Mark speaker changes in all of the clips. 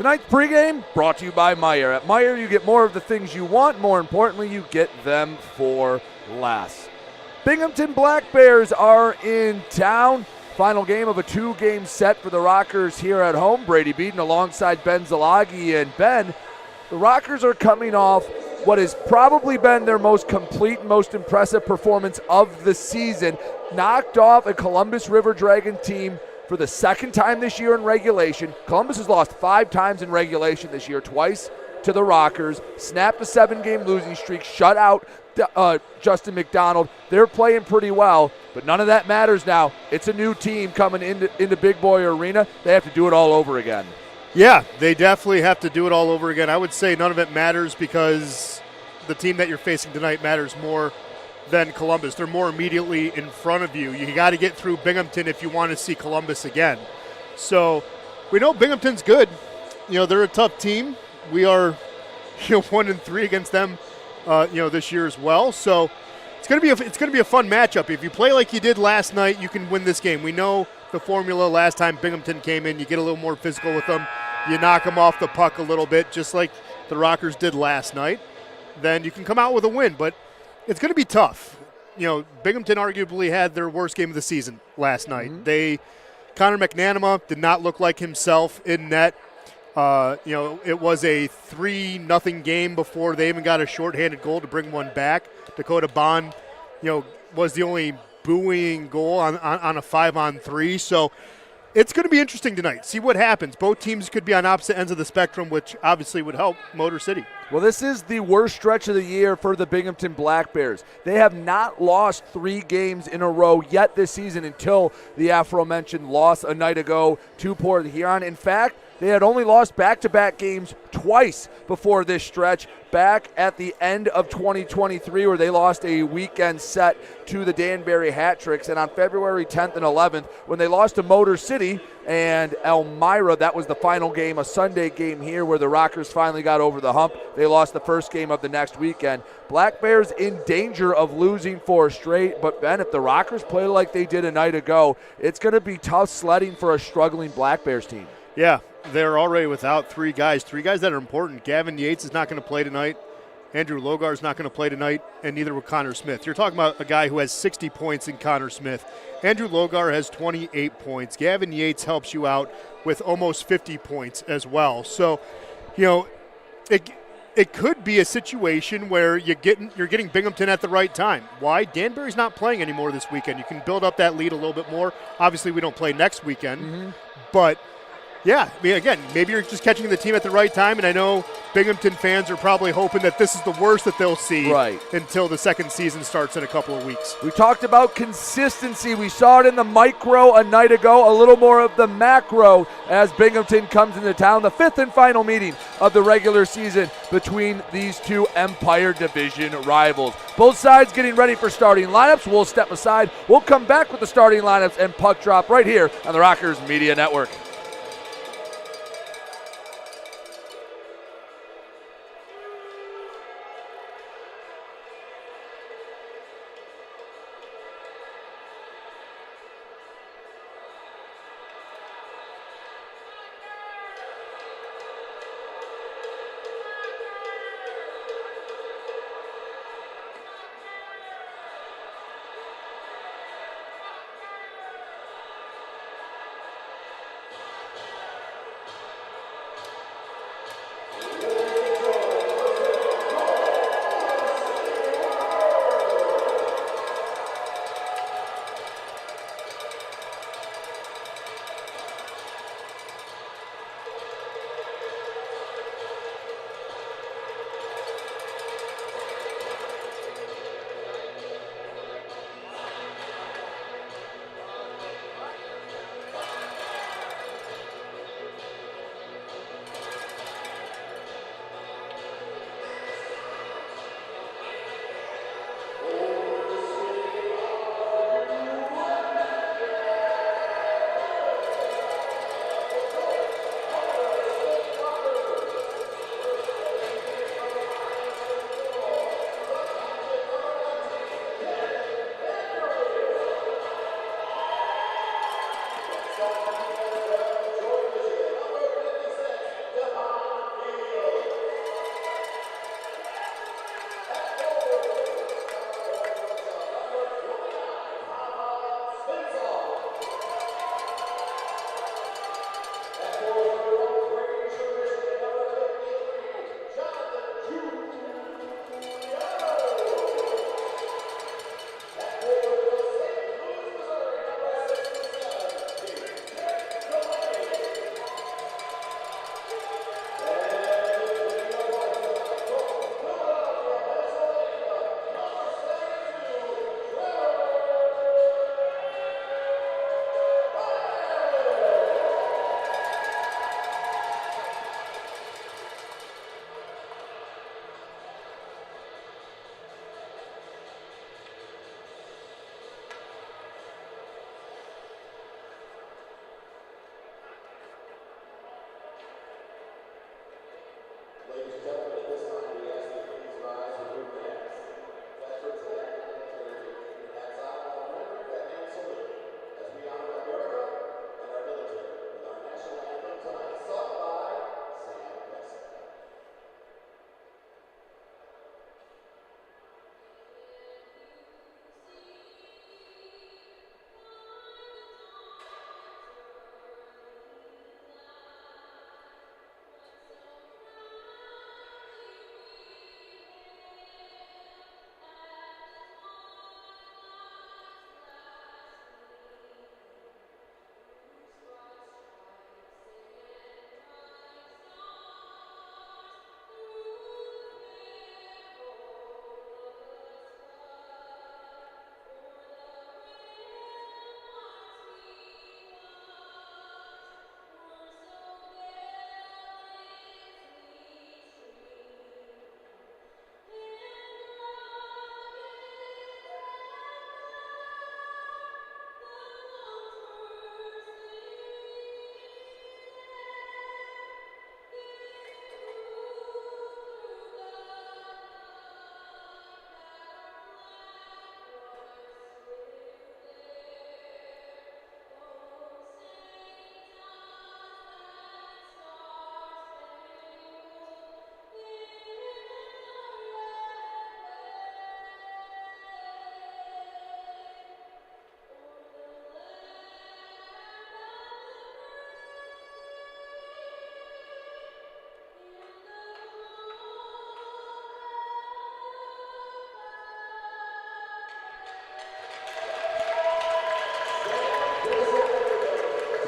Speaker 1: Tonight's pregame brought to you by Meijer. At Meijer, you get more of the things you want. More importantly, you get them for less. Binghamton Black Bears are in town. Final game of a 2-game set for the Rockers here at home. Brady Beaton alongside Ben Zalagi. And Ben, the Rockers are coming off what has probably been their most complete, most impressive performance of the season. Knocked off a Columbus River Dragon team for the second time this year in regulation. Columbus has lost 5 times in regulation this year, twice to the Rockers. Snapped a 7-game losing streak, shut out Justin McDonald. They're playing pretty well, but none of that matters now. It's a new team coming into Big Boy Arena. They have to do it all over again.
Speaker 2: Yeah, they definitely have to do it all over again. I would say none of it matters because the team that you're facing tonight matters more than Columbus. They're more immediately in front of you. You got to get through Binghamton if you want to see Columbus again. So we know Binghamton's good. They're a tough team. We are 1-3 against them this year as well. So it's going to be a fun matchup. If you play like you did last night, you can win this game. We know the formula last time Binghamton came in. You get a little more physical with them. You knock them off the puck a little bit, just like the Rockers did last night. Then you can come out with a win, but it's going to be tough. Binghamton arguably had their worst game of the season last night.
Speaker 1: Mm-hmm.
Speaker 2: Connor McNanama did not look like himself in net. It was a 3-0 game before they even got a shorthanded goal to bring one back. Dakota Bond, was the only buoying goal on a 5-on-3. So it's going to be interesting tonight. See what happens. Both teams could be on opposite ends of the spectrum, which obviously would help Motor City.
Speaker 1: Well, this is the worst stretch of the year for the Binghamton Black Bears. They have not lost 3 games in a row yet this season until the aforementioned loss a night ago to Port Huron. In fact, they had only lost back-to-back games twice before this stretch, back at the end of 2023 where they lost a weekend set to the Danbury Hat-Tricks, and on February 10th and 11th when they lost to Motor City and Elmira. That was the final game, a Sunday game here where the Rockers finally got over the hump. They lost the first game of the next weekend. Black Bears in danger of losing 4 straight, but Ben, if the Rockers play like they did a night ago, it's going to be tough sledding for a struggling Black Bears team.
Speaker 2: Yeah. They're already without 3 guys that are important. Gavin Yates is not going to play tonight. Andrew Logar is not going to play tonight, and neither will Connor Smith. You're talking about a guy who has 60 points in Connor Smith. Andrew Logar has 28 points. Gavin Yates helps you out with almost 50 points as well. So, it could be a situation where you're getting Binghamton at the right time. Why? Danbury's not playing anymore this weekend. You can build up that lead a little bit more. Obviously, we don't play next weekend, but yeah, again, maybe you're just catching the team at the right time, and I know Binghamton fans are probably hoping that this is the worst that they'll see until the second season starts in a couple of weeks.
Speaker 1: We talked about consistency. We saw it in the micro a night ago, a little more of the macro as Binghamton comes into town. The 5th and final meeting of the regular season between these 2 Empire Division rivals. Both sides getting ready for starting lineups. We'll step aside. We'll come back with the starting lineups and puck drop right here on the Rockers Media Network.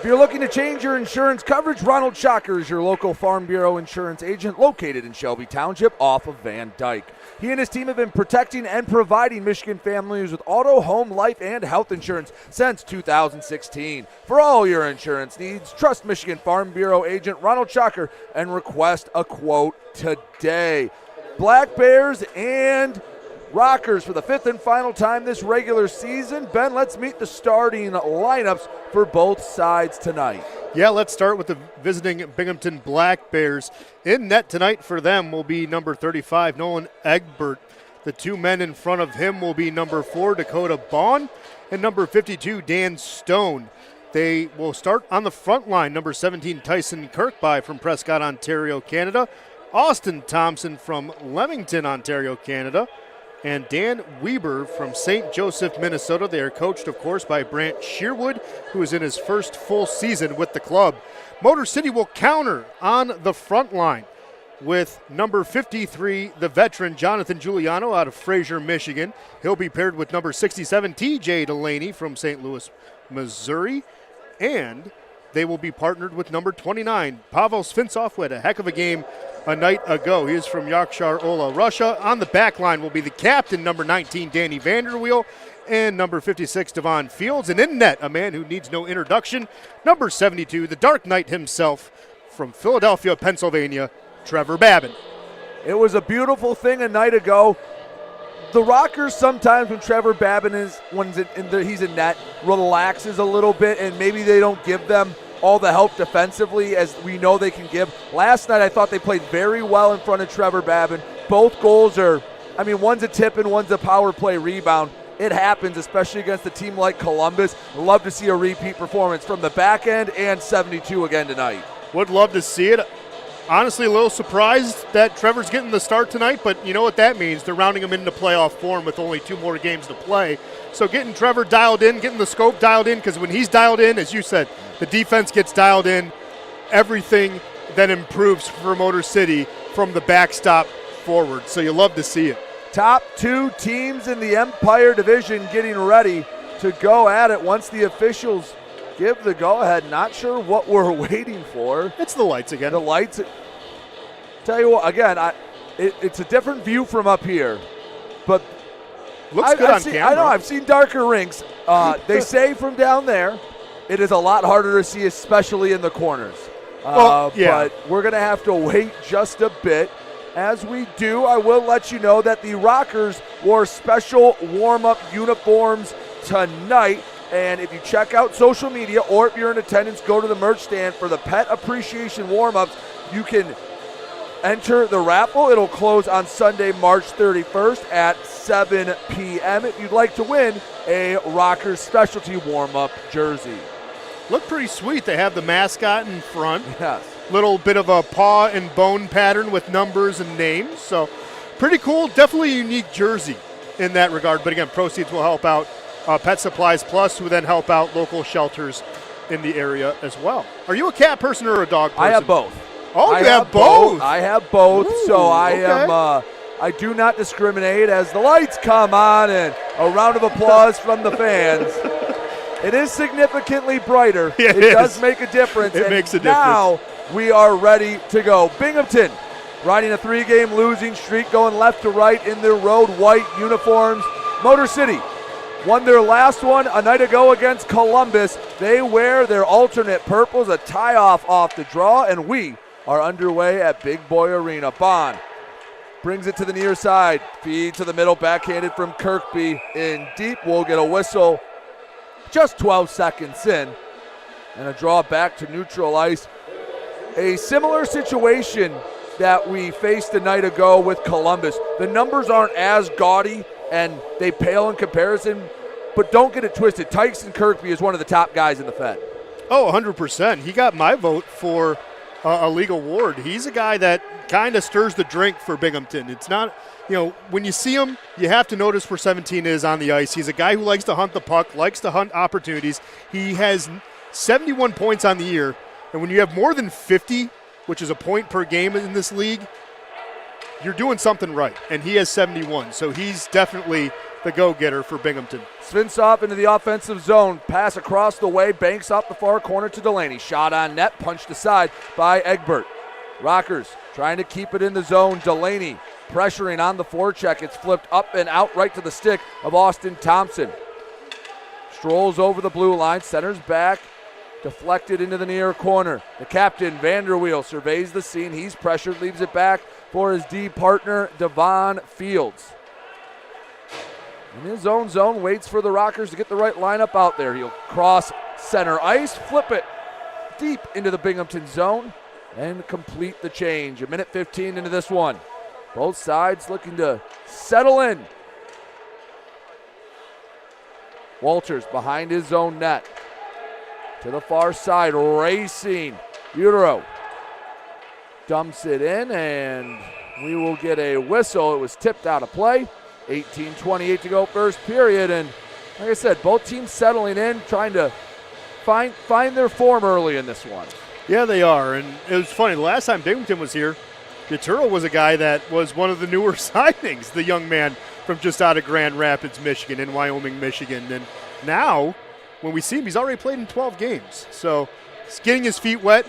Speaker 1: If you're looking to change your insurance coverage, Ronald Shocker is your local Farm Bureau insurance agent located in Shelby Township off of Van Dyke. He and his team have been protecting and providing Michigan families with auto, home, life, and health insurance since 2016. For all your insurance needs, trust Michigan Farm Bureau agent Ronald Shocker and request a quote today. Black Bears and Rockers for the fifth and final time this regular season. Ben, let's meet the starting lineups for both sides tonight.
Speaker 2: Yeah, let's start with the visiting Binghamton Black Bears. In net tonight for them will be number 35, Nolan Egbert. The two men in front of him will be number 4, Dakota Bond, and number 52, Dan Stone. They will start on the front line, number 17, Tyson Kirkby from Prescott, Ontario, Canada, Austin Thompson from Leamington, Ontario, Canada, and Dan Weber from St. Joseph, Minnesota. They are coached, of course, by Brant Sherwood, who is in his first full season with the club. Motor City will counter on the front line with number 53, the veteran Jonathan Giuliano out of Fraser, Michigan. He'll be paired with number 67, TJ Delaney from St. Louis, Missouri. And they will be partnered with number 29, Pavel Svintsov, who had a heck of a game a night ago. He is from Yakshar Ola, Russia. On the back line will be the captain, number 19, Danny Vanderweel, and number 56, Devon Fields. And in net, a man who needs no introduction, number 72, the Dark Knight himself from Philadelphia, Pennsylvania, Trevor Babin.
Speaker 1: It was a beautiful thing a night ago. The Rockers sometimes when Trevor Babin he's in net, relaxes a little bit, and maybe they don't give them all the help defensively as we know they can give. Last night I thought they played very well in front of Trevor Babin. Both goals one's a tip and one's a power play rebound. It happens, especially against a team like Columbus. Love to see a repeat performance from the back end and 72 again tonight.
Speaker 2: Would love to see it. Honestly, a little surprised that Trevor's getting the start tonight, but you know what that means. They're rounding him into playoff form with only 2 more games to play. So getting Trevor dialed in, getting the scope dialed in, because when he's dialed in, as you said, the defense gets dialed in, everything then improves for Motor City from the backstop forward. So you love to see it.
Speaker 1: Top 2 teams in the Empire Division getting ready to go at it once the officials give the go-ahead. Not sure what we're waiting for.
Speaker 2: It's the lights again.
Speaker 1: The lights. Tell you what, again, it's a different view from up here, but
Speaker 2: looks good on camera.
Speaker 1: I know, I've seen darker rinks. They say from down there, it is a lot harder to see, especially in the corners. But we're going to have to wait just a bit. As we do, I will let you know that the Rockers wore special warm-up uniforms tonight. And if you check out social media or if you're in attendance, go to the merch stand for the Pet Appreciation warm-ups. You can enter the raffle. It'll close on Sunday, March 31st at 7 p.m. if you'd like to win a Rockers specialty warm-up jersey.
Speaker 2: Look pretty sweet. They have the mascot in front.
Speaker 1: Yes.
Speaker 2: Little bit of a paw and bone pattern with numbers and names. So pretty cool. Definitely a unique jersey in that regard. But again, proceeds will help out Pet Supplies Plus, who then help out local shelters in the area as well. Are you a cat person or a dog person?
Speaker 1: I have both.
Speaker 2: Oh, you have both.
Speaker 1: I have both.
Speaker 2: Ooh,
Speaker 1: so I
Speaker 2: okay.
Speaker 1: am. I do not discriminate as the lights come on and a round of applause from the fans. It is significantly brighter.
Speaker 2: It
Speaker 1: does
Speaker 2: is.
Speaker 1: make a difference.
Speaker 2: It
Speaker 1: and
Speaker 2: makes a difference.
Speaker 1: Now we are ready to go. Binghamton riding a 3-game losing streak, going left to right in their road white uniforms. Motor City won their last one a night ago against Columbus. They wear their alternate purples, a tie-off off the draw, and we are underway at Big Boy Arena. Bond brings it to the near side, feed to the middle, backhanded from Kirkby in deep. We'll get a whistle just 12 seconds in, and a draw back to neutral ice. A similar situation that we faced a night ago with Columbus. The numbers aren't as gaudy, and they pale in comparison, but don't get it twisted. Tyson Kirkby is one of the top guys in the Fed.
Speaker 2: Oh, 100%. He got my vote for a league award. He's a guy that kind of stirs the drink for Binghamton. It's not, when you see him, you have to notice where 17 is on the ice. He's a guy who likes to hunt the puck, likes to hunt opportunities. He has 71 points on the year, and when you have more than 50, which is a point per game in this league, you're doing something right, and he has 71, so he's definitely the go-getter for Binghamton.
Speaker 1: Svintsov into the offensive zone. Pass across the way, banks off the far corner to Delaney. Shot on net, punched aside by Egbert. Rockers trying to keep it in the zone. Delaney pressuring on the forecheck. It's flipped up and out right to the stick of Austin Thompson. Strolls over the blue line, centers back, deflected into the near corner. The captain, Vanderweel, surveys the scene. He's pressured, leaves it back for his D partner, Devon Fields. In his own zone, waits for the Rockers to get the right lineup out there. He'll cross center ice, flip it deep into the Binghamton zone, and complete the change. 1:15 into this one. Both sides looking to settle in. Walters behind his own net. To the far side, racing. Utero dumps it in, and we will get a whistle. It was tipped out of play. 18:28 to go first period, and like I said, both teams settling in, trying to find their form early in this one.
Speaker 2: Yeah, they are, and it was funny. The last time Binghamton was here, Utero was a guy that was one of the newer signings, the young man from just out of Grand Rapids, Michigan, in Wyoming, Michigan, and now when we see him, he's already played in 12 games, so he's getting his feet wet.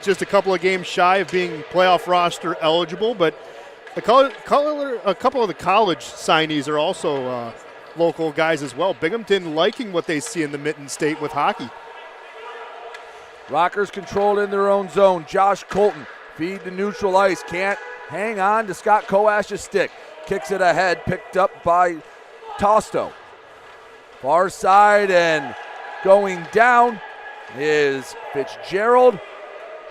Speaker 2: Just a couple of games shy of being playoff roster eligible, but a couple of the college signees are also local guys as well. Binghamton liking what they see in the Mitten State with hockey.
Speaker 1: Rockers controlled in their own zone. Josh Colton, feed to neutral ice. Can't hang on to Scott Koash's stick. Kicks it ahead, picked up by Tosto. Far side, and going down is Fitzgerald.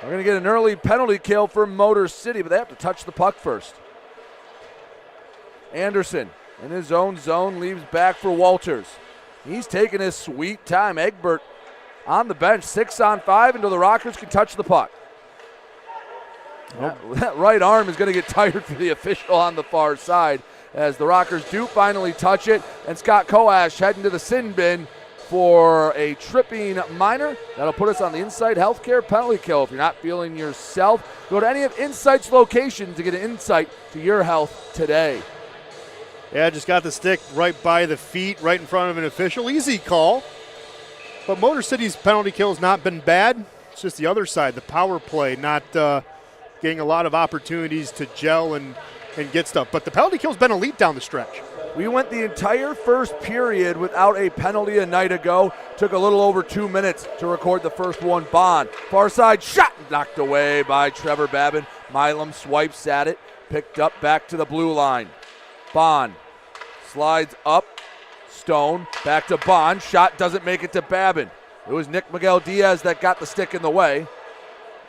Speaker 1: We're going to get an early penalty kill for Motor City, but they have to touch the puck first. Anderson in his own zone leaves back for Walters. He's taking his sweet time. Egbert on the bench, 6-on-5 until the Rockers can touch the puck. That right arm is going to get tired for the official on the far side as the Rockers do finally touch it, and Scott Koash heading to the sin bin for a tripping minor. That'll put us on the Insight Healthcare penalty kill. If you're not feeling yourself, go to any of Insight's locations to get an insight to your health today.
Speaker 2: Yeah, just got the stick right by the feet, right in front of an official. Easy call. But Motor City's penalty kill has not been bad. It's just the other side, the power play, not getting a lot of opportunities to gel and get stuff. But the penalty kill's been elite down the stretch.
Speaker 1: We went the entire first period without a penalty a night ago. Took a little over 2 minutes to record the first one. Bond, far side shot, knocked away by Trevor Babin. Milam swipes at it, picked up back to the blue line. Bond slides up, Stone, back to Bond. Shot doesn't make it to Babin. It was Nick Miguel Diaz that got the stick in the way.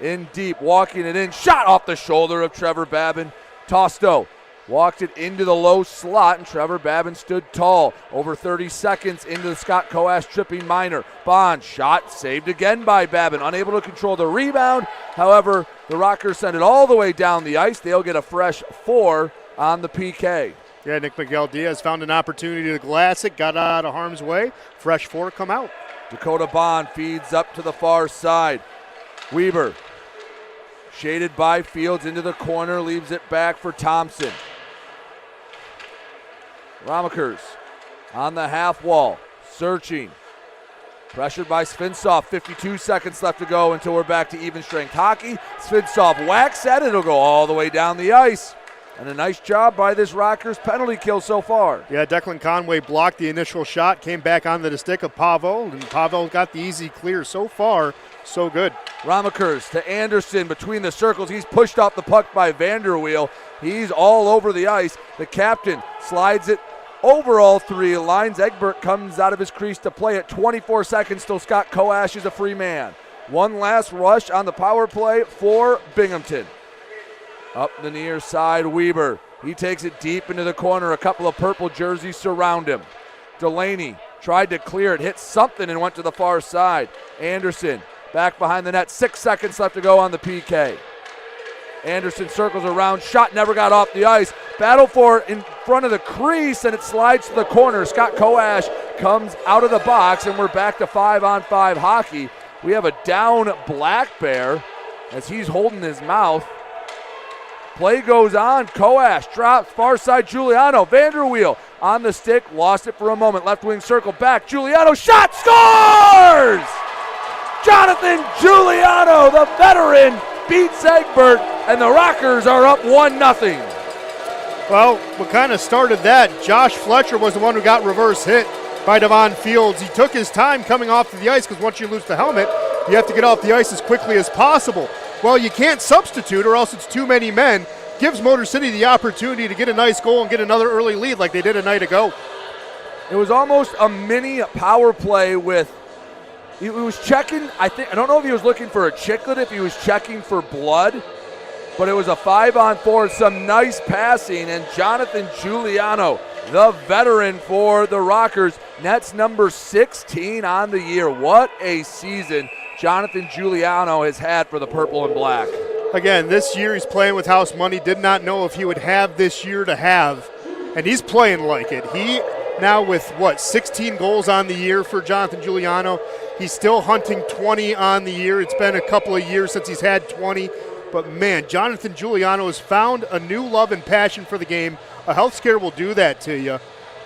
Speaker 1: in deep, walking it in, shot off the shoulder of Trevor Babin. Tosto walked it into the low slot, and Trevor Babin stood tall. Over 30 seconds into the Scott Coash tripping minor. Bond shot saved again by Babin, unable to control the rebound. However, the Rockers send it all the way down the ice. They'll get a fresh 4 on the PK.
Speaker 2: Yeah, Nick Miguel Diaz found an opportunity to glass it, got out of harm's way. Fresh 4 come out.
Speaker 1: Dakota Bond feeds up to the far side. Weber, shaded by Fields into the corner, leaves it back for Thompson. Ramakers on the half wall, searching. Pressured by Svintsov, 52 seconds left to go until we're back to even strength hockey. Svintsov whacks at it, it'll go all the way down the ice. And a nice job by this Rockers penalty kill so far.
Speaker 2: Yeah, Declan Conway blocked the initial shot, came back onto the stick of Pavel, and Pavel got the easy clear. So far, so good.
Speaker 1: Ramakers to Anderson between the circles. He's pushed off the puck by Vanderweel. He's all over the ice. The captain slides it over all 3 lines. Egbert comes out of his crease to play it. 24 seconds till Scott Coash is a free man. One last rush on the power play for Binghamton. Up the near side, Weber. He takes it deep into the corner. A couple of purple jerseys surround him. Delaney tried to clear it, hit something and went to the far side. Anderson back behind the net. 6 seconds left to go on the PK. Anderson circles around. Shot never got off the ice. Battle for it in front of the crease, and it slides to the corner. Scott Coash comes out of the box, and we're back to 5-on-5 hockey. We have a down Black Bear as he's holding his mouth. Play goes on. Coash drops far side. Giuliano. Vanderweel on the stick. Lost it for a moment. Left wing circle back. Giuliano shot. Scores! Jonathan Giuliano, the veteran, beats Egbert, and the Rockers are up 1-0.
Speaker 2: Well, what kind of started that? Josh Fletcher was the one who got reverse hit by Devon Fields. He took his time coming off the ice because once you lose the helmet, you have to get off the ice as quickly as possible. Well, you can't substitute or else it's too many men. Gives Motor City the opportunity to get a nice goal and get another early lead like they did a night ago.
Speaker 1: It was almost a mini power play with, he was checking, I don't know if he was looking for a chiclet, if he was checking for blood, but it was a 5-on-4, some nice passing, and Jonathan Giuliano, the veteran for the Rockers, nets number 16 on the year. What a season Jonathan Giuliano has had for the Purple and Black.
Speaker 2: Again, this year he's playing with house money. Did not know if he would have this year to have, and he's playing like it. He now with, 16 goals on the year for Jonathan Giuliano. He's still hunting 20 on the year. It's been a couple of years since he's had 20. But, man, Jonathan Giuliano has found a new love and passion for the game. A health scare will do that to you.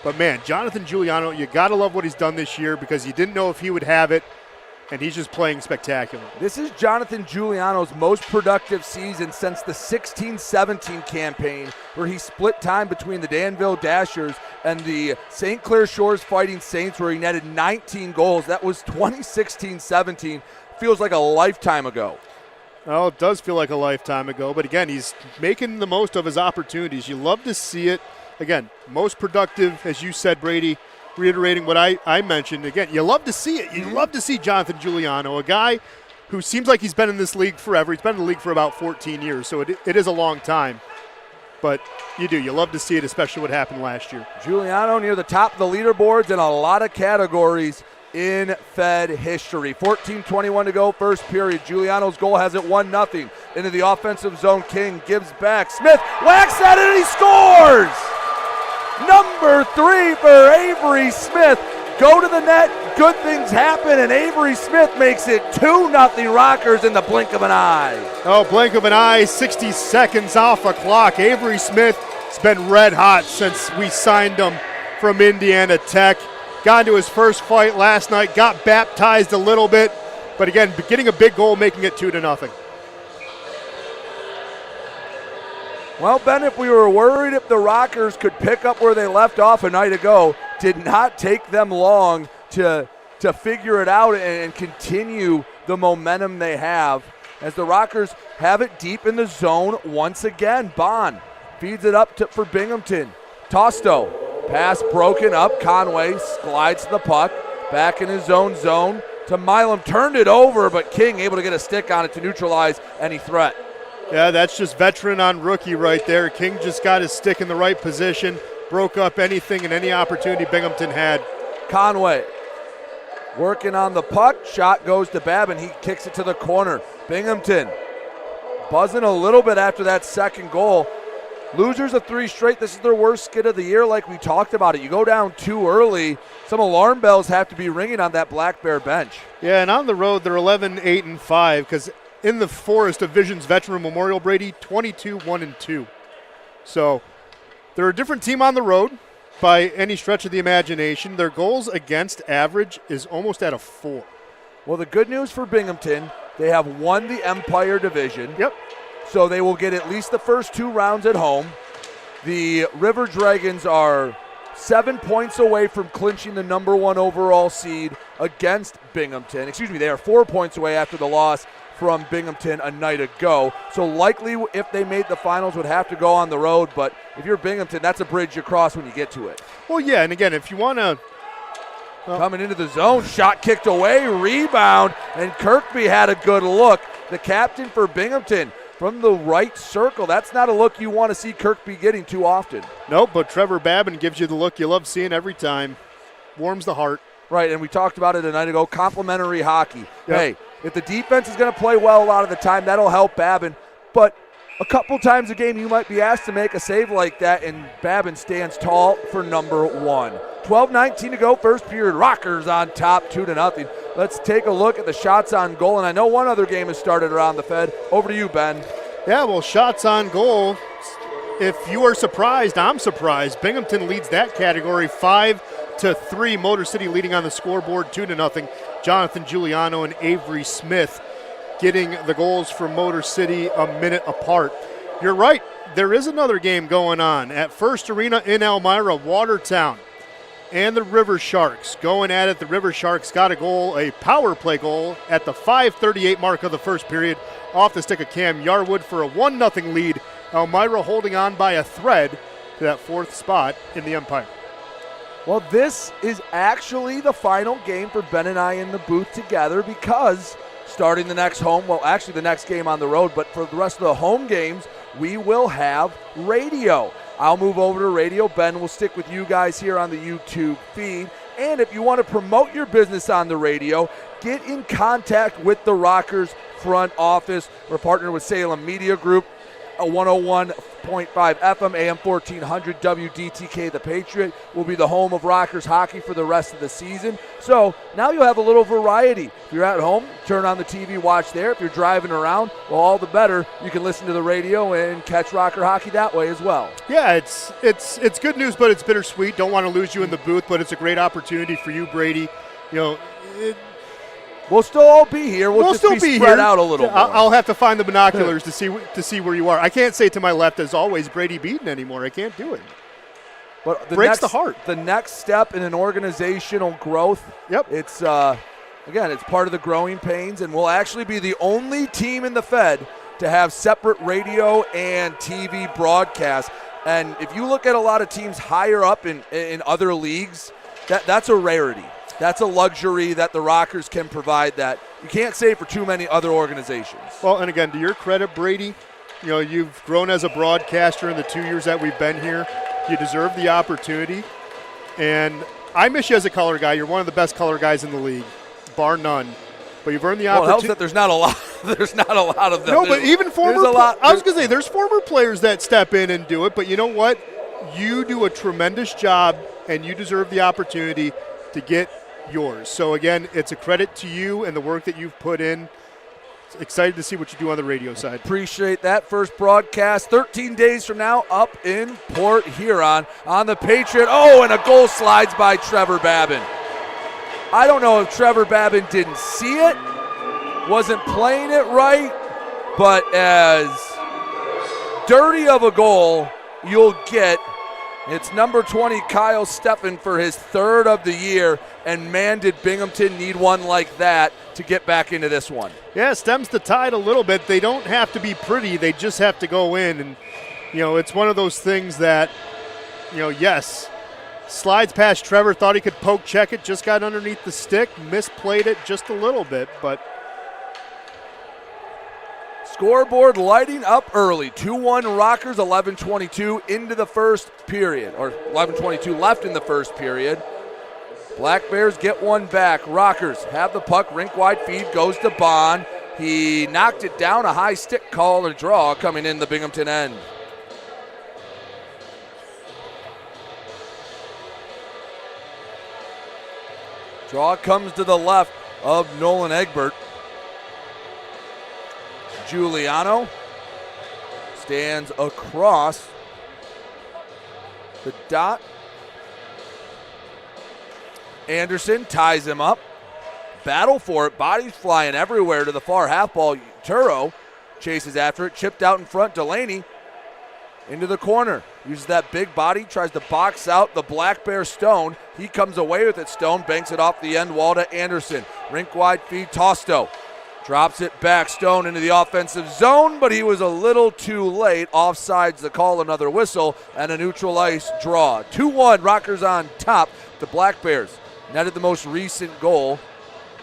Speaker 2: But, man, Jonathan Giuliano, you got to love what he's done this year because you didn't know if he would have it. And he's just playing spectacular.
Speaker 1: This is Jonathan Giuliano's most productive season since the 16-17 campaign, where he split time between the Danville Dashers and the St. Clair Shores Fighting Saints, where he netted 19 goals. That was 2016-17. Feels like a lifetime ago.
Speaker 2: Well, it does feel like a lifetime ago. But, again, he's making the most of his opportunities. You love to see it. Again, most productive, as you said, Brady. Reiterating what I mentioned, again, you love to see it. You love to see Jonathan Giuliano, a guy who seems like he's been in this league forever. He's been in the league for about 14 years, so it is a long time. But you do. You love to see it, especially what happened last year.
Speaker 1: Giuliano near the top of the leaderboards in a lot of categories in Fed history. 14:21 to go, first period. Giuliano's goal has it 1-0. Into the offensive zone, King gives back. Smith whacks at it, and he scores! Number 3 for Avery Smith. Go to the net, good things happen, and Avery Smith makes it 2-0 Rockers in the blink of an eye.
Speaker 2: Oh, blink of an eye, 60 seconds off a clock. Avery Smith has been red hot since we signed him from Indiana Tech. Got into his first fight last night, got baptized a little bit, but again, getting a big goal, making it 2-0.
Speaker 1: Well, Ben, if we were worried if the Rockers could pick up where they left off a night ago, did not take them long to figure it out and continue the momentum they have, as the Rockers have it deep in the zone once again. Bond feeds it up for Binghamton. Tosto, pass broken up. Conway slides the puck back in his own zone to Milam, turned it over, but King able to get a stick on it to neutralize any threat.
Speaker 2: Yeah, that's just veteran on rookie right there. King just got his stick in the right position, broke up anything and any opportunity Binghamton had.
Speaker 1: Conway working on the puck. Shot goes to Babin. He kicks it to the corner. Binghamton buzzing a little bit after that second goal. Losers of 3 straight. This is their worst skid of the year, like we talked about it. You go down too early, some alarm bells have to be ringing on that Black Bear bench.
Speaker 2: Yeah, and on the road, they're 11-8-5 because in the Forest Division's Veteran Memorial, Brady, 22-1-2. So they're a different team on the road by any stretch of the imagination. Their goals against average is almost at a 4.
Speaker 1: Well, the good news for Binghamton, they have won the Empire Division.
Speaker 2: Yep.
Speaker 1: So they will get at least the first 2 rounds at home. The River Dragons are 7 points away from clinching the number 1 overall seed against Binghamton. Excuse me, they are 4 points away after the loss from Binghamton a night ago. So likely if they made the finals would have to go on the road, but if you're Binghamton, that's a bridge you cross when you get to it.
Speaker 2: Well, yeah, and again, if you want to...
Speaker 1: Coming into the zone, shot kicked away, rebound, and Kirkby had a good look. The captain for Binghamton from the right circle. That's not a look you want to see Kirkby getting too often.
Speaker 2: Nope, but Trevor Babin gives you the look you love seeing every time. Warms the heart.
Speaker 1: Right, and we talked about it a night ago, complimentary hockey.
Speaker 2: Yep.
Speaker 1: Hey, if the defense is going to play well a lot of the time, that'll help Babin. But a couple times a game you might be asked to make a save like that, and Babin stands tall for number 1. 12:19 to go, first period. Rockers on top, 2-0. Let's take a look at the shots on goal, and I know one other game has started around the Fed. Over to you, Ben.
Speaker 2: Yeah, well, shots on goal. If you are surprised, I'm surprised. Binghamton leads that category 5-3. Motor City leading on the scoreboard 2-0. Jonathan Giuliano and Avery Smith getting the goals for Motor City a minute apart. You're right, there is another game going on at First Arena in Elmira. Watertown and the River Sharks going at it. The River Sharks got a goal, a power play goal, at the 5:38 mark of the first period off the stick of Cam Yarwood for a 1-0 lead. Elmira holding on by a thread to that 4th spot in the Empire.
Speaker 1: Well, this is actually the final game for Ben and I in the booth together, because starting the next the next game on the road, but for the rest of the home games, we will have radio. I'll move over to radio. Ben will stick with you guys here on the YouTube feed. And if you want to promote your business on the radio, get in contact with the Rockers front office. We're partnered with Salem Media Group, a 101.5 FM, AM 1400 WDTK. The Patriot will be the home of Rockers hockey for the rest of the season. So now you'll have a little variety. If you're at home, turn on the TV, watch there. If you're driving around, well, all the better. You can listen to the radio and catch Rocker hockey that way as well.
Speaker 2: Yeah, it's good news, but it's bittersweet. Don't want to lose you in the booth, but it's a great opportunity for you, Brady. You know,
Speaker 1: we'll still all be here. We'll just
Speaker 2: still
Speaker 1: be
Speaker 2: be
Speaker 1: spread
Speaker 2: here.
Speaker 1: out a little more.
Speaker 2: I'll have to find the binoculars to see where you are. I can't say to my left, as always, Brady Beaton anymore. I can't do it.
Speaker 1: But
Speaker 2: breaks the heart.
Speaker 1: The next step in an organizational growth.
Speaker 2: Yep.
Speaker 1: It's again, it's part of the growing pains, and we'll actually be the only team in the Fed to have separate radio and TV broadcasts. And if you look at a lot of teams higher up in other leagues, that's a rarity. That's a luxury that the Rockers can provide that you can't say for too many other organizations.
Speaker 2: Well, and again, to your credit, Brady, you know, you've grown as a broadcaster in the 2 years that we've been here. You deserve the opportunity. And I miss you as a color guy. You're one of the best color guys in the league, bar none. But you've earned the opportunity.
Speaker 1: Well, it helps that there's not a lot. There's not a lot of them.
Speaker 2: No, but even former. I was going to say there's former players that step in and do it. But you know what? You do a tremendous job, and you deserve the opportunity to get yours. So again, it's a credit to you and the work that you've put in. Excited to see what you do on the radio side.
Speaker 1: Appreciate that. First broadcast 13 days from now up in Port Huron on the Patriot. Oh, and a goal slides by Trevor Babin. I don't know if Trevor Babin didn't see it, wasn't playing it right, but as dirty of a goal you'll get. It's number 20, Kyle Steffen, for his 3rd of the year, and man, did Binghamton need one like that to get back into this one.
Speaker 2: Yeah, stems the tide a little bit. They don't have to be pretty. They just have to go in. And, you know, it's one of those things that, you know, yes, Slides past Trevor, thought he could poke check it, just got underneath the stick, misplayed it just a little bit, but
Speaker 1: scoreboard lighting up early. 2-1 Rockers, 11:22 into the first period, or 11:22 left in the first period. Black Bears get one back. Rockers have the puck, rink wide feed, goes to Bond. He knocked it down, a high stick call, a draw coming in the Binghamton end. Draw comes to the left of Nolan Egbert. Giuliano stands across the dot. Anderson ties him up. Battle for it. Bodies flying everywhere to the far half ball. Turo chases after it. Chipped out in front. Delaney into the corner. Uses that big body. Tries to box out the Black Bear Stone. He comes away with it. Stone banks it off the end wall to Anderson. Rink wide feed. Tosto drops it back. Stone into the offensive zone, but he was a little too late. Offsides the call, another whistle, and a neutral ice draw. 2-1, Rockers on top. The Black Bears netted the most recent goal.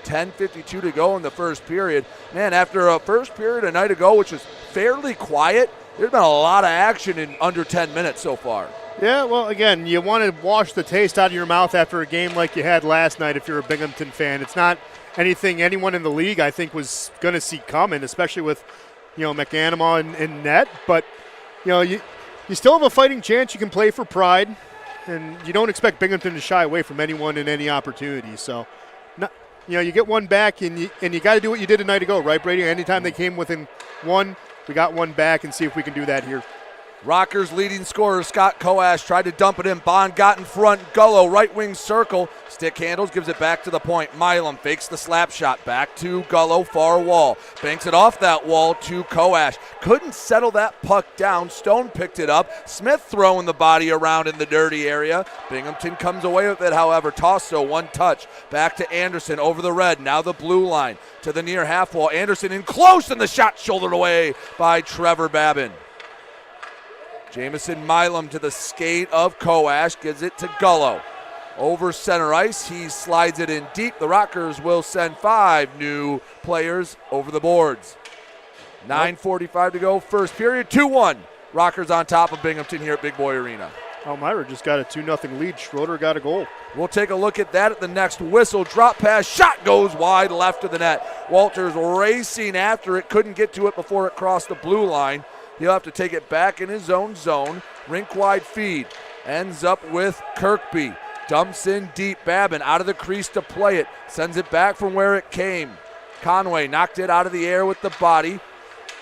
Speaker 1: 10:52 to go in the first period. Man, after a first period a night ago, which was fairly quiet, there's been a lot of action in under 10 minutes so far.
Speaker 2: yeah, well, again, you want to wash the taste out of your mouth after a game like you had last night if you're a Binghamton fan. It's not anything anyone in the league, I think, was going to see coming, especially with, McAnima in net. But, you still have a fighting chance. You can play for pride, and you don't expect Binghamton to shy away from anyone in any opportunity. So, you get one back, and you got to do what you did a night ago, right, Brady? Anytime they came within one, we got one back, and see if we can do that here.
Speaker 1: Rockers leading scorer Scott Coash tried to dump it in. Bond got in front. Gullo, right wing circle. Stick handles, gives it back to the point. Milam fakes the slap shot. Back to Gullo, far wall. Banks it off that wall to Coash. Couldn't settle that puck down. Stone picked it up. Smith throwing the body around in the dirty area. Binghamton comes away with it, however. Tosso, one touch. Back to Anderson over the red. Now the blue line to the near half wall. Anderson in close, and the shot shouldered away by Trevor Babin. Jamison Milam to the skate of Coash, gives it to Gullo. Over center ice, he slides it in deep. The Rockers will send 5 new players over the boards. 9:45 to go, first period, 2-1. Rockers on top of Binghamton here at Big Boy Arena.
Speaker 2: Elmira just got a 2-0 lead. Schroeder got a goal.
Speaker 1: We'll take a look at that at the next whistle. Drop pass, shot goes wide left of the net. Walters racing after it, couldn't get to it before it crossed the blue line. He'll have to take it back in his own zone. Rink wide feed. Ends up with Kirkby. Dumps in deep. Babin out of the crease to play it. Sends it back from where it came. Conway knocked it out of the air with the body.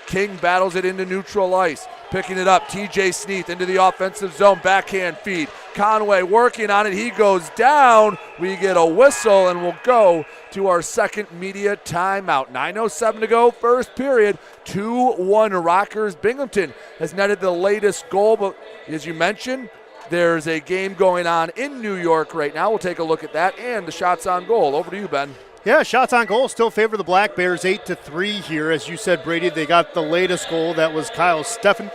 Speaker 1: King battles it into neutral ice. Picking it up. TJ Sneath into the offensive zone. Backhand feed. Conway working on it. He goes down. We get a whistle and we'll go to our second media timeout. 9:07 to go, first period. 2-1 Rockers. Binghamton has netted the latest goal, but as you mentioned, there's a game going on in New York right now. We'll take a look at that and the shots on goal. Over to you, Ben.
Speaker 2: Yeah, shots on goal still favor the Black Bears 8-3 here. As you said, Brady, they got the latest goal. That was Kyle Steffen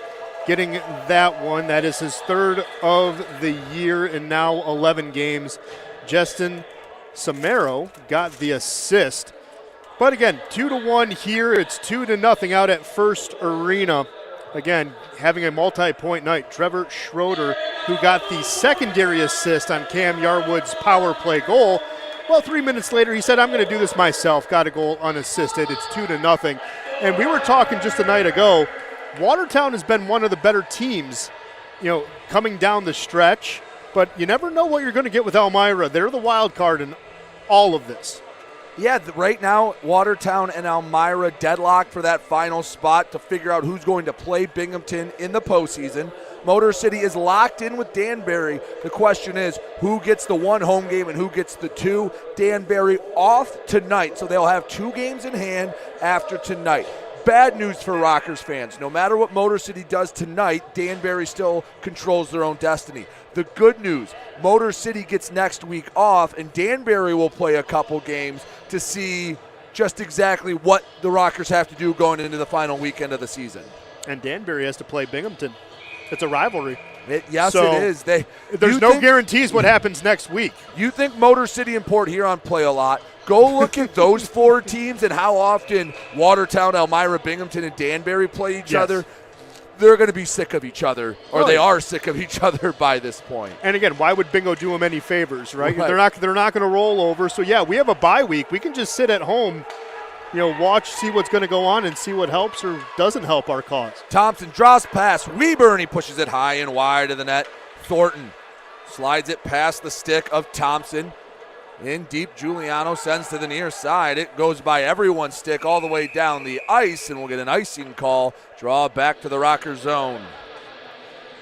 Speaker 2: getting that one. That is his third of the year in now 11 games. Justin Samaro got the assist. But again, 2-1 here. It's 2-0 out at First Arena. Again, having a multi-point night. Trevor Schroeder, who got the secondary assist on Cam Yarwood's power play goal. Well, 3 minutes later, he said, I'm going to do this myself. Got a goal unassisted. It's 2-0. And we were talking just a night ago, Watertown has been one of the better teams, coming down the stretch. But you never know what you're going to get with Elmira. They're the wild card in all of this.
Speaker 1: Yeah, right now, Watertown and Elmira deadlocked for that final spot to figure out who's going to play Binghamton in the postseason. Motor City is locked in with Danbury. The question is, who gets the one home game and who gets the 2? Danbury off tonight, so they'll have 2 games in hand after tonight. Bad news for Rockers fans. No matter what Motor City does tonight, Danbury still controls their own destiny. The good news, Motor City gets next week off, and Danbury will play a couple games to see just exactly what the Rockers have to do going into the final weekend of the season.
Speaker 2: And Danbury has to play Binghamton. It's a rivalry.
Speaker 1: Yes,
Speaker 2: so
Speaker 1: it is.
Speaker 2: There's no guarantees what happens next week.
Speaker 1: You think Motor City and Port Huron play a lot. Go look at those 4 teams and how often Watertown, Elmira, Binghamton, and Danbury play each other. They're going to be sick of each other, or they are sick of each other by this point.
Speaker 2: And again, why would Bingo do them any favors, right? They're not going to roll over. So, yeah, we have a bye week. We can just sit at home, watch, see what's going to go on, and see what helps or doesn't help our cause.
Speaker 1: Thompson draws pass. Weber, and he pushes it high and wide of the net. Thornton slides it past the stick of Thompson. In deep, Giuliano sends to the near side. It goes by everyone's stick all the way down the ice, and we'll get an icing call. Draw back to the Rocker zone.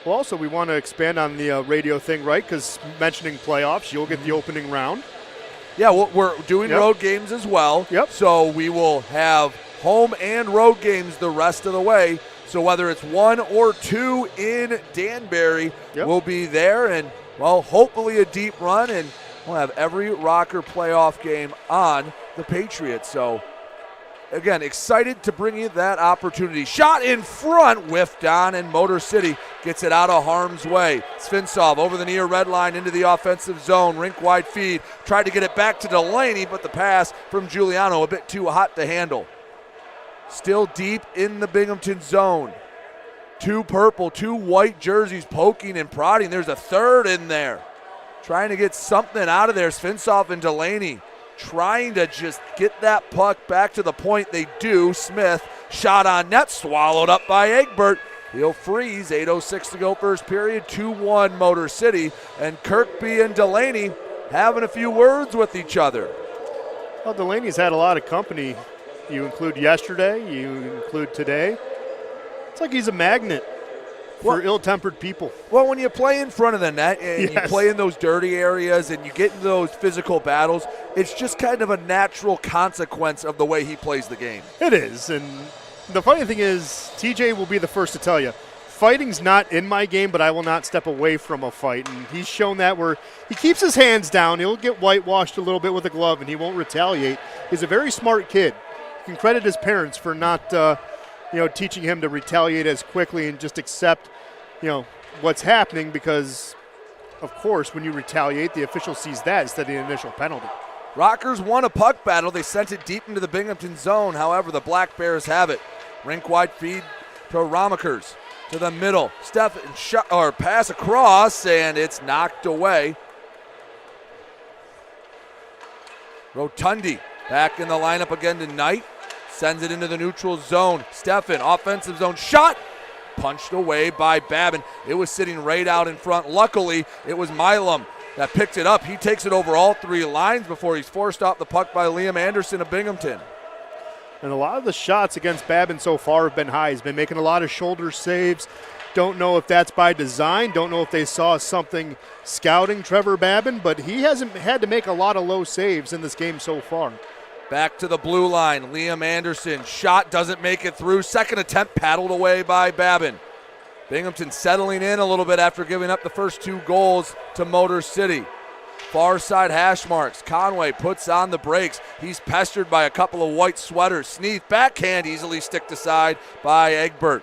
Speaker 2: Well, also, we want to expand on the radio thing, right? Because mentioning playoffs, you'll get the opening round.
Speaker 1: Yeah, we're doing road games as well.
Speaker 2: Yep.
Speaker 1: So we will have home and road games the rest of the way. So whether it's 1 or 2 in Danbury, we'll be there. And, well, hopefully a deep run. And we'll have every Rocker playoff game on the Patriots. So, again, excited to bring you that opportunity. Shot in front, whiffed on, and Motor City gets it out of harm's way. Svinsov over the near red line into the offensive zone. Rink-wide feed. Tried to get it back to Delaney, but the pass from Giuliano a bit too hot to handle. Still deep in the Binghamton zone. 2 purple, 2 white jerseys poking and prodding. There's a third in there. Trying to get something out of there. Svinsov and Delaney trying to just get that puck back to the point. They do. Smith, shot on net, swallowed up by Egbert. He'll freeze. 8:06 to go first period. 2-1 Motor City. And Kirkby and Delaney having a few words with each other.
Speaker 2: Well, Delaney's had a lot of company. You include yesterday, you include today. It's like he's a magnet for ill-tempered people.
Speaker 1: Well, when you play in front of the net and you play in those dirty areas and you get into those physical battles, it's just kind of a natural consequence of the way he plays the game.
Speaker 2: It is, and the funny thing is, TJ will be the first to tell you, fighting's not in my game, but I will not step away from a fight, and he's shown that where he keeps his hands down. He'll get whitewashed a little bit with a glove, and he won't retaliate. He's a very smart kid. You can credit his parents for not teaching him to retaliate as quickly and just accept, what's happening, because, of course, when you retaliate, the official sees that instead of the initial penalty.
Speaker 1: Rockers won a puck battle. They sent it deep into the Binghamton zone. However, the Black Bears have it. Rink-wide feed to Ramakers to the middle. Pass across, and it's knocked away. Rotundi back in the lineup again tonight. Sends it into the neutral zone. Steffen, offensive zone shot. Punched away by Babin. It was sitting right out in front. Luckily, it was Milam that picked it up. He takes it over all 3 lines before he's forced off the puck by Liam Anderson of Binghamton.
Speaker 2: And a lot of the shots against Babin so far have been high. He's been making a lot of shoulder saves. Don't know if that's by design. Don't know if they saw something scouting Trevor Babin, but he hasn't had to make a lot of low saves in this game so far.
Speaker 1: Back to the blue line, Liam Anderson. Shot doesn't make it through. Second attempt paddled away by Babin. Binghamton settling in a little bit after giving up the first 2 goals to Motor City. Far side hash marks. Conway puts on the brakes. He's pestered by a couple of white sweaters. Sneath backhand easily sticked aside by Egbert.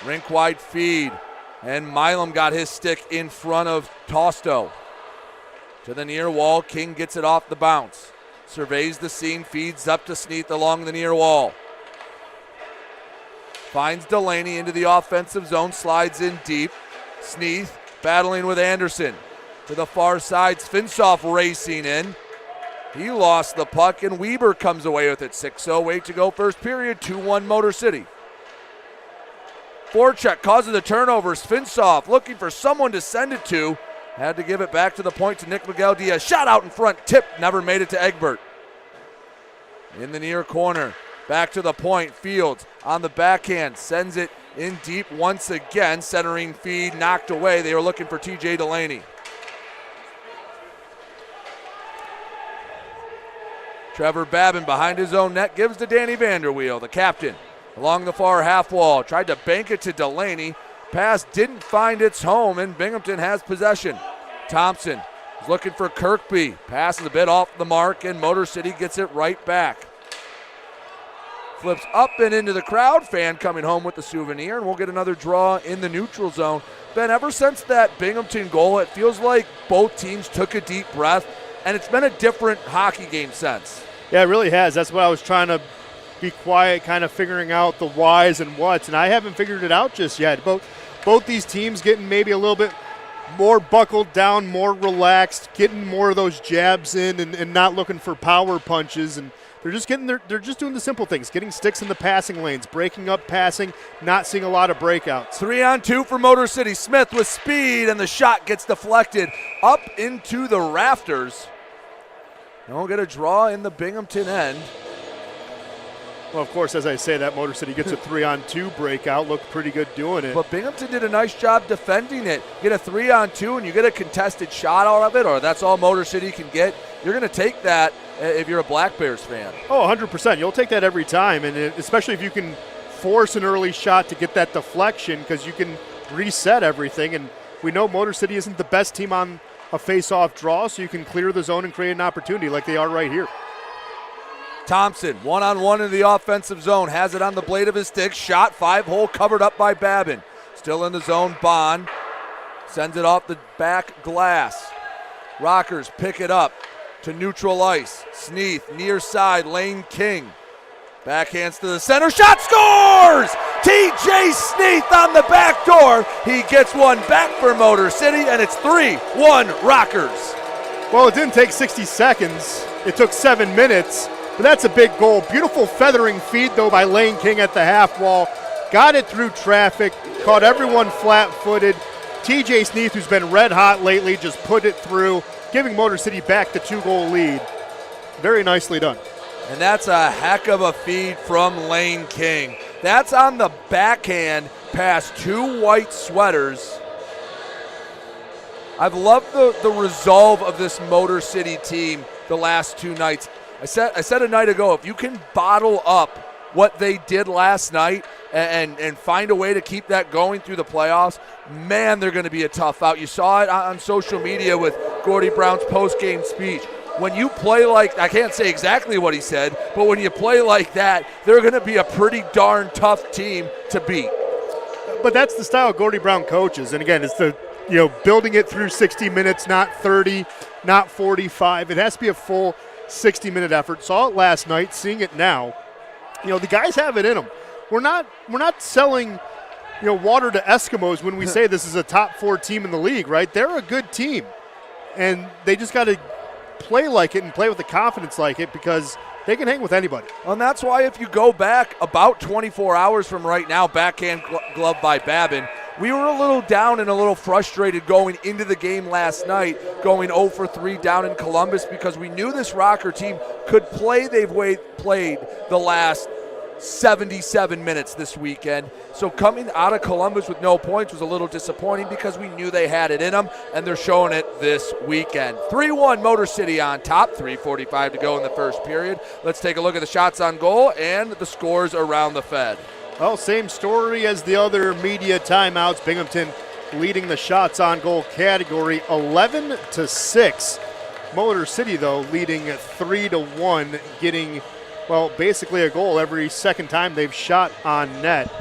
Speaker 1: Rink wide feed. And Milam got his stick in front of Tosto. To the near wall. King gets it off the bounce. Surveys the scene, feeds up to Sneath along the near wall. Finds Delaney into the offensive zone, slides in deep. Sneath battling with Anderson. To the far side, Svinsov racing in. He lost the puck, and Weber comes away with it. 6:08 to go first period, 2-1 Motor City. Forecheck causes a turnover. Svinsov looking for someone to send it to. Had to give it back to the point to Nick Miguel Diaz. Shot out in front, tipped, never made it to Egbert. In the near corner, back to the point. Fields on the backhand, sends it in deep once again. Centering feed knocked away. They were looking for TJ Delaney. Trevor Babin behind his own net gives to Danny Vanderweel, the captain. Along the far half wall, tried to bank it to Delaney. Pass didn't find its home, and Binghamton has possession. Thompson is looking for Kirkby. Passes a bit off the mark, and Motor City gets it right back. Flips up and into the crowd. Fan coming home with the souvenir, and we'll get another draw in the neutral zone. Ben, ever since that Binghamton goal, it feels like both teams took a deep breath, and it's been a different hockey game since.
Speaker 2: Yeah, it really has. That's what I was trying to be quiet, kind of figuring out the whys and whats, and I haven't figured it out just yet. Both these teams getting maybe a little bit more buckled down, more relaxed, getting more of those jabs in and not looking for power punches, and they're just doing the simple things, getting sticks in the passing lanes, breaking up passing, not seeing a lot of breakouts.
Speaker 1: 3-on-2 for Motor City. Smith with speed, and the shot gets deflected up into the rafters. And we'll get a draw in the Binghamton end.
Speaker 2: Well, of course, as I say, that Motor City gets a 3-on-2 breakout. Looked pretty good doing it.
Speaker 1: But Binghamton did a nice job defending it. Get a 3-on-2 and you get a contested shot out of it, or that's all Motor City can get. You're going to take that if you're a Black Bears fan.
Speaker 2: Oh, 100%. You'll take that every time, and especially if you can force an early shot to get that deflection, because you can reset everything. And we know Motor City isn't the best team on a face-off draw, so you can clear the zone and create an opportunity like they are right here.
Speaker 1: Thompson, one-on-one in the offensive zone, has it on the blade of his stick. Shot, 5-hole, covered up by Babin. Still in the zone, Bond sends it off the back glass. Rockers pick it up to neutral ice. Sneath, near side, Lane King. Backhands to the center, shot, scores! TJ Sneath on the back door. He gets one back for Motor City, and it's 3-1 Rockers.
Speaker 2: Well, it didn't take 60 seconds. It took 7 minutes. But that's a big goal. Beautiful feathering feed, though, by Lane King at the half wall. Got it through traffic, caught everyone flat-footed. TJ Sneath, who's been red hot lately, just put it through, giving Motor City back the 2-goal lead. Very nicely done.
Speaker 1: And that's a heck of a feed from Lane King. That's on the backhand past two white sweaters. I've loved the resolve of this Motor City team the last two nights. I said a night ago, if you can bottle up what they did last night and find a way to keep that going through the playoffs, man, they're going to be a tough out. You saw it on social media with Gordie Brown's post-game speech. When you play like, I can't say exactly what he said, but when you play like that, they're going to be a pretty darn tough team to beat.
Speaker 2: But that's the style Gordie Brown coaches. And again, it's the building it through 60 minutes, not 30, not 45. It has to be a full 60-minute effort. Saw it last night, seeing it now. The guys have it in them. We're not selling water to Eskimos when we say this is a top 4 team in the league, right? They're a good team, and they just got to play like it and play with the confidence like it, because they can hang with anybody.
Speaker 1: And that's why if you go back about 24 hours from right now, backhand glove by Babin, we were a little down and a little frustrated going into the game last night, going 0 for 3 down in Columbus, because we knew this Rocker team could play. They've played the last 77 minutes this weekend. So coming out of Columbus with no points was a little disappointing, because we knew they had it in them, and they're showing it this weekend. 3-1 Motor City on top, 3:45 to go in the first period. Let's take a look at the shots on goal and the scores around the Fed.
Speaker 2: Well, same story as the other media timeouts. Binghamton leading the shots on goal category 11-6. Motor City, though, leading 3-1, getting, basically a goal every second time they've shot on net.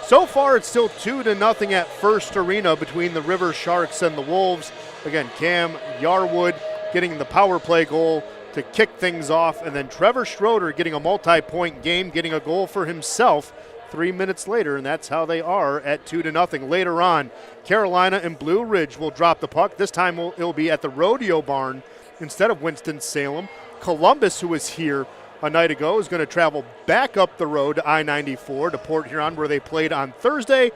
Speaker 2: So far, it's still 2-0 at First Arena between the River Sharks and the Wolves. Again, Cam Yarwood getting the power play goal to kick things off, and then Trevor Schroeder getting a multi-point game, getting a goal for himself 3 minutes later, and that's how they are at 2-0. Later on, Carolina and Blue Ridge will drop the puck. This time it'll be at the Rodeo Barn instead of Winston-Salem. Columbus, who was here a night ago, is going to travel back up the road to I-94 to Port Huron, where they played on Thursday.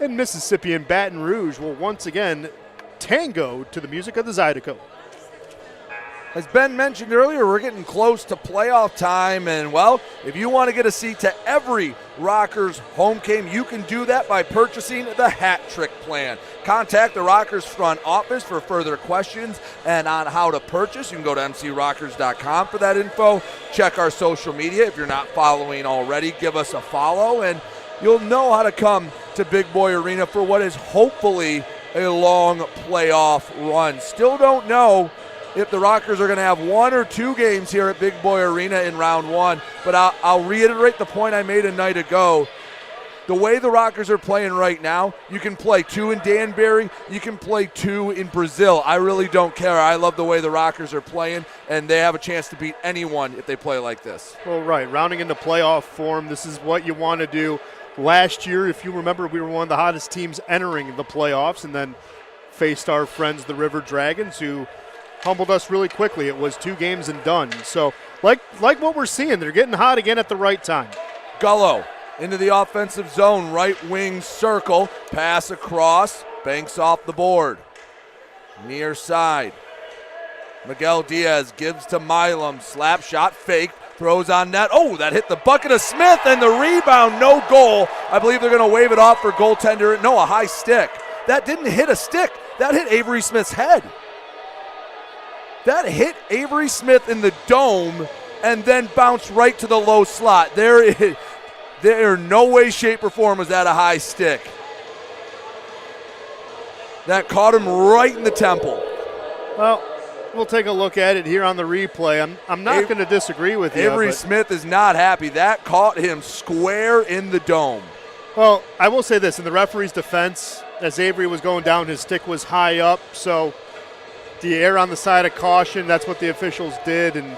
Speaker 2: And Mississippi and Baton Rouge will once again tango to the music of the Zydeco.
Speaker 1: As Ben mentioned earlier, we're getting close to playoff time, and if you want to get a seat to every Rockers home game, you can do that by purchasing the Hat Trick Plan. Contact the Rockers front office for further questions and on how to purchase. You can go to mcrockers.com for that info. Check our social media if you're not following already. Give us a follow, and you'll know how to come to Big Boy Arena for what is hopefully a long playoff run. Still don't know if the Rockers are going to have 1 or 2 games here at Big Boy Arena in round 1. But I'll reiterate the point I made a night ago. The way the Rockers are playing right now, you can play 2 in Danbury, you can play 2 in Brazil. I really don't care. I love the way the Rockers are playing, and they have a chance to beat anyone if they play like this.
Speaker 2: Well, right. Rounding into playoff form, this is what you want to do. Last year, if you remember, we were one of the hottest teams entering the playoffs and then faced our friends, the River Dragons, who humbled us really quickly. It was 2 games and done. So like what we're seeing, they're getting hot again at the right time.
Speaker 1: Gullo into the offensive zone, right wing circle, pass across, banks off the board. Near side. Miguel Diaz gives to Milam, slap shot, fake, throws on net. Oh, that hit the bucket of Smith, and the rebound, no goal. I believe they're going to wave it off for goaltender. No, a high stick. That didn't hit a stick. That hit Avery Smith's head. That hit Avery Smith in the dome and then bounced right to the low slot. There no way, shape, or form was that a high stick. That caught him right in the temple.
Speaker 2: Well, we'll take a look at it here on the replay. I'm not going to disagree with you.
Speaker 1: Avery Smith is not happy. That caught him square in the dome.
Speaker 2: Well, I will say this. In the referee's defense, as Avery was going down, his stick was high up. So the err on the side of caution, that's what the officials did. And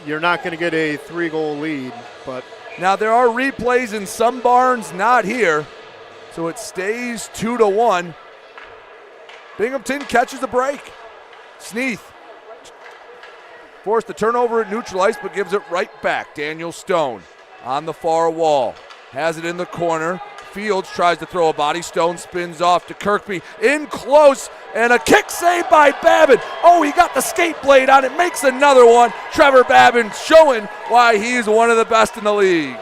Speaker 2: you're not going to get a 3-goal lead. But
Speaker 1: now there are replays in some barns, not here. So it stays 2-1. Binghamton catches a break. Sneath forced the turnover at neutral ice, but gives it right back. Daniel Stone on the far wall. Has it in the corner. Fields tries to throw a body. Stone spins off to Kirkby. In close, and a kick save by Babin. Oh, he got the skate blade on it. Makes another one. Trevor Babin showing why he's one of the best in the league.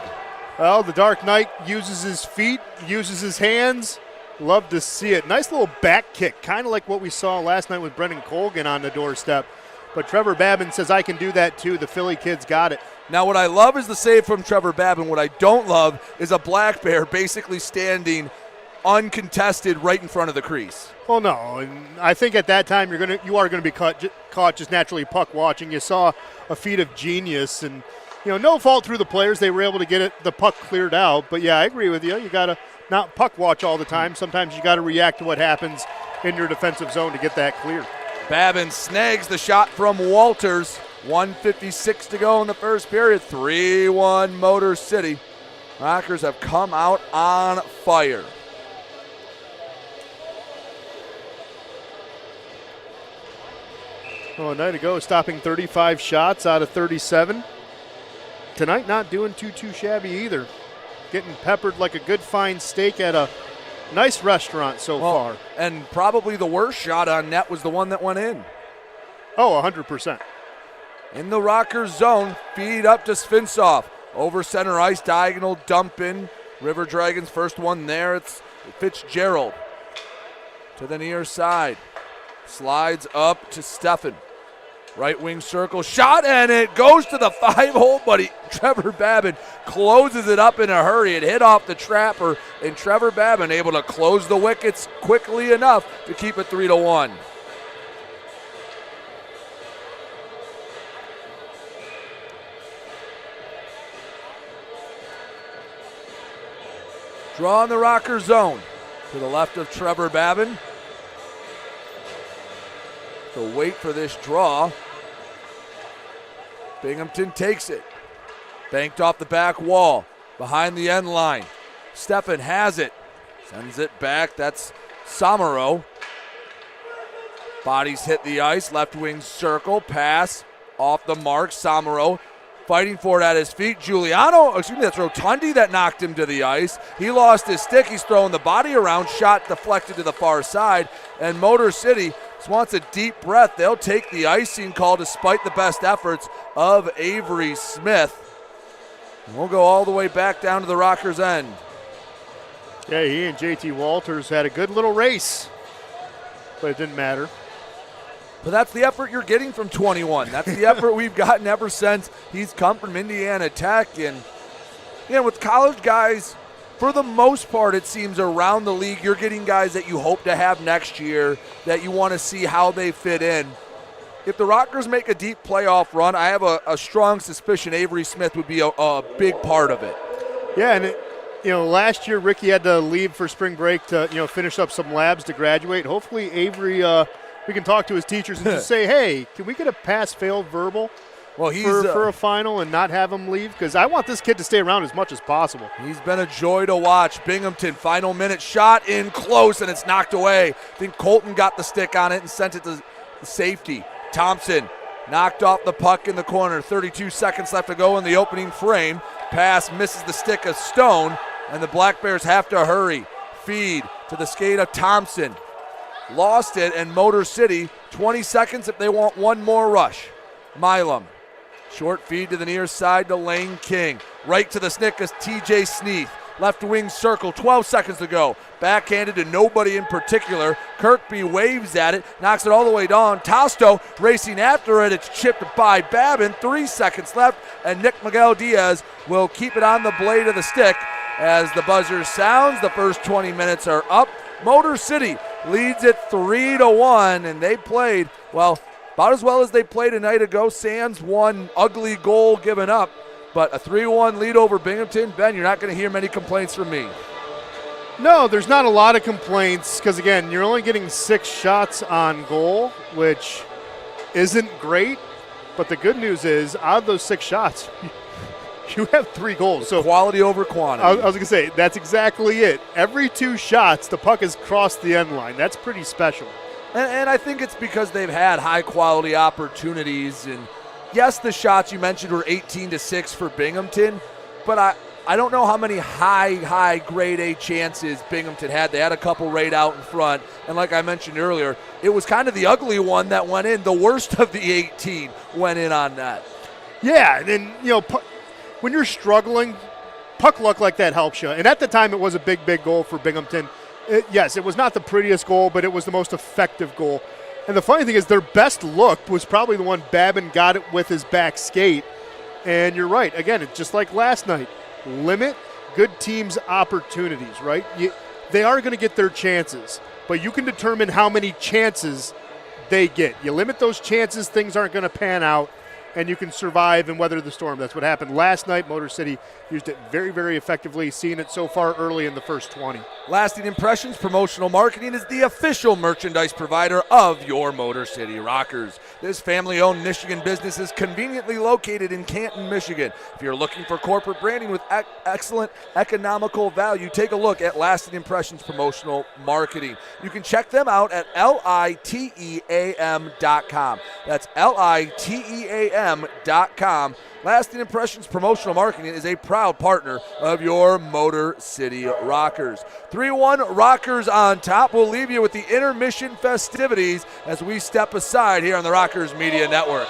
Speaker 2: Well, the Dark Knight uses his feet, uses his hands. Love to see it. Nice little back kick, kind of like what we saw last night with Brendan Colgan on the doorstep. But Trevor Babin says, I can do that too. The Philly kid's got it.
Speaker 1: Now, what I love is the save from Trevor Babin. What I don't love is a Black Bear basically standing uncontested right in front of the crease.
Speaker 2: Well, no, and I think at that time you are going to be caught just naturally puck watching. You saw a feat of genius, and no fault through the players. They were able to get the puck cleared out. But yeah, I agree with you. You got to not puck watch all the time. Sometimes you got to react to what happens in your defensive zone to get that cleared.
Speaker 1: Babin snags the shot from Walters. 1:56 to go in the first period. 3-1 Motor City. Rockers have come out on fire.
Speaker 2: Well, a night ago, stopping 35 shots out of 37. Tonight, not doing too shabby either. Getting peppered like a good fine steak at a nice restaurant so far.
Speaker 1: And probably the worst shot on net was the one that went in.
Speaker 2: Oh, 100%.
Speaker 1: In the Rockers zone, feed up to Svinsoff. Over center ice, diagonal dump in. River Dragons first one there. It's Fitzgerald to the near side. Slides up to Steffen. Right wing circle shot, and it goes to the 5-hole, but Trevor Babin closes it up in a hurry. It hit off the trapper, and Trevor Babin able to close the wickets quickly enough to keep it 3-1. Draw in the Rocker zone to the left of Trevor Babin. So wait for this draw. Binghamton takes it. Banked off the back wall. Behind the end line. Steffen has it. Sends it back. That's Samaro. Bodies hit the ice. Left wing circle. Pass off the mark. Samaro fighting for it at his feet. That's Rotundi that knocked him to the ice. He lost his stick. He's throwing the body around. Shot deflected to the far side. And Motor City just wants a deep breath. They'll take the icing call despite the best efforts of Avery Smith. And we'll go all the way back down to the Rockers' end.
Speaker 2: Yeah, he and JT Walters had a good little race, but it didn't matter.
Speaker 1: But that's the effort you're getting from 21. That's the effort we've gotten ever since he's come from Indiana Tech. And, with college guys, for the most part, it seems around the league, you're getting guys that you hope to have next year, that you want to see how they fit in. if the Rockers make a deep playoff run, I have a strong suspicion Avery Smith would be a big part of it.
Speaker 2: Yeah, and last year Ricky had to leave for spring break to finish up some labs to graduate. Hopefully Avery, we can talk to his teachers and just say, hey, can we get a pass-fail verbal? Well, for a final and not have him leave? Because I want this kid to stay around as much as possible.
Speaker 1: He's been a joy to watch. Binghamton, final minute shot in close, and it's knocked away. I think Colton got the stick on it and sent it to safety. Thompson knocked off the puck in the corner. 32 seconds left to go in the opening frame. Pass misses the stick of Stone, and the Black Bears have to hurry. Feed to the skate of Thompson. Lost it, and Motor City, 20 seconds if they want one more rush. Milam. Short feed to the near side to Lane King. Right to the stick is TJ Sneath. Left wing circle, 12 seconds to go. Backhanded to nobody in particular. Kirkby waves at it, knocks it all the way down. Tosto racing after it. It's chipped by Babin. 3 seconds left, and Nick Miguel Diaz will keep it on the blade of the stick. As the buzzer sounds, the first 20 minutes are up. Motor City leads it 3-1, and they played, well, about as well as they played a night ago. Sans one ugly goal given up, but a 3-1 lead over Binghamton. Ben, you're not going to hear many complaints from me.
Speaker 2: No, there's not a lot of complaints because, again, you're only getting 6 shots on goal, which isn't great. But the good news is, out of those 6 shots, you have 3 goals. So
Speaker 1: quality over quantity.
Speaker 2: I was going to say, that's exactly it. Every 2 shots, the puck has crossed the end line. That's pretty special.
Speaker 1: And I think it's because they've had high-quality opportunities. And, yes, the shots you mentioned were 18-6 for Binghamton, but I don't know how many high grade A chances Binghamton had. They had a couple right out in front. And like I mentioned earlier, it was kind of the ugly one that went in. The worst of the 18 went in on that.
Speaker 2: Yeah, and when you're struggling, puck luck like that helps you. And at the time, it was a big goal for Binghamton. Yes, it was not the prettiest goal, but it was the most effective goal. And the funny thing is their best look was probably the one Babin got it with his back skate. And you're right. Again, it's just like last night. Limit good teams' opportunities, right? They are going to get their chances, but you can determine how many chances they get. You limit those chances, things aren't going to pan out, and you can survive and weather the storm. That's what happened last night. Motor City used it very, very effectively, seeing it so far early in the first 20.
Speaker 1: Lasting Impressions Promotional Marketing is the official merchandise provider of your Motor City Rockers. This family-owned Michigan business is conveniently located in Canton, Michigan. If you're looking for corporate branding with excellent economical value, take a look at Lasting Impressions Promotional Marketing. You can check them out at liteam.com. That's liteam.com. Lasting Impressions Promotional Marketing is a proud partner of your Motor City Rockers. 3-1 Rockers on top. We'll leave you with the intermission festivities as we step aside here on the Rockers Media Network.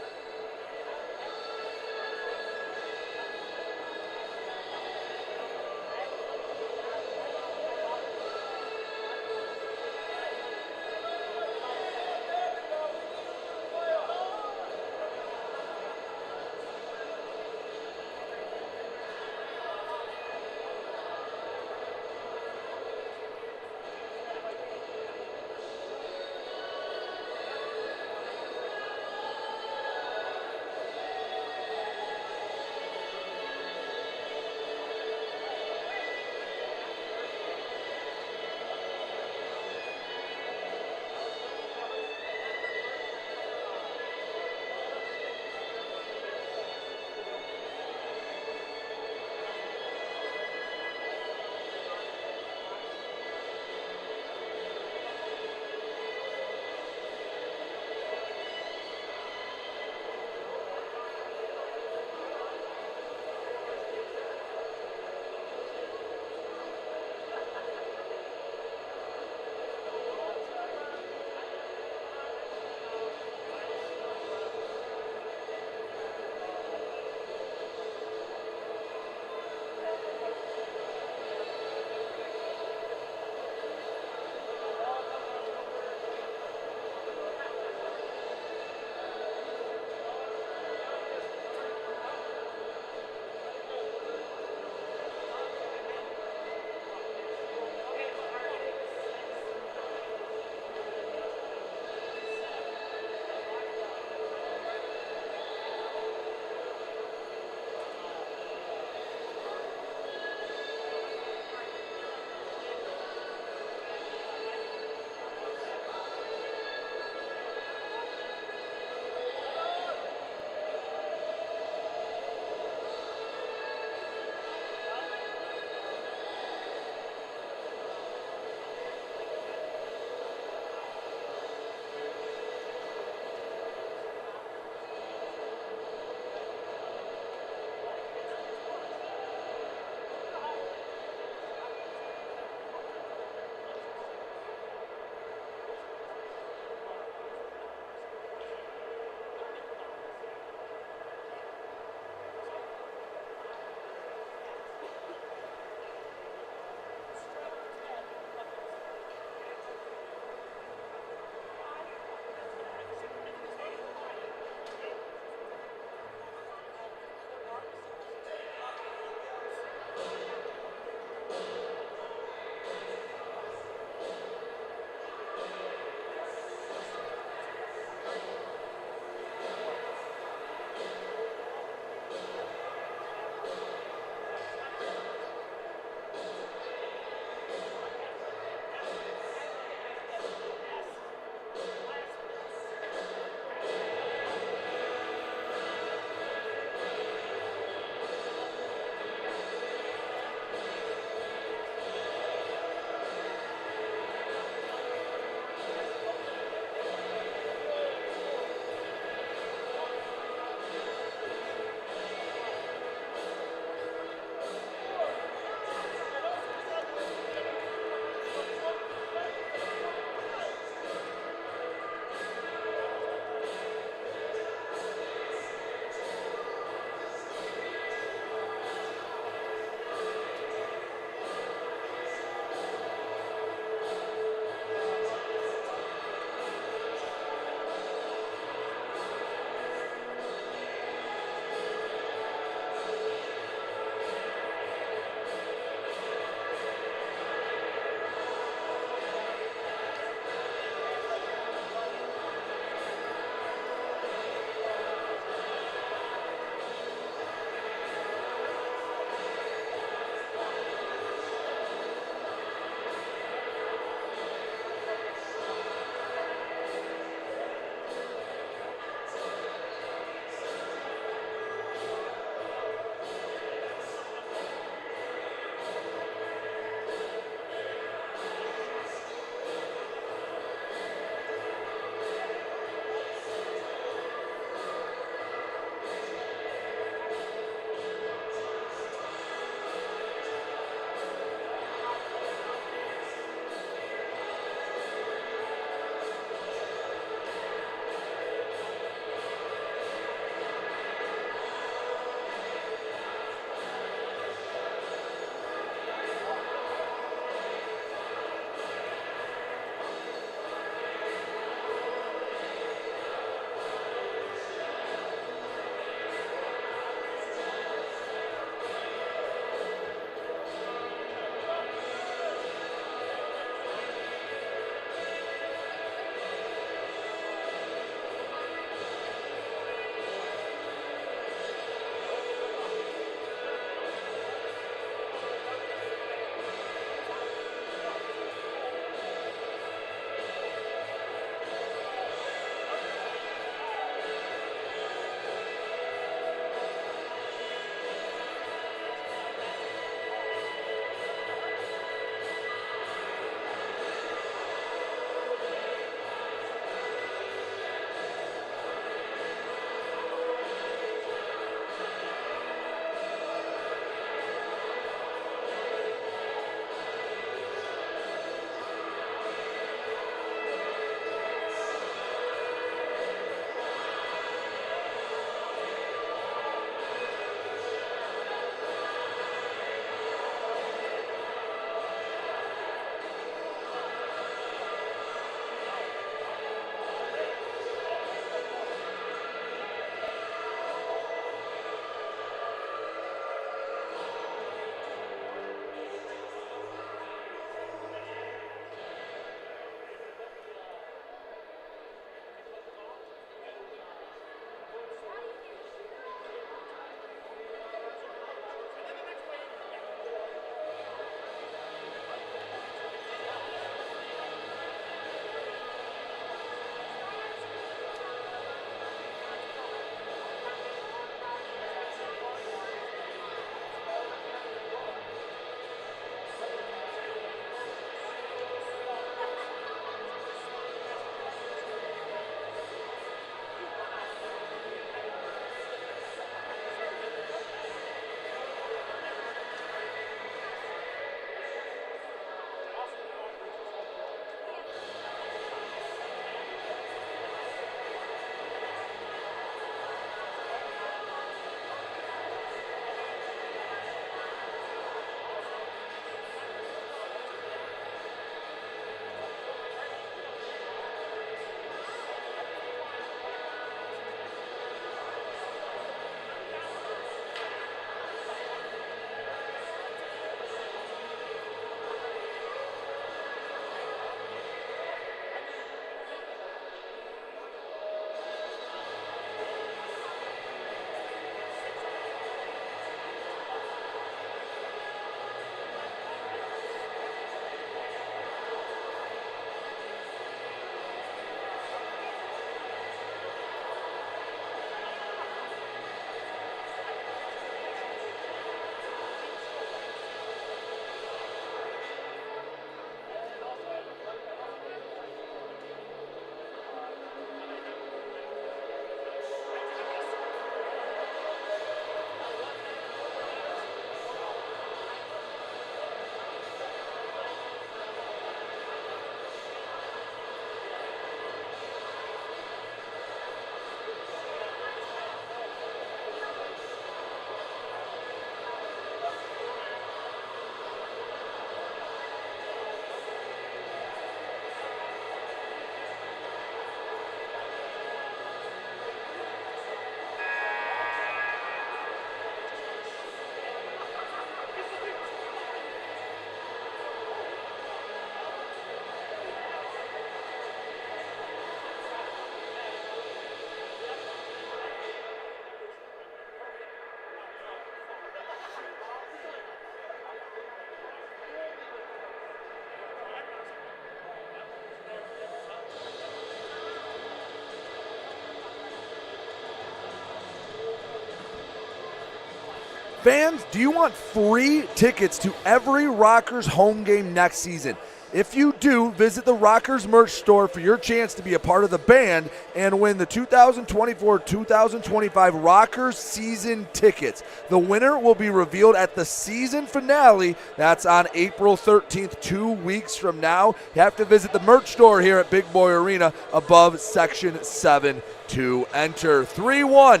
Speaker 1: Fans, do you want free tickets to every Rockers home game next season? If you do, visit the Rockers merch store for your chance to be a part of the band and win the 2024-2025 Rockers season tickets. The winner will be revealed at the season finale. That's on April 13th, 2 weeks from now. You have to visit the merch store here at Big Boy Arena above Section 7 to enter. 3-1,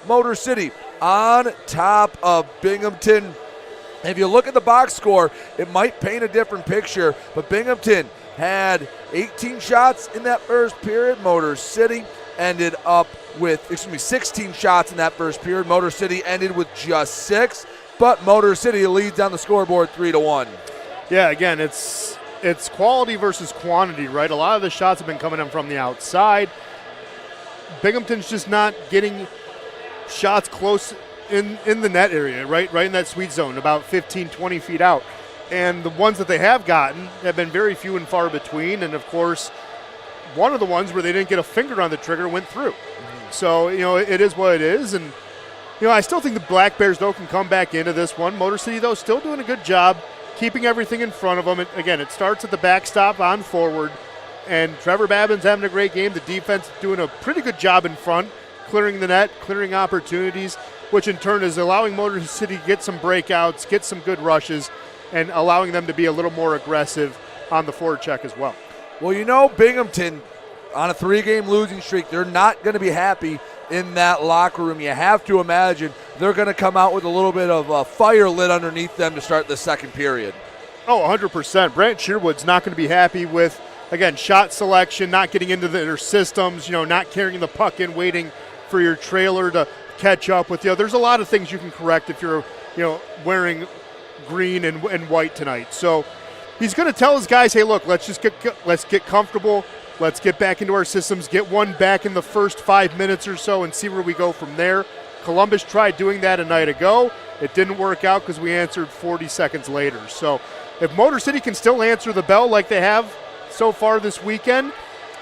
Speaker 1: Motor City on top of Binghamton. If you look at the box score, it might paint a different picture, but Binghamton had 18 shots in that first period. Motor City ended up with, 16 shots in that first period. Motor City ended with just 6, but Motor City leads on the scoreboard 3-1.
Speaker 2: Yeah, again, it's quality versus quantity, right? A lot of the shots have been coming in from the outside. Binghamton's just not getting shots close in the net area, right in that sweet zone, about 15, 20 feet out. And the ones that they have gotten have been very few and far between. And, of course, one of the ones where they didn't get a finger on the trigger went through. So, it is what it is. And, I still think the Black Bears, though, can come back into this one. Motor City, though, still doing a good job keeping everything in front of them. Again, it starts at the backstop on forward. And Trevor Babin's having a great game. The defense doing a pretty good job in front, clearing the net, clearing opportunities, which in turn is allowing Motor City to get some breakouts, get some good rushes, and allowing them to be a little more aggressive on the forecheck as well.
Speaker 1: Well, Binghamton, on a 3-game losing streak, they're not going to be happy in that locker room. You have to imagine they're going to come out with a little bit of a fire lit underneath them to start the second period.
Speaker 2: Oh, 100%. Brant Sherwood's not going to be happy with, again, shot selection, not getting into their systems, not carrying the puck in, waiting for your trailer to catch up with you. There's a lot of things you can correct if you're, wearing green and white tonight. So he's going to tell his guys, hey, look, let's get comfortable. Let's get back into our systems, get one back in the first 5 minutes or so and see where we go from there. Columbus tried doing that a night ago. It didn't work out because we answered 40 seconds later. So if Motor City can still answer the bell like they have so far this weekend,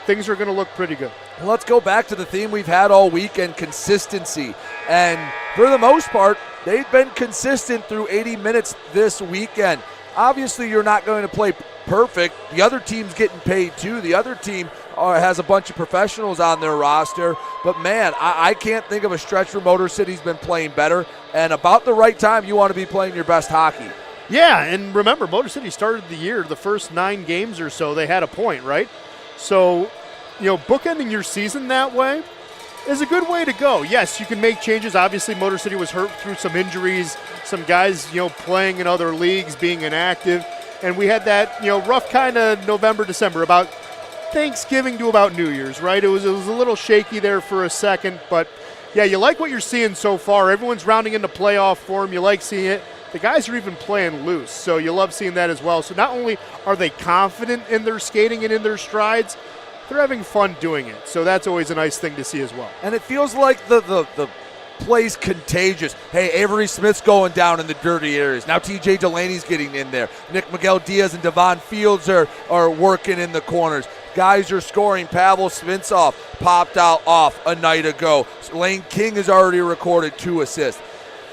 Speaker 2: things are going to look pretty good.
Speaker 1: Let's go back to the theme we've had all weekend, consistency. And for the most part, they've been consistent through 80 minutes this weekend. Obviously, you're not going to play perfect. The other team's getting paid too. The other team has a bunch of professionals on their roster. But, man, I can't think of a stretch where Motor City's been playing better. And about the right time, you want to be playing your best hockey.
Speaker 2: Yeah, and remember, Motor City started the year, the first 9 games or so, they had a point, right? So, bookending your season that way is a good way to go. Yes, you can make changes. Obviously, Motor City was hurt through some injuries, some guys, playing in other leagues, being inactive. And we had that, rough kind of November, December, about Thanksgiving to about New Year's, right? It was a little shaky there for a second. But, yeah, you like what you're seeing so far. Everyone's rounding into playoff form. You like seeing it. The guys are even playing loose, so you love seeing that as well. So not only are they confident in their skating and in their strides, they're having fun doing it. So that's always a nice thing to see as well.
Speaker 1: And it feels like the play's contagious. Hey, Avery Smith's going down in the dirty areas. Now TJ Delaney's getting in there. Nick Miguel Diaz and Devon Fields are working in the corners. Guys are scoring. Pavel Svintsev popped out off a night ago. Lane King has already recorded 2 assists.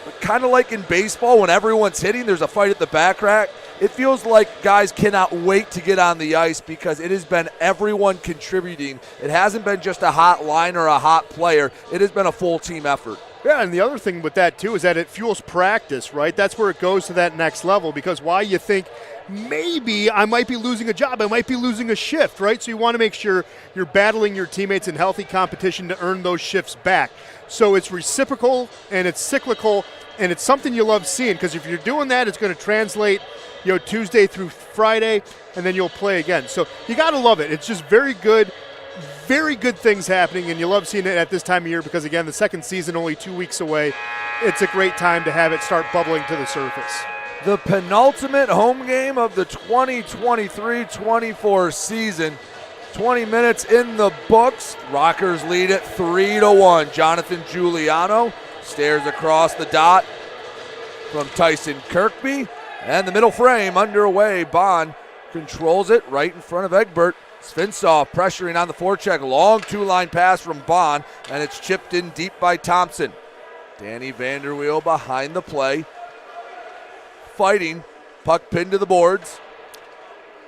Speaker 1: But kind of like in baseball, when everyone's hitting, there's a fight at the back rack. It feels like guys cannot wait to get on the ice because it has been everyone contributing. It hasn't been just a hot line or a hot player. It has been a full team effort.
Speaker 2: Yeah, and the other thing with that, too, is that it fuels practice, right? That's where it goes to that next level because why you think maybe I might be losing a job, I might be losing a shift, right? So you want to make sure you're battling your teammates in healthy competition to earn those shifts back. So it's reciprocal and it's cyclical and it's something you love seeing because if you're doing that, it's going to translate, Tuesday through Friday, and then you'll play again. So you got to love it. It's just very good things happening, and you love seeing it at this time of year because, again, the second season only 2 weeks away. It's a great time to have it start bubbling to the surface.
Speaker 1: The penultimate home game of the 2023-24 season. 20 minutes in the books. Rockers lead it 3-1. Jonathan Giuliano stares across the dot from Tyson Kirkby. And the middle frame underway. Bond controls it right in front of Egbert. Svintsev pressuring on the forecheck. Long 2-line pass from Bond, and it's chipped in deep by Thompson. Danny Vanderweel behind the play. fighting. Puck pinned to the boards.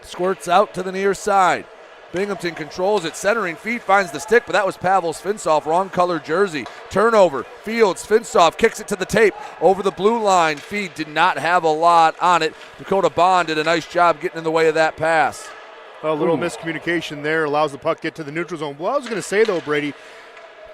Speaker 1: Squirts out to the near side. Binghamton controls it, centering feet, finds the stick, but that was Pavel Svintsov, wrong color jersey. Turnover, Fields, Svintsov kicks it to the tape, over the blue line. Feed did not have a lot on it. Dakota Bond did a nice job getting in the way of that pass.
Speaker 2: A little miscommunication there, allows the puck to get to the neutral zone. Well, I was going to say, though, Brady,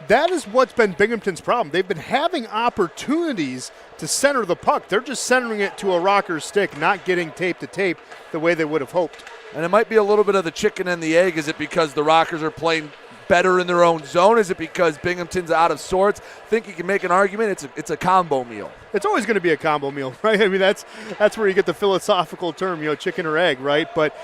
Speaker 2: that is what's been Binghamton's problem. They've been having opportunities to center the puck. They're just centering it to a Rockers stick, not getting tape to tape the way they would have hoped.
Speaker 1: And it might be a little bit of the chicken and the egg. Is it because the Rockers are playing better in their own zone? Is it because Binghamton's out of sorts? I think you can make an argument it's a combo meal.
Speaker 2: It's always going to be a combo meal, right? I mean, that's where you get the philosophical term, chicken or egg, right? But,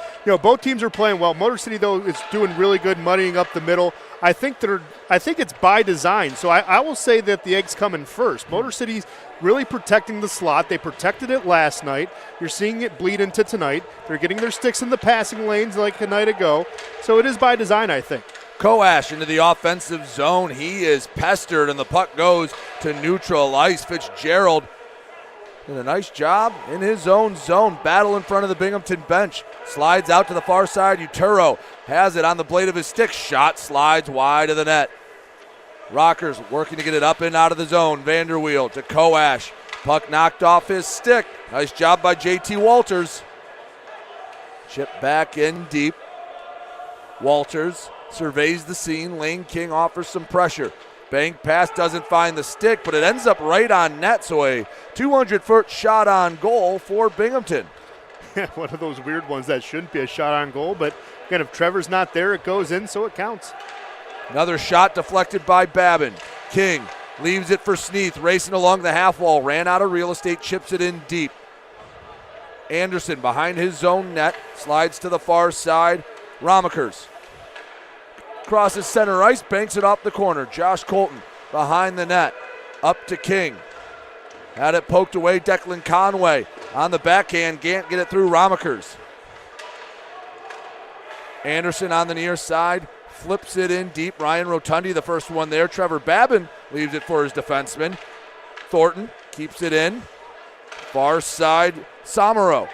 Speaker 2: both teams are playing well. Motor City, though, is doing really good, muddying up the middle. I think it's by design. So I will say that the egg's coming first. Motor City's really protecting the slot. They protected it last night. You're seeing it bleed into tonight. They're getting their sticks in the passing lanes like a night ago. So it is by design, I think.
Speaker 1: Koash into the offensive zone. He is pestered, and the puck goes to neutral ice. Fitzgerald did a nice job in his own zone. Battle in front of the Binghamton bench. Slides out to the far side. Utero has it on the blade of his stick. Shot slides wide of the net. Rockers working to get it up and out of the zone. Vanderweel to Koash. Puck knocked off his stick. Nice job by JT Walters. Chip back in deep. Walters surveys the scene. Lane King offers some pressure. Bank pass doesn't find the stick, but it ends up right on net. So a 200-foot shot on goal for Binghamton.
Speaker 2: One of those weird ones that shouldn't be a shot on goal, but again, if Trevor's not there, it goes in, so it counts.
Speaker 1: Another shot deflected by Babin. King leaves it for Sneath, racing along the half wall. Ran out of real estate, chips it in deep. Anderson behind his zone net, slides to the far side. Ramakers crosses center ice, banks it off the corner. Josh Colton behind the net, up to King. Had it poked away, Declan Conway on the backhand, can't get it through. Ramakers. Anderson on the near side, flips it in deep. Ryan Rotundi, the first one there. Trevor Babin leaves it for his defenseman. Thornton keeps it in. Far side, Samaro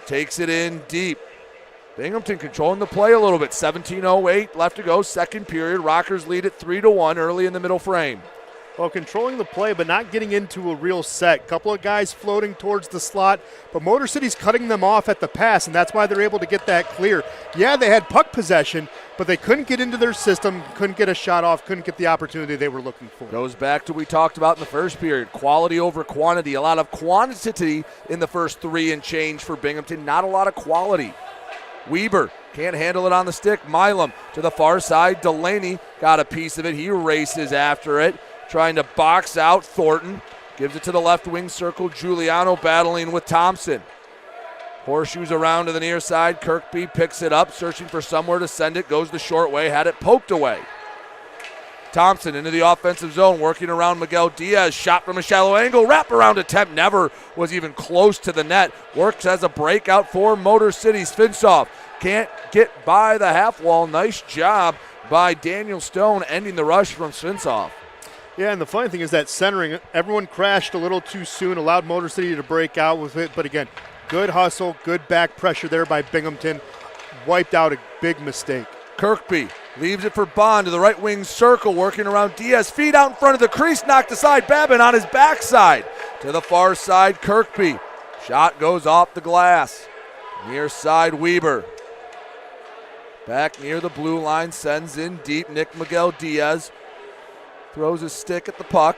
Speaker 1: takes it in deep. Binghamton controlling the play a little bit. 17:08 left to go, second period. Rockers lead it 3-1 early in the middle frame.
Speaker 2: Well, controlling the play, but not getting into a real set. Couple of guys floating towards the slot, but Motor City's cutting them off at the pass, and that's why they're able to get that clear. Yeah, they had puck possession, but they couldn't get into their system, couldn't get a shot off, couldn't get the opportunity they were looking for.
Speaker 1: Goes back to what we talked about in the first period. Quality over quantity. A lot of quantity in the first three and change for Binghamton, not a lot of quality. Weber can't handle it on the stick. Milam to the far side. Delaney got a piece of it. He races after it, trying to box out Thornton. Gives it to the left wing circle. Giuliano battling with Thompson. Horseshoes around to the near side. Kirkby picks it up, searching for somewhere to send it. Goes the short way, had it poked away. Thompson into the offensive zone, working around Miguel Diaz. Shot from a shallow angle. Wraparound attempt never was even close to the net. Works as a breakout for Motor City. Svintsov can't get by the half wall. Nice job by Daniel Stone ending the rush from Svintsov.
Speaker 2: Yeah, and the funny thing is that centering, everyone crashed a little too soon, allowed Motor City to break out with it. But again, good hustle, good back pressure there by Binghamton. Wiped out a big mistake.
Speaker 1: Kirkby leaves it for Bond to the right wing circle, working around Diaz. Feet out in front of the crease, knocked aside. Babin on his backside. To the far side, Kirkby. Shot goes off the glass. Near side, Weber. Back near the blue line, sends in deep. Nick Miguel Diaz throws his stick at the puck.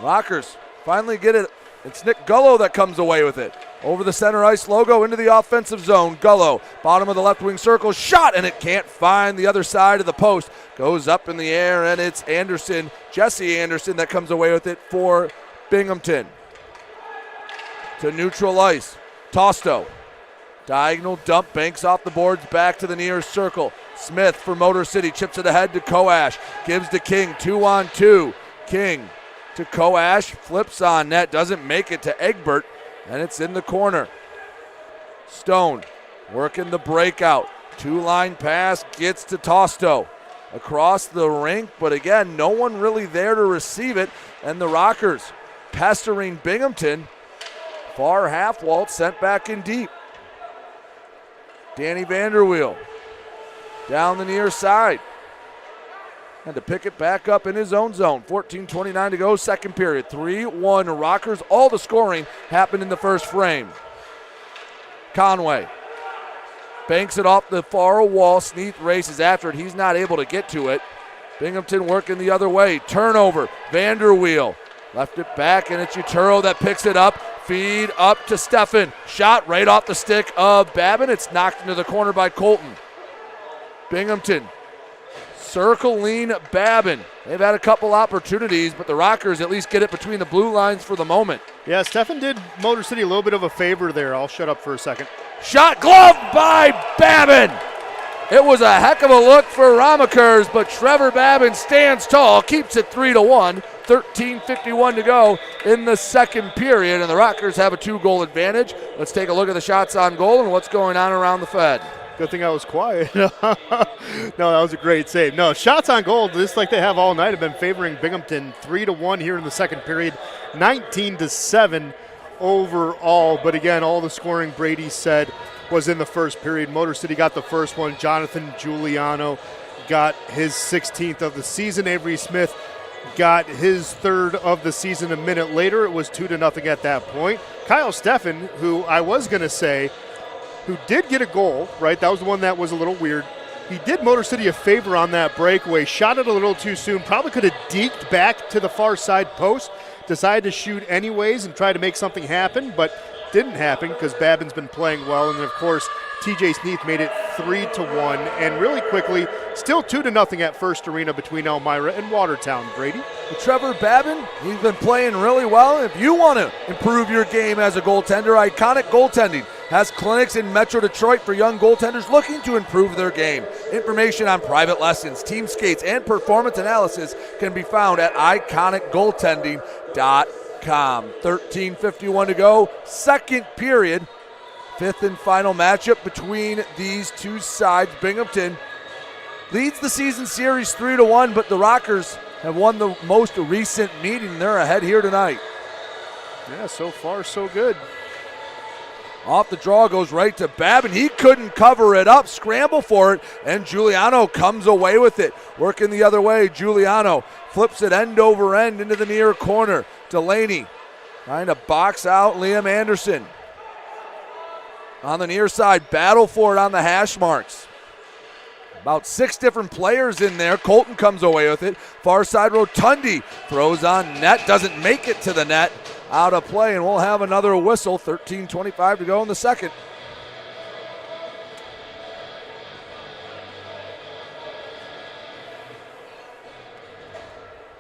Speaker 1: Rockers finally get it. It's Nick Gullo that comes away with it. Over the center ice logo into the offensive zone. Gullo, bottom of the left wing circle, shot, and it can't find the other side of the post. Goes up in the air, and it's Anderson, Jesse Anderson, that comes away with it for Binghamton. To neutral ice, Tosto. Diagonal dump, banks off the boards, back to the near circle. Smith for Motor City, chips it ahead to Koash. Gives to King, 2-on-2. King to Koash, flips on net, doesn't make it to Egbert, and it's in the corner. Stone working the breakout. Two-line pass, gets to Tosto. across the rink, but again, no one really there to receive it, and the Rockers pestering Binghamton. Far half wall sent back in deep. Danny Vanderweel down the near side. And to pick it back up in his own zone. 14:29 to go, second period. 3-1 Rockers. All the scoring happened in the first frame. Conway banks it off the far wall. Sneath races after it. He's not able to get to it. Binghamton working the other way. Turnover. Vanderweel left it back, and it's Uturo that picks it up. Feed up to Steffen. Shot right off the stick of Babin. It's knocked into the corner by Colton. Binghamton circling Babin. They've had a couple opportunities, but the Rockers at least get it between the blue lines for the moment.
Speaker 2: Yeah, Steffen did Motor City a little bit of a favor there. I'll shut up for a second.
Speaker 1: Shot gloved by Babin. It was a heck of a look for Ramakers, but Trevor Babin stands tall, keeps it 3-1. 13:51 to go in the second period, and the Rockers have a 2-goal advantage. Let's take a look at the shots on goal and what's going on around the Fed.
Speaker 2: Good thing I was quiet. No, that was a great save. No, shots on goal, just like they have all night, have been favoring Binghamton 3-1 here in the second period, 19-7 overall. But again, all the scoring Brady said was in the first period. Motor City got the first one. Jonathan Giuliano got his 16th of the season. Avery Smith got his third of the season a minute later. It was 2-0 at that point. Kyle Steffen, who I was going to say, who did get a goal, right? That was the one that was a little weird. He did Motor City a favor on that breakaway, shot it a little too soon, probably could have deked back to the far side post, decided to shoot anyways and try to make something happen, but didn't happen because Babin's been playing well. And then, of course, TJ Sneath made it 3-1. And really quickly, still 2-0 at First Arena between Elmira and Watertown. Brady?
Speaker 1: Well, Trevor Babin, he's been playing really well. If you want to improve your game as a goaltender, Iconic Goaltending has clinics in Metro Detroit for young goaltenders looking to improve their game. Information on private lessons, team skates, and performance analysis can be found at iconicgoaltending.com. 13:51 to go, second period. Fifth and final matchup between these two sides. Binghamton leads the season series 3-1, but the Rockers have won the most recent meeting. They're ahead here tonight.
Speaker 2: Yeah, so far so good.
Speaker 1: Off the draw goes right to Babin. He couldn't cover it up, scramble for it, and Giuliano comes away with it. Working the other way, Giuliano flips it end over end into the near corner. Delaney trying to box out Liam Anderson. On the near side, battle for it on the hash marks. About 6 different players in there. Colton comes away with it. Far side, Rotundi throws on net, doesn't make it to the net. Out of play, and we'll have another whistle. 13:25 to go in the second.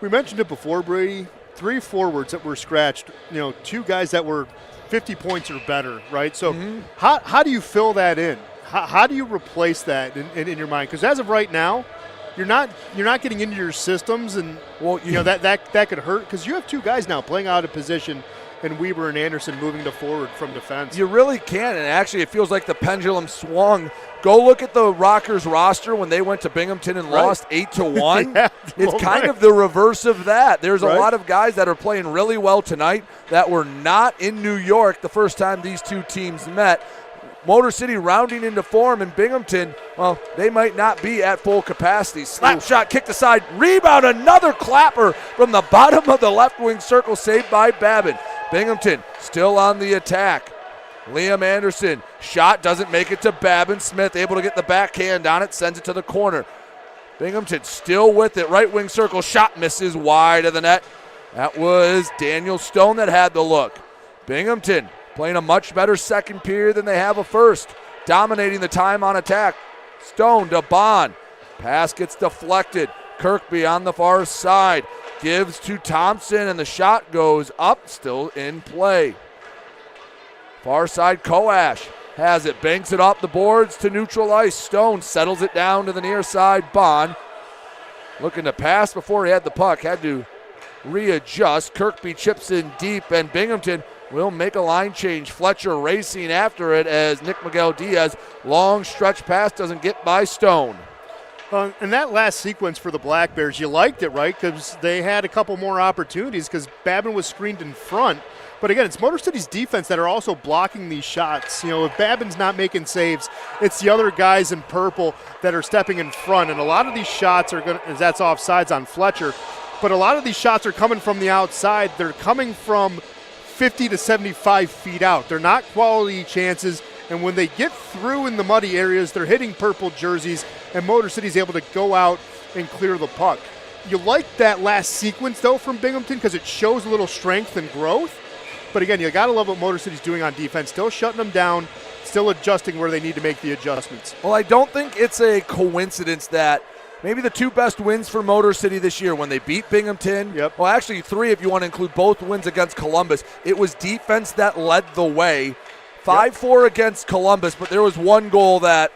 Speaker 2: We mentioned it before, Brady. 3 forwards that were scratched. 2 guys that were 50 points or better, right? So how do you fill that in? How do you replace that in your mind? Because as of right now, you're not getting into your systems, and that could hurt because you have 2 guys now playing out of position, and Weber and Anderson moving to forward from defense.
Speaker 1: You really can, and actually it feels like the pendulum swung. Go look at the Rockers roster when they went to Binghamton and lost 8-1.
Speaker 2: Yeah,
Speaker 1: it's kind of the reverse of that. There's a lot of guys that are playing really well tonight that were not in New York the first time these two teams met. Motor City rounding into form, and Binghamton, well, they might not be at full capacity. Slap shot, kicked aside, rebound, another clapper from the bottom of the left wing circle, saved by Babin. Binghamton still on the attack. Liam Anderson, shot doesn't make it to Babin. Smith able to get the backhand on it, sends it to the corner. Binghamton still with it, right wing circle, shot misses wide of the net. That was Daniel Stone that had the look. Binghamton playing a much better second period than they have a first. Dominating the time on attack. Stone to Bond. Pass gets deflected. Kirkby on the far side. Gives to Thompson, and the shot goes up, still in play. Far side, Koash has it. Banks it off the boards to neutral ice. Stone settles it down to the near side. Bond looking to pass before he had the puck. Had to readjust. Kirkby chips in deep, and Binghamton will make a line change. Fletcher racing after it as Nick Miguel Diaz. Long stretch pass doesn't get by Stone.
Speaker 2: And that last sequence for the Black Bears, you liked it, right? Because they had a couple more opportunities because Babin was screened in front. But again, it's Motor City's defense that are also blocking these shots. If Babin's not making saves, it's the other guys in purple that are stepping in front. And a lot of these shots are that's offsides on Fletcher. But a lot of these shots are coming from the outside. They're coming from 50 to 75 feet out. They're not quality chances. And when they get through in the muddy areas, they're hitting purple jerseys, and Motor City's able to go out and clear the puck. You like that last sequence, though, from Binghamton because it shows a little strength and growth. But again, you got to love what Motor City's doing on defense, still shutting them down, still adjusting where they need to make the adjustments.
Speaker 1: Well, I don't think it's a coincidence that maybe the two best wins for Motor City this year when they beat Binghamton.
Speaker 2: Yep.
Speaker 1: Well, actually three if you want to include both wins against Columbus. It was defense that led the way. 5-4 against Columbus, but there was one goal that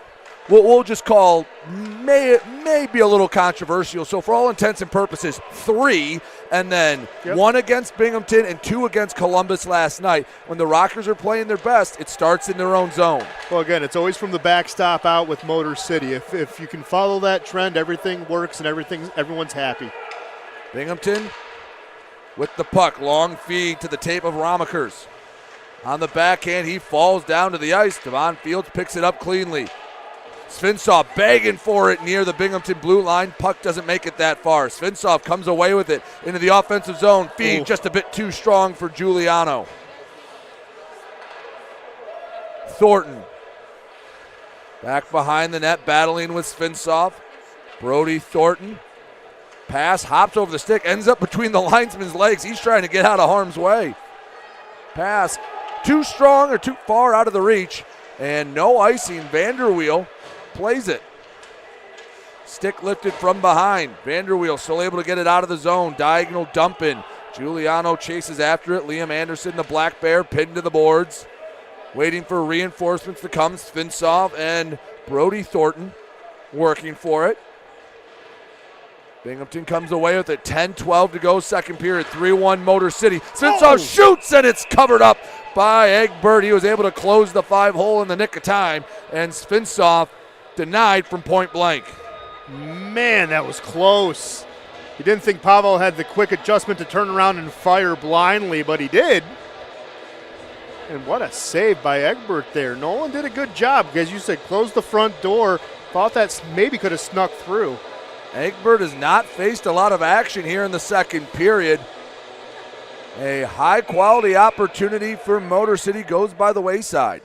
Speaker 1: we'll just call may be a little controversial. So for all intents and purposes, 3, and then 1 against Binghamton and 2 against Columbus last night. When the Rockers are playing their best, it starts in their own zone.
Speaker 2: Well, again, it's always from the backstop out with Motor City. If you can follow that trend, everything works and everyone's happy.
Speaker 1: Binghamton with the puck, long feed to the tape of Ramakers. On the backhand, he falls down to the ice. Devon Fields picks it up cleanly. Svinsov begging for it near the Binghamton blue line. Puck doesn't make it that far. Svinsov comes away with it into the offensive zone. Feed just a bit too strong for Giuliano. Thornton back behind the net, battling with Svinsov. Brody Thornton. Pass, hops over the stick, ends up between the linesman's legs. He's trying to get out of harm's way. Pass too strong or too far out of the reach, and no icing. Vanderweel plays it. Stick lifted from behind. Vanderweel still able to get it out of the zone. Diagonal dump in. Giuliano chases after it. Liam Anderson, the Black Bear, pinned to the boards. Waiting for reinforcements to come. Svinsov and Brody Thornton working for it. Binghamton comes away with it. 10-12 to go, second period. 3-1 Motor City. Svinsov shoots, and it's covered up by Egbert. He was able to close the 5-hole in the nick of time, and Svinsov denied from point blank.
Speaker 2: Man, that was close. You didn't think Pavel had the quick adjustment to turn around and fire blindly, but he did. And what a save by Egbert there. Nolan did a good job, because you said close the front door. Thought that maybe could have snuck through.
Speaker 1: Egbert has not faced a lot of action here in the second period. A high-quality opportunity for Motor City goes by the wayside.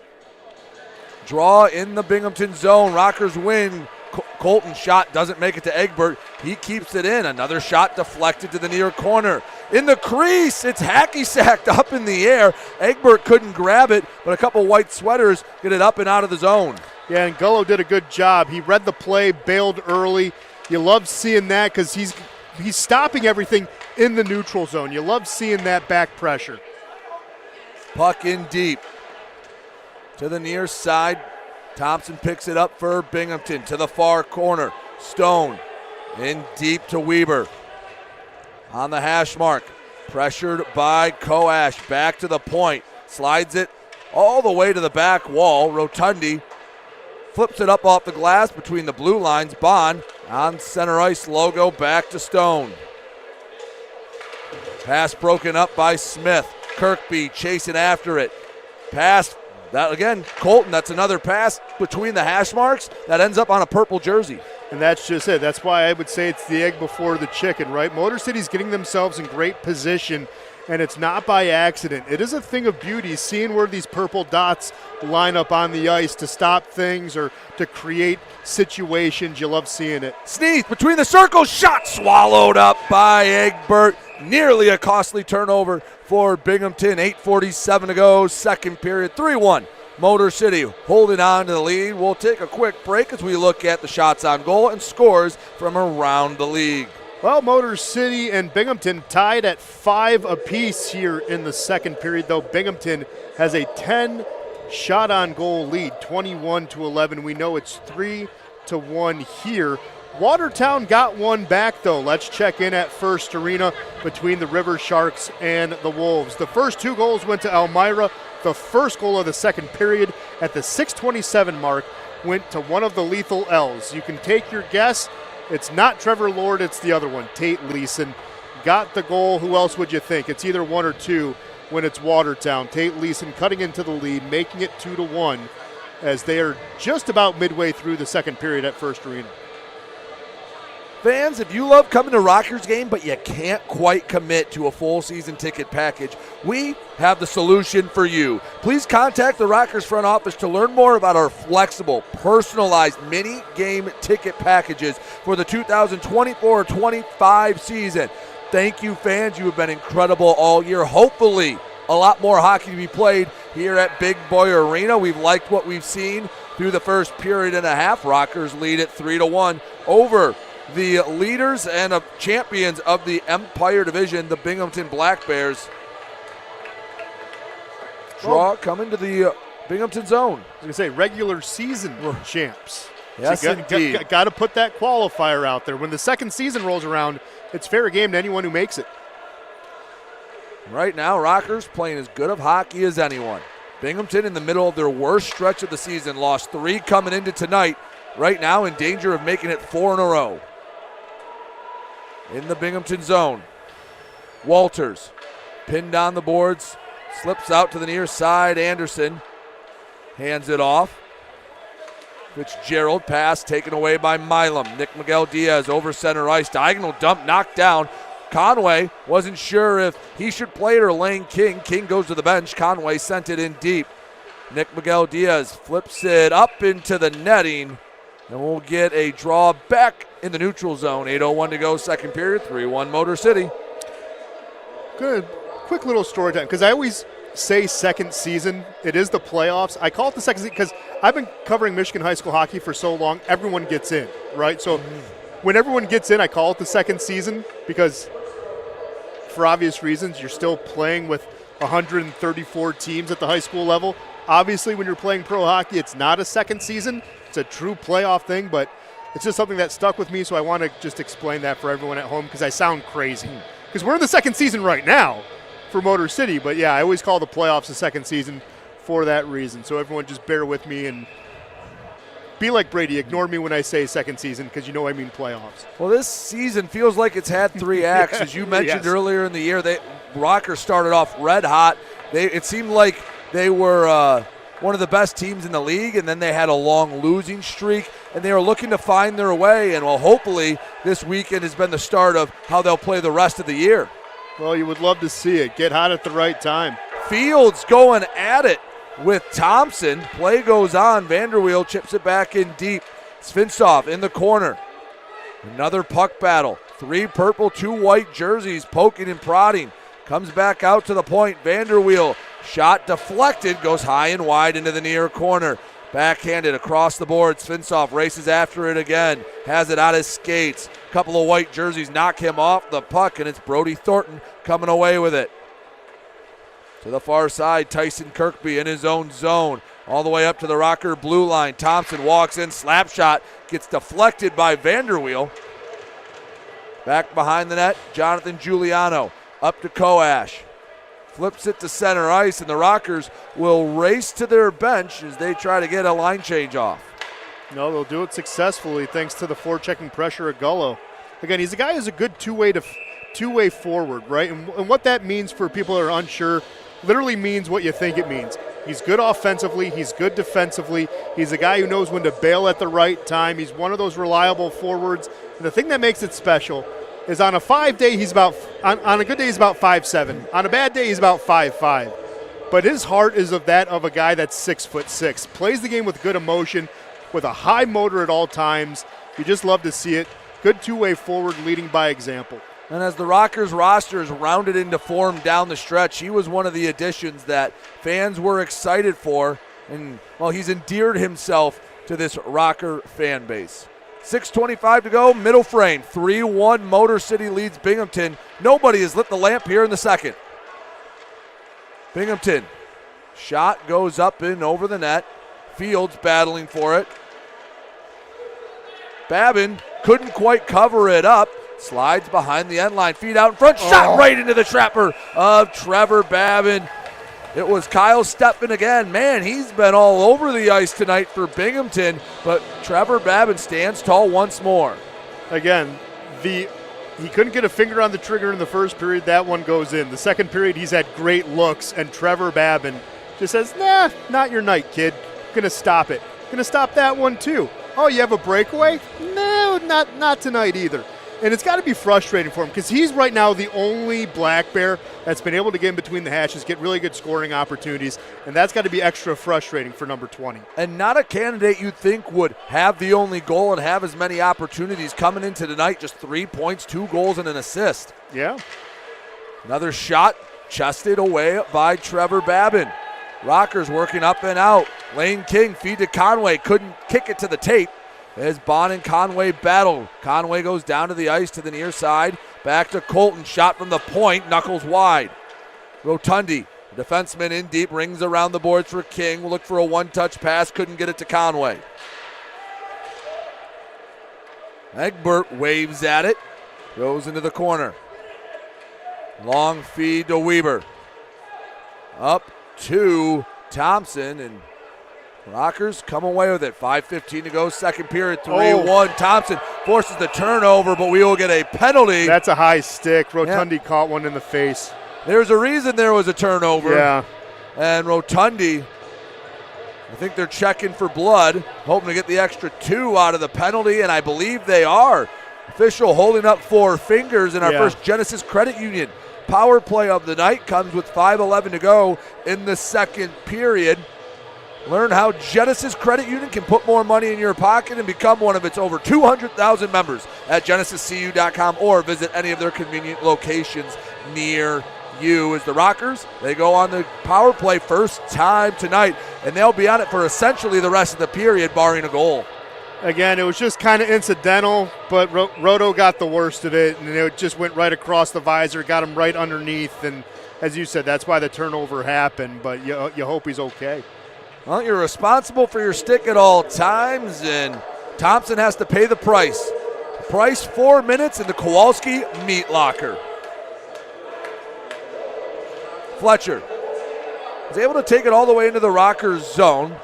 Speaker 1: Draw in the Binghamton zone. Rockers win. Colton's shot doesn't make it to Egbert. He keeps it in. Another shot deflected to the near corner. In the crease, it's hacky-sacked up in the air. Egbert couldn't grab it, but a couple white sweaters get it up and out of the zone.
Speaker 2: Yeah, and Gullo did a good job. He read the play, bailed early. You love seeing that because he's stopping everything in the neutral zone. You love seeing that back pressure.
Speaker 1: Puck in deep to the near side. Thompson picks it up for Binghamton to the far corner. Stone in deep to Weber. On the hash mark. Pressured by Koash. Back to the point. Slides it all the way to the back wall. Rotundi flips it up off the glass between the blue lines. Bond on center ice, logo back to Stone. Pass broken up by Smith. Kirkby chasing after it. Pass, that again, Colton, that's another pass between the hash marks that ends up on a purple jersey.
Speaker 2: And that's just it. That's why I would say it's the egg before the chicken, right? Motor City's getting themselves in great position, and it's not by accident. It is a thing of beauty, seeing where these purple dots line up on the ice to stop things or to create situations. You love seeing it.
Speaker 1: Sneath between the circles, shot swallowed up by Egbert. Nearly a costly turnover for Binghamton. 8:47 to go, second period. 3-1. Motor City holding on to the lead. We'll take a quick break as we look at the shots on goal and scores from around the league.
Speaker 2: Well, Motor City and Binghamton tied at 5 apiece here in the second period, though Binghamton has a 10-shot on goal lead, 21-11. We know it's 3-1 here. Watertown got one back, though. Let's check in at First Arena between the River Sharks and the Wolves. The first 2 goals went to Elmira. The first goal of the second period at the 6:27 mark went to one of the lethal L's. You can take your guess. It's not Trevor Lord, it's the other one. Tate Leeson got the goal. Who else would you think? It's either one or two when it's Watertown. Tate Leeson cutting into the lead, making it 2-1 as they are just about midway through the second period at First Arena.
Speaker 1: Fans, if you love coming to Rockers game but you can't quite commit to a full season ticket package, we have the solution for you. Please contact the Rockers front office to learn more about our flexible, personalized mini game ticket packages for the 2024-25 season. Thank you, fans. You have been incredible all year. Hopefully, a lot more hockey to be played here at Big Boy Arena. We've liked what we've seen through the first period and a half. Rockers lead at 3-1 over the leaders and champions of the Empire Division, the Binghamton Black Bears. Draw coming to the Binghamton zone.
Speaker 2: I was going to say regular season champs.
Speaker 1: Yes,
Speaker 2: so
Speaker 1: indeed.
Speaker 2: Got to put that qualifier out there. When the second season rolls around, it's fair game to anyone who makes it.
Speaker 1: Right now, Rockers playing as good of hockey as anyone. Binghamton in the middle of their worst stretch of the season, lost 3 coming into tonight. Right now in danger of making it 4 in a row. In the Binghamton zone, Walters pinned on the boards, slips out to the near side. Anderson hands it off. Fitzgerald pass taken away by Milam. Nick Miguel Diaz over center ice. Diagonal dump knocked down. Conway wasn't sure if he should play it or Lane King. King goes to the bench. Conway sent it in deep. Nick Miguel Diaz flips it up into the netting. And we'll get a draw back in the neutral zone. 8:01 to go, second period, 3-1 Motor City.
Speaker 2: Good. Quick little story time, because I always say second season. It is the playoffs. I call it the second season because I've been covering Michigan high school hockey for so long. Everyone gets in, right? So when everyone gets in, I call it the second season because for obvious reasons, you're still playing with 134 teams at the high school level. Obviously, when you're playing pro hockey, it's not a second season. It's a true playoff thing, but it's just something that stuck with me, so I want to just explain that for everyone at home because I sound crazy. Because we're in the second season right now for Motor City, but yeah, I always call the playoffs the second season for that reason. So everyone just bear with me and be like Brady. Ignore me when I say second season because you know I mean playoffs.
Speaker 1: Well, this season feels like it's had 3 acts. As you mentioned earlier in the year, Rockers started off red hot. It seemed like they were one of the best teams in the league, and then they had a long losing streak, and they were looking to find their way. And, well, hopefully this weekend has been the start of how they'll play the rest of the year.
Speaker 2: Well, you would love to see it. Get hot at the right time.
Speaker 1: Fields going at it with Thompson. Play goes on. Vanderweel chips it back in deep. Svintsov in the corner. Another puck battle. 3 purple, 2 white jerseys poking and prodding. Comes back out to the point. Vanderweel. Shot deflected, goes high and wide into the near corner. Backhanded across the board. Svintsov races after it again. Has it out his skates. Couple of white jerseys knock him off the puck, and it's Brody Thornton coming away with it. To the far side, Tyson Kirkby in his own zone. All the way up to the Rocker blue line. Thompson walks in, slap shot. Gets deflected by Vanderweel. Back behind the net, Jonathan Giuliano. Up to Koash. Flips it to center ice, and the Rockers will race to their bench as they try to get a line change off.
Speaker 2: No, they'll do it successfully thanks to the forechecking pressure of Gullo. Again, he's a guy who's a good two-way forward, right? And what that means for people that are unsure literally means what you think it means. He's good offensively. He's good defensively. He's a guy who knows when to bail at the right time. He's one of those reliable forwards. And the thing that makes it special is on a 5-day, he's about on a good day he's about 5'7". On a bad day he's about 5'5". But his heart is of that of a guy that's 6'6". Plays the game with good emotion, with a high motor at all times. You just love to see it. Good two-way forward, leading by example.
Speaker 1: And as the Rockers roster is rounded into form down the stretch, he was one of the additions that fans were excited for. And, well, he's endeared himself to this Rocker fan base. 6:25 to go, middle frame. 3-1 Motor City leads Binghamton. Nobody has lit the lamp here in the second. Binghamton. Shot goes up and over the net. Fields battling for it. Babin couldn't quite cover it up. Slides behind the end line. Feet out in front. Shot right into the trapper of Trevor Babin. It was Kyle Steppen again. Man, he's been all over the ice tonight for Binghamton, but Trevor Babin stands tall once more.
Speaker 2: Again, he couldn't get a finger on the trigger in the first period. That one goes in. The second period, he's had great looks, and Trevor Babin just says, nah, not your night, kid. Going to stop it. Going to stop that one, too. Oh, you have a breakaway? No, not tonight either. And it's got to be frustrating for him because he's right now the only Black Bear that's been able to get in between the hashes, get really good scoring opportunities, and that's got to be extra frustrating for number 20.
Speaker 1: And not a candidate you'd think would have the only goal and have as many opportunities coming into tonight. Just 3 points, 2 goals, and an assist.
Speaker 2: Yeah.
Speaker 1: Another shot chested away by Trevor Babin. Rockers working up and out. Lane King feed to Conway. Couldn't kick it to the tape. As Bond and Conway battle. Conway goes down to the ice to the near side. Back to Colton. Shot from the point. Knuckles wide. Rotundi, defenseman in deep. Rings around the boards for King. Will look for a one-touch pass. Couldn't get it to Conway. Egbert waves at it. Goes into the corner. Long feed to Weber. Up to Thompson, and Rockers come away with it. 5:15 to go, second period, 3-1. Thompson forces the turnover, but we will get a penalty.
Speaker 2: That's a high stick. Rotundi caught one in the face.
Speaker 1: There's a reason there was a turnover.
Speaker 2: Yeah.
Speaker 1: And Rotundi, I think they're checking for blood, hoping to get the extra 2 out of the penalty, and I believe they are. Official holding up 4 fingers in our first Genesis Credit Union power play of the night. Comes with 5:11 to go in the second period. Learn how Genesis Credit Union can put more money in your pocket and become one of its over 200,000 members at genesiscu.com or visit any of their convenient locations near you. As the Rockers, they go on the power play first time tonight, and they'll be on it for essentially the rest of the period, barring a goal.
Speaker 2: Again, it was just kind of incidental, but Roto got the worst of it, and it just went right across the visor, got him right underneath, and as you said, that's why the turnover happened, but you hope he's okay.
Speaker 1: Well, you're responsible for your stick at all times, and Thompson has to pay the price. Price 4 minutes in the Kowalski meat locker. Fletcher is able to take it all the way into the Rockers zone.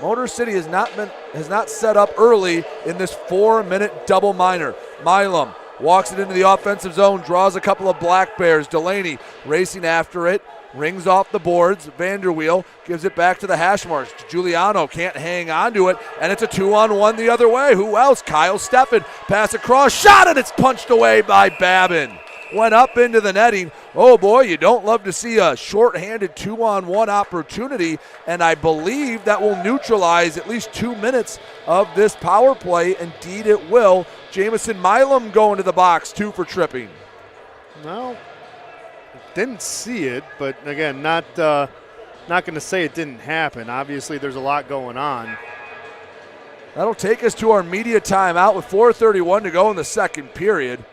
Speaker 1: Motor City has not set up early in this 4-minute double minor. Milam walks it into the offensive zone, draws a couple of Black Bears. Delaney racing after it. Rings off the boards. Vanderweel gives it back to the hash marks. Giuliano can't hang on to it, and it's a 2-on-1 the other way. Who else? Kyle Steffen. Pass across, shot, and it's punched away by Babin. Went up into the netting. Oh boy, you don't love to see a shorthanded 2-on-1 opportunity, and I believe that will neutralize at least 2 minutes of this power play. Indeed it will. Jamison Milam going to the box, 2 for tripping.
Speaker 2: Well, didn't see it, but again, not going to say it didn't happen. Obviously, there's a lot going on.
Speaker 1: That'll take us to our media timeout with 4:31 to go in the second period.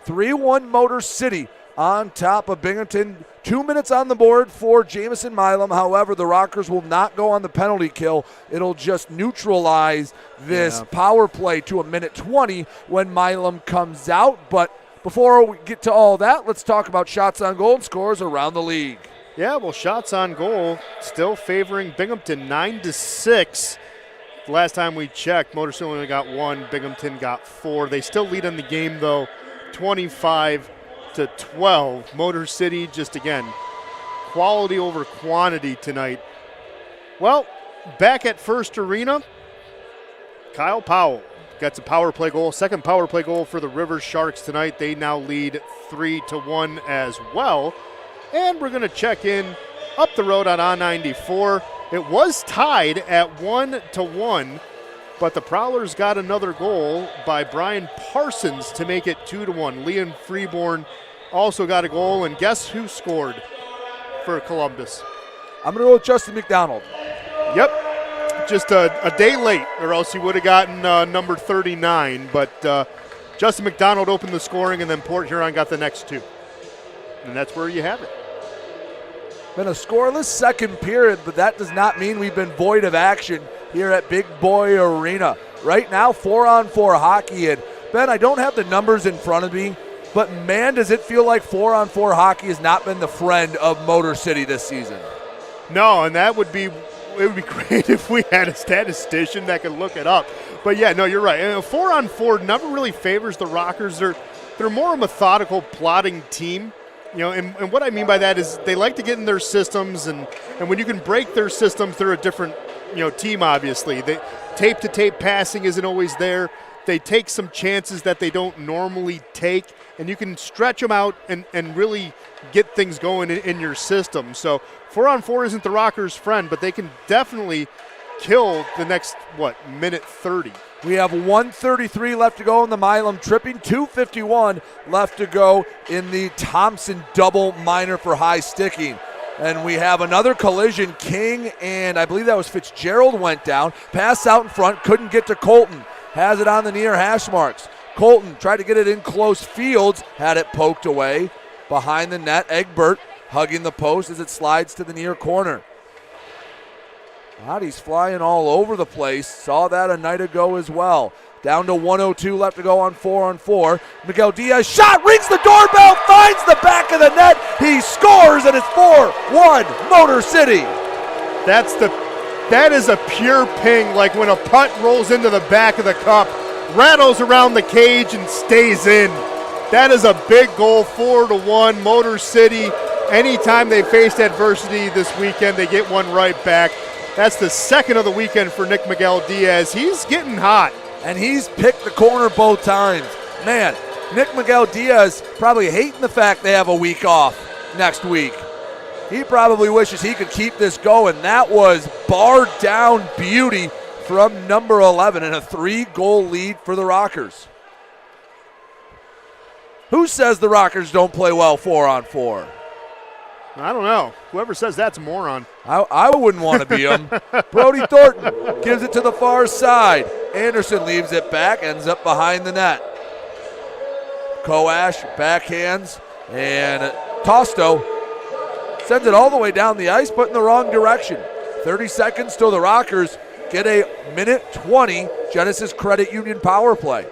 Speaker 1: 3-1 Motor City on top of Binghamton. 2 minutes on the board for Jamison Milam. However, the Rockers will not go on the penalty kill. It'll just neutralize this power play to 1:20 when Milam comes out. But before we get to all that, let's talk about shots on goal and scores around the league.
Speaker 2: Yeah, well, shots on goal still favoring Binghamton 9-6. The last time we checked, Motor City only got 1, Binghamton got 4. They still lead in the game, though, 25-12. Motor City, just again, quality over quantity tonight. Well, back at First Arena, Kyle Powell gets a power play goal, second power play goal for the River Sharks tonight. They now lead 3-1 as well. And we're going to check in up the road on I-94. It was tied at 1-1, but the Prowlers got another goal by Brian Parsons to make it 2-1. Leon Freeborn also got a goal, and guess who scored for Columbus?
Speaker 1: I'm going to go with Justin McDonald.
Speaker 2: Yep. Just a day late, or else he would have gotten number 39. But Justin McDonald opened the scoring, and then Port Huron got the next 2. And that's where you have it.
Speaker 1: Been a scoreless second period, but that does not mean we've been void of action here at Big Boy Arena. Right now, 4-on-4 hockey. And Ben, I don't have the numbers in front of me, but man, does it feel like 4-on-4 hockey has not been the friend of Motor City this season.
Speaker 2: No, and it would be great if we had a statistician that could look it up. But yeah, no, you're right. And a 4-on-4 never really favors the Rockers. They're more a methodical, plotting team. And what I mean by that is they like to get in their systems, and when you can break their systems, they're a different team. Obviously, tape-to-tape passing isn't always there. They take some chances that they don't normally take, and you can stretch them out and really get things going in your system. So 4-on-4 isn't the Rockers' friend, but they can definitely kill the next, minute 30.
Speaker 1: We have 1:33 left to go in the Milam tripping, 2:51 left to go in the Thompson double minor for high sticking. And we have another collision. King and I believe that was Fitzgerald went down. Pass out in front, couldn't get to Colton. Has it on the near hash marks. Colton tried to get it in close fields, had it poked away. Behind the net, Egbert hugging the post as it slides to the near corner. Bodies flying all over the place. Saw that a night ago as well. Down to 1:02 left to go on 4-on-4. Miguel Diaz shot, rings the doorbell, finds the back of the net. He scores, and it's 4-1 Motor City.
Speaker 2: That is a pure ping, like when a putt rolls into the back of the cup, rattles around the cage and stays in. That is a big goal, 4-1 Motor City. Anytime they faced adversity this weekend, they get one right back. That's the second of the weekend for Nick Miguel Diaz. He's getting hot.
Speaker 1: And he's picked the corner both times. Man, Nick Miguel Diaz probably hating the fact they have a week off next week. He probably wishes he could keep this going. That was bar down beauty from number 11 and a 3-goal lead for the Rockers. Who says the Rockers don't play well 4-on-4?
Speaker 2: I don't know. Whoever says that's a moron.
Speaker 1: I wouldn't want to be him. Brody Thornton gives it to the far side. Anderson leaves it back, ends up behind the net. Koash backhands, and Tosto sends it all the way down the ice, but in the wrong direction. 30 seconds till the Rockers get a minute 20 Genesis Credit Union power play.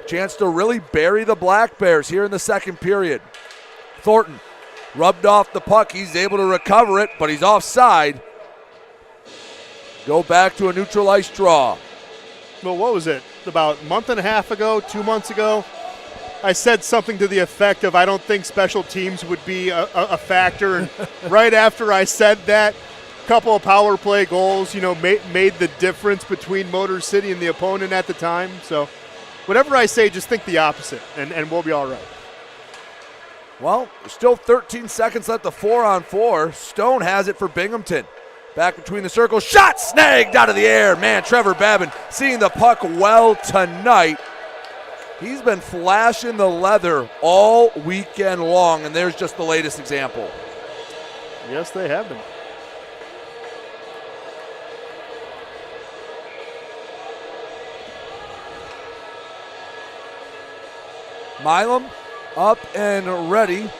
Speaker 1: Chance to really bury the Black Bears here in the second period. Thornton rubbed off the puck. He's able to recover it, but he's offside. Go back to a neutral ice draw.
Speaker 2: Well, what was it? About a month and a half ago, 2 months ago, I said something to the effect of I don't think special teams would be a factor. And right after I said that, a couple of power play goals, made the difference between Motor City and the opponent at the time. So whatever I say, just think the opposite, and we'll be all right.
Speaker 1: Well, there's still 13 seconds left to 4-on-4. Stone has it for Binghamton. Back between the circles. Shot snagged out of the air. Man, Trevor Babin seeing the puck well tonight. He's been flashing the leather all weekend long, and there's just the latest example.
Speaker 2: Yes, they have been.
Speaker 1: Milam up and ready.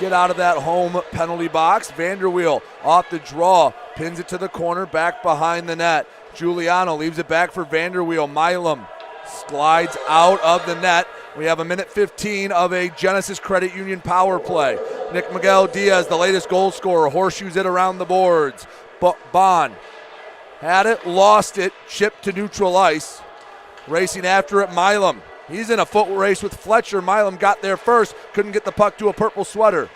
Speaker 1: Get out of that home penalty box. Vanderweel off the draw. Pins it to the corner, back behind the net. Giuliano leaves it back for Vanderweel. Milam slides out of the net. We have a minute 15 of a Genesis Credit Union power play. Nick Miguel Diaz, the latest goal scorer, horseshoes it around the boards. Bond had it, lost it, chipped to neutral ice. Racing after it, Milam. He's in a foot race with Fletcher. Milam got there first, couldn't get the puck to a purple sweater.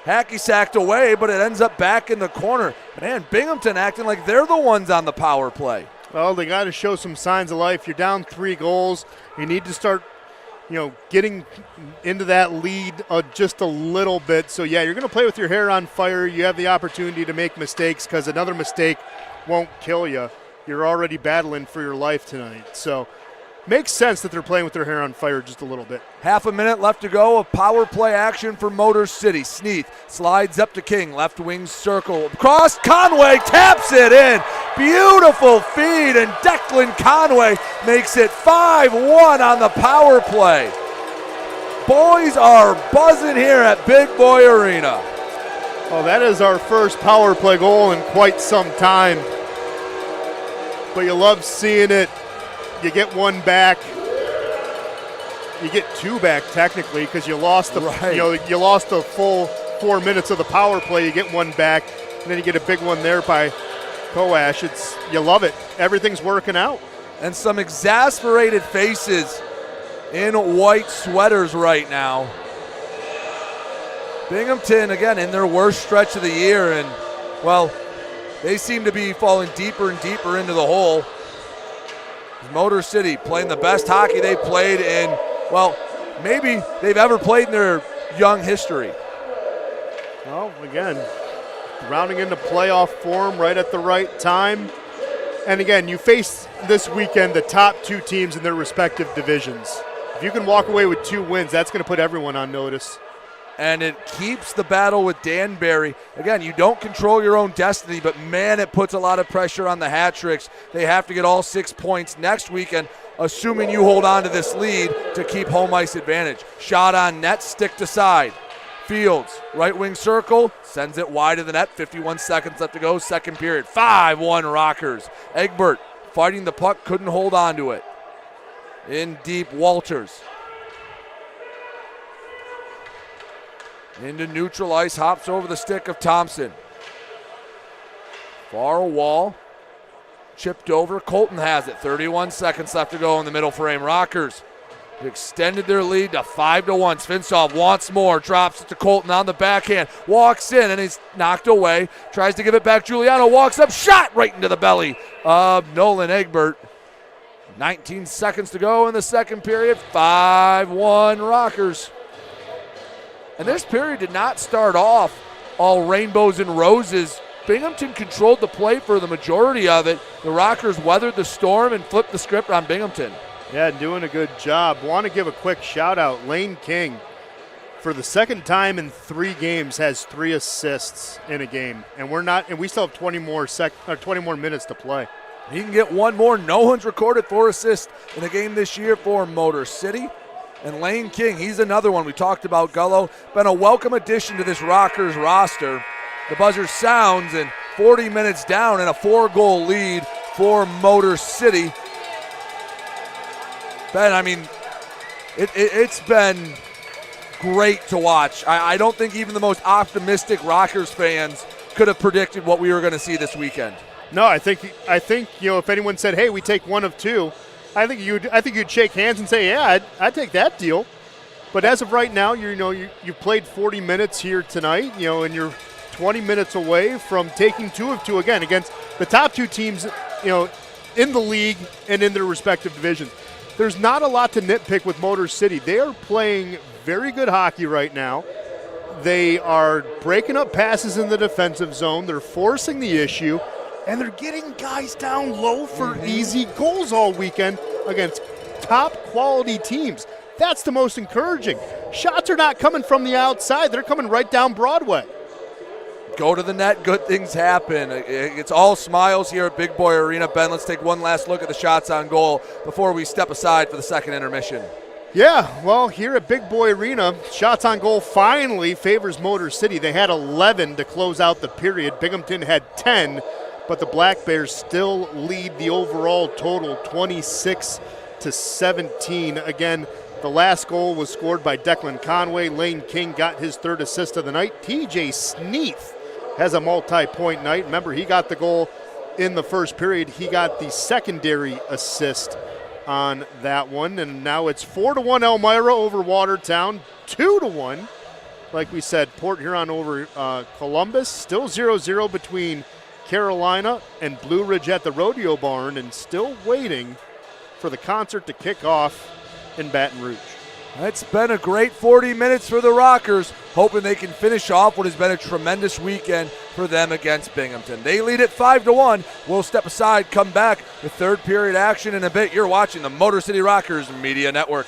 Speaker 1: Hacky sacked away, but it ends up back in the corner. Man, Binghamton acting like they're the ones on the power play.
Speaker 2: Well, they got to show some signs of life. You're down 3 goals. You need to start, getting into that lead just a little bit. So, yeah, you're going to play with your hair on fire. You have the opportunity to make mistakes because another mistake won't kill you. You're already battling for your life tonight. So, makes sense that they're playing with their hair on fire just a little bit.
Speaker 1: Half a minute left to go of power play action for Motor City. Sneath slides up to King, left wing circle. Across, Conway taps it in. Beautiful feed, and Declan Conway makes it 5-1 on the power play. Boys are buzzing here at Big Boy Arena.
Speaker 2: Well, that is our first power play goal in quite some time. But you love seeing it. You get one back. You get 2 back technically because you lost the you lost the full 4 minutes of the power play, you get one back, and then you get a big one there by Coash. You love it. Everything's working out.
Speaker 1: And some exasperated faces in white sweaters right now. Binghamton, again, in their worst stretch of the year, and, well, they seem to be falling deeper and deeper into the hole. Motor City playing the best hockey they've played in, well, maybe they've ever played in their young history.
Speaker 2: Well, again, rounding into playoff form right at the right time. And again, you face this weekend the top two teams in their respective divisions. If you can walk away with 2 wins, that's going to put everyone on notice.
Speaker 1: And it keeps the battle with Danbury. Again, you don't control your own destiny, but man, it puts a lot of pressure on the Hat-Tricks. They have to get all 6 points next weekend, assuming you hold on to this lead to keep home ice advantage. Shot on net, stick to side. Fields, right wing circle, sends it wide of the net. 51 seconds left to go, second period. 5-1 Rockers. Egbert fighting the puck, couldn't hold on to it. In deep, Walters. Into neutral ice, hops over the stick of Thompson. Far wall, chipped over, Colton has it. 31 seconds left to go in the middle frame. Rockers extended their lead to 5-1. Svintsov wants more, drops it to Colton on the backhand, walks in and he's knocked away, tries to give it back. Giuliano walks up, shot right into the belly of Nolan Egbert. 19 seconds to go in the second period. 5-1 Rockers. And this period did not start off all rainbows and roses. Binghamton controlled the play for the majority of it. The Rockers weathered the storm and flipped the script on Binghamton.
Speaker 2: Yeah, doing a good job. Want to give a quick shout out. Lane King, for the second time in 3 games, has 3 assists in a game. And we still have 20 more minutes to play.
Speaker 1: He can get one more. No one's recorded 4 assists in a game this year for Motor City. And Lane King, he's another one. We talked about Gullo. Been a welcome addition to this Rockers roster. The buzzer sounds and 40 minutes down and a 4-goal lead for Motor City. Ben, I mean, it's been great to watch. I don't think even the most optimistic Rockers fans could have predicted what we were going to see this weekend.
Speaker 2: No, I think if anyone said, "Hey, we take 1 of 2," I think you'd shake hands and say, "Yeah, I'd take that deal." But as of right now, you've played 40 minutes here tonight, and you're 20 minutes away from taking 2 of 2 again against the top 2 teams, in the league and in their respective divisions. There's not a lot to nitpick with Motor City. They are playing very good hockey right now. They are breaking up passes in the defensive zone. They're forcing the issue. And they're getting guys down low for easy goals all weekend against top quality teams. That's the most encouraging. Shots are not coming from the outside. They're coming right down Broadway.
Speaker 1: Go to the net, good things happen. It's all smiles here at Big Boy Arena. Ben, let's take one last look at the shots on goal before we step aside for the second intermission.
Speaker 2: Yeah, well, here at Big Boy Arena, shots on goal finally favors Motor City. They had 11 to close out the period. Binghamton had 10. But the Black Bears still lead the overall total 26-17. Again, the last goal was scored by Declan Conway. Lane King got his 3rd assist of the night. TJ Sneath has a multi-point night. Remember, he got the goal in the first period. He got the secondary assist on that one. And now it's 4-1 Elmira over Watertown, 2-1. Like we said, Port Huron over Columbus. Still 0-0 between Carolina and Blue Ridge at the Rodeo Barn, and still waiting for the concert to kick off in Baton Rouge.
Speaker 1: It's been a great 40 minutes for the Rockers, hoping they can finish off what has been a tremendous weekend for them against Binghamton. They lead it 5-1. We'll step aside, come back with third period action in a bit. You're watching the Motor City Rockers Media Network.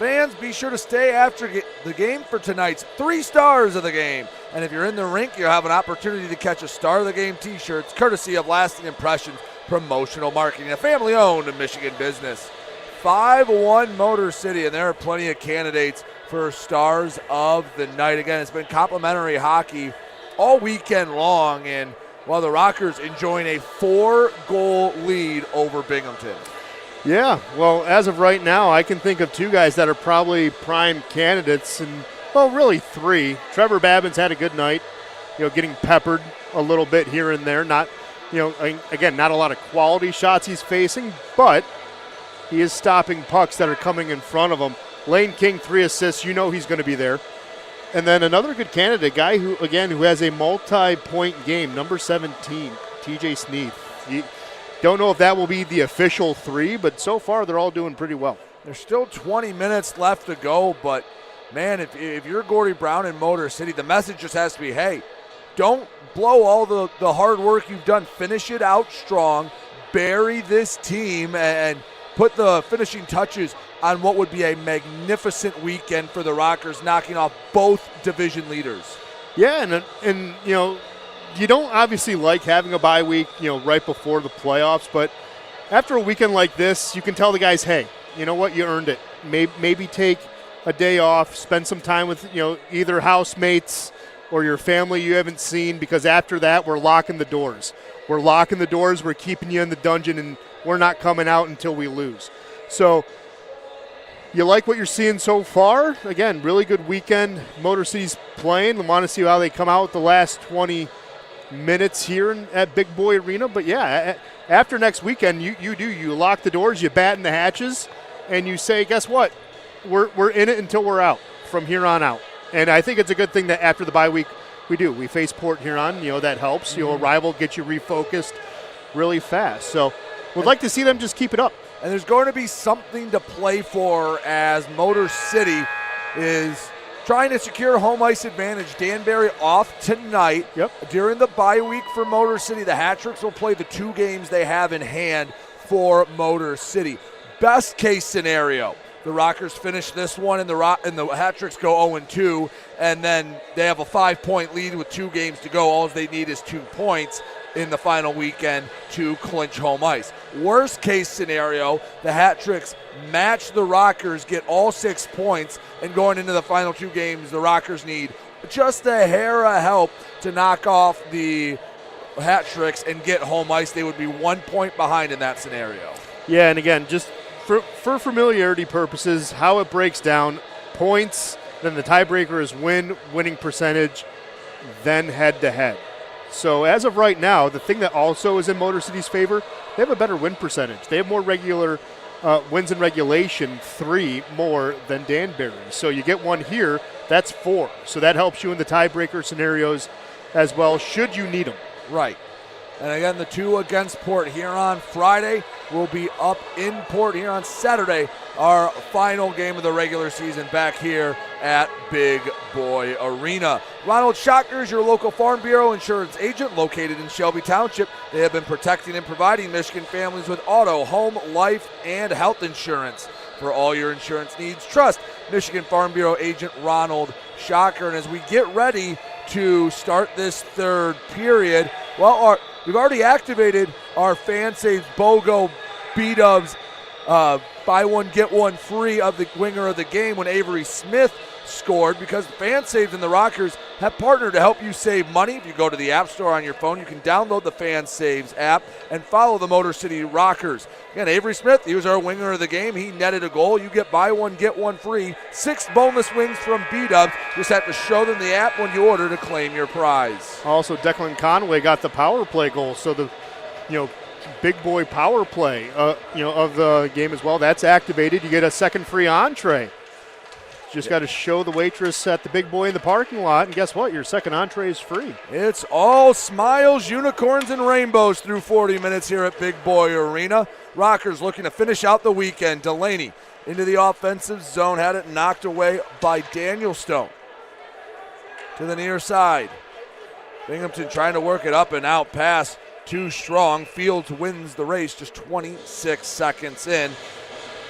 Speaker 1: Fans, be sure to stay after the game for tonight's 3 stars of the game. And if you're in the rink, you'll have an opportunity to catch a Star of the Game t-shirts courtesy of Lasting Impressions Promotional Marketing, a family-owned Michigan business. 5-1 Motor City, and there are plenty of candidates for Stars of the Night. Again, it's been complimentary hockey all weekend long, and while the Rockers enjoying a 4-goal lead over Binghamton.
Speaker 2: Yeah, well, as of right now, I can think of 2 guys that are probably prime candidates, and, well, really 3. Trevor Babbin's had a good night, getting peppered a little bit here and there. Not, again, not a lot of quality shots he's facing, but he is stopping pucks that are coming in front of him. Lane King, 3 assists. He's going to be there. And then another good candidate, guy who has a multi-point game, number 17, TJ Sneath. Don't know if that will be the official 3, but so far they're all doing pretty well.
Speaker 1: There's still 20 minutes left to go, but, man, if you're Gordy Brown in Motor City, the message just has to be, hey, don't blow all the hard work you've done. Finish it out strong. Bury this team and put the finishing touches on what would be a magnificent weekend for the Rockers, knocking off both division leaders.
Speaker 2: Yeah, and you don't obviously like having a bye week, right before the playoffs, but after a weekend like this, you can tell the guys, hey, you know what, you earned it. Maybe take a day off, spend some time with, either housemates or your family you haven't seen, because after that, we're locking the doors. We're keeping you in the dungeon, and we're not coming out until we lose. So you like what you're seeing so far? Again, really good weekend. Motor City's playing. I want to see how they come out with the last 20 minutes here at Big Boy Arena. But, yeah, after next weekend, you lock the doors, you batten the hatches, and you say, guess what? We're in it until we're out from here on out. And I think it's a good thing that after the bye week we do. We face Port Huron. That helps. A rival gets you refocused really fast. So we'd like to see them just keep it up.
Speaker 1: And there's going to be something to play for as Motor City is trying to secure home ice advantage. Danbury off tonight.
Speaker 2: Yep.
Speaker 1: During the bye week for Motor City, the Hat-Tricks will play the 2 games they have in hand for Motor City. Best case scenario, the Rockers finish this one and the Hat-Tricks go 0-2, and then they have a 5-point lead with 2 games to go. All they need is 2 points in the final weekend to clinch home ice. Worst case scenario, the Hat-Tricks match the Rockers, get all 6 points, and going into the final 2 games, the Rockers need just a hair of help to knock off the Hat-Tricks and get home ice. They would be 1 point behind in that scenario.
Speaker 2: Yeah, and again, just for familiarity purposes, how it breaks down, points, then the tiebreaker is winning percentage, then head-to-head. So as of right now, the thing that also is in Motor City's favor, they have a better win percentage. They have more regular wins in regulation, 3 more than Danbury. So you get 1 here, that's 4. So that helps you in the tiebreaker scenarios as well, should you need them.
Speaker 1: Right. And again, the 2 against Port Huron Friday will be up in Port Huron Saturday, our final game of the regular season back here at Big Boy Arena. Ronald Schocker is your local Farm Bureau insurance agent located in Shelby Township. They have been protecting and providing Michigan families with auto, home, life, and health insurance. For all your insurance needs, trust Michigan Farm Bureau agent Ronald Schocker. And as we get ready to start this 3rd period, well, we've already activated our Fan Saves BOGO B-Dubs buy one, get one free of the winner of the game when Avery Smith scored, because Fan Saves and the Rockers have partnered to help you save money. If you go to the App Store on your phone, you can download the Fan Saves app and follow the Motor City Rockers. Again, Avery Smith, he was our winner of the game. He netted a goal. You get buy one, get one free. 6 boneless wings from B-Dubs. Just have to show them the app when you order to claim your prize.
Speaker 2: Also, Declan Conway got the power play goal, so the big boy power play of the game as well. That's activated. You get a second free entree. Just got to show the waitress at the Big Boy in the parking lot, and guess what? Your second entree is free.
Speaker 1: It's all smiles, unicorns, and rainbows through 40 minutes here at Big Boy Arena. Rockers looking to finish out the weekend. Delaney into the offensive zone, had it knocked away by Daniel Stone. To the near side. Binghamton trying to work it up and out pass. Too strong. Fields wins the race just 26 seconds in.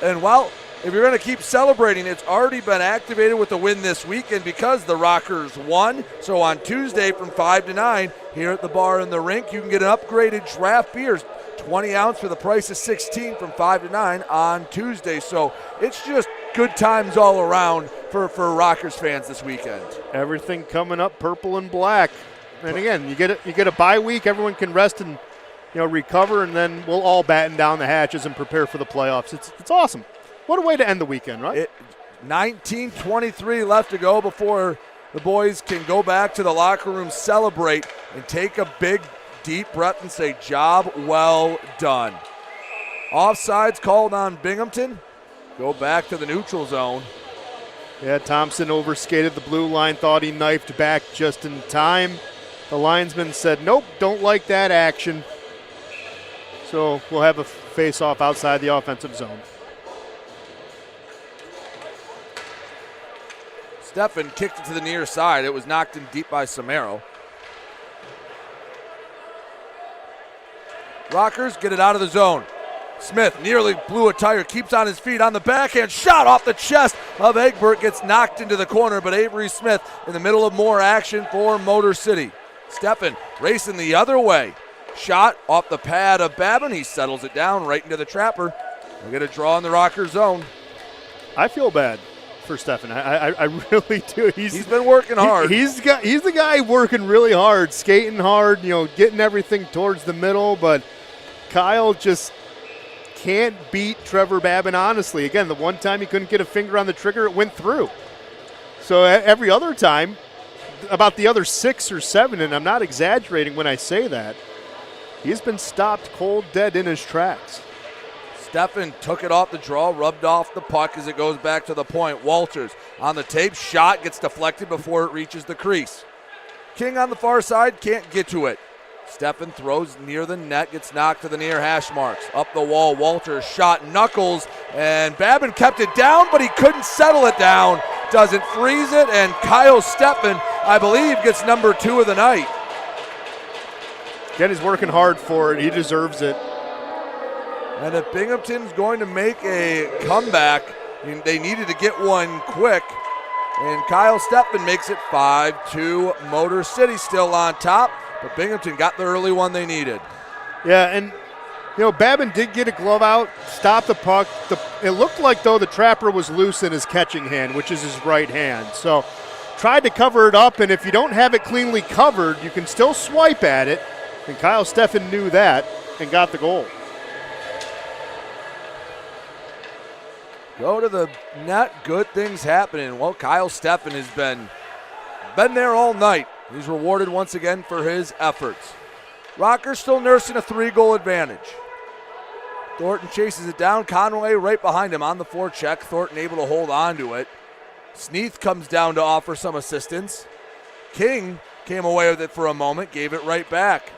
Speaker 1: And while if you're going to keep celebrating, it's already been activated with the win this weekend because the Rockers won. So on Tuesday from 5 to 9 here at the bar in the rink, you can get an upgraded draft beers, 20 ounce for the price of 16 from 5 to 9 on Tuesday. So it's just good times all around for Rockers fans this weekend. Everything
Speaker 2: coming up purple and black. And again, you get a bye week, everyone can rest and recover, and then we'll all batten down the hatches and prepare for the playoffs. It's awesome. What a way to end the weekend, right?
Speaker 1: 19:23 left to go before the boys can go back to the locker room, celebrate, and take a big, deep breath and say, job well done. Offsides called on Binghamton. Go back to the neutral zone.
Speaker 2: Yeah, Thompson overskated the blue line, thought he knifed back just in time. The linesman said, nope, don't like that action. So we'll have a face-off outside the offensive zone.
Speaker 1: Stephan kicked it to the near side. It was knocked in deep by Samaro. Rockers get it out of the zone. Smith nearly blew a tire, keeps on his feet on the backhand, shot off the chest of Egbert, gets knocked into the corner, but Avery Smith in the middle of more action for Motor City. Stephan racing the other way. Shot off the pad of Babin. He settles it down right into the trapper. We'll get a draw in the Rocker zone.
Speaker 2: I feel bad for Stephan. I really do.
Speaker 1: He's been working hard.
Speaker 2: He's the guy working really hard, skating hard, getting everything towards the middle, but Kyle just can't beat Trevor Babin, honestly. Again, the one time he couldn't get a finger on the trigger, it went through. So every other time, about the other 6 or 7, and I'm not exaggerating when I say that, he's been stopped cold dead in his tracks.
Speaker 1: Stephan took it off the draw, rubbed off the puck as it goes back to the point. Walters on the tape, shot gets deflected before it reaches the crease. King on the far side can't get to it. Stephan throws near the net, gets knocked to the near hash marks. Up the wall, Walters shot, knuckles, and Babin kept it down, but he couldn't settle it down. Doesn't freeze it, and Kyle Stephan, I believe, gets number 2 of the night.
Speaker 2: Again, he's working hard for it. He deserves it.
Speaker 1: And if Binghamton's going to make a comeback, they needed to get one quick. And Kyle Stephan makes it 5-2. Motor City still on top, but Binghamton got the early one they needed.
Speaker 2: Yeah, and Babin did get a glove out, stopped the puck. It looked like, though, the trapper was loose in his catching hand, which is his right hand. So tried to cover it up, and if you don't have it cleanly covered, you can still swipe at it. And Kyle Stephan knew that and got the goal.
Speaker 1: Go to the net, good things happening. Well, Kyle Stephan has been there all night. He's rewarded once again for his efforts. Rockers still nursing a 3-goal advantage. Thornton chases it down. Conway right behind him on the forecheck. Thornton able to hold on to it. Sneath comes down to offer some assistance. King came away with it for a moment, gave it right back.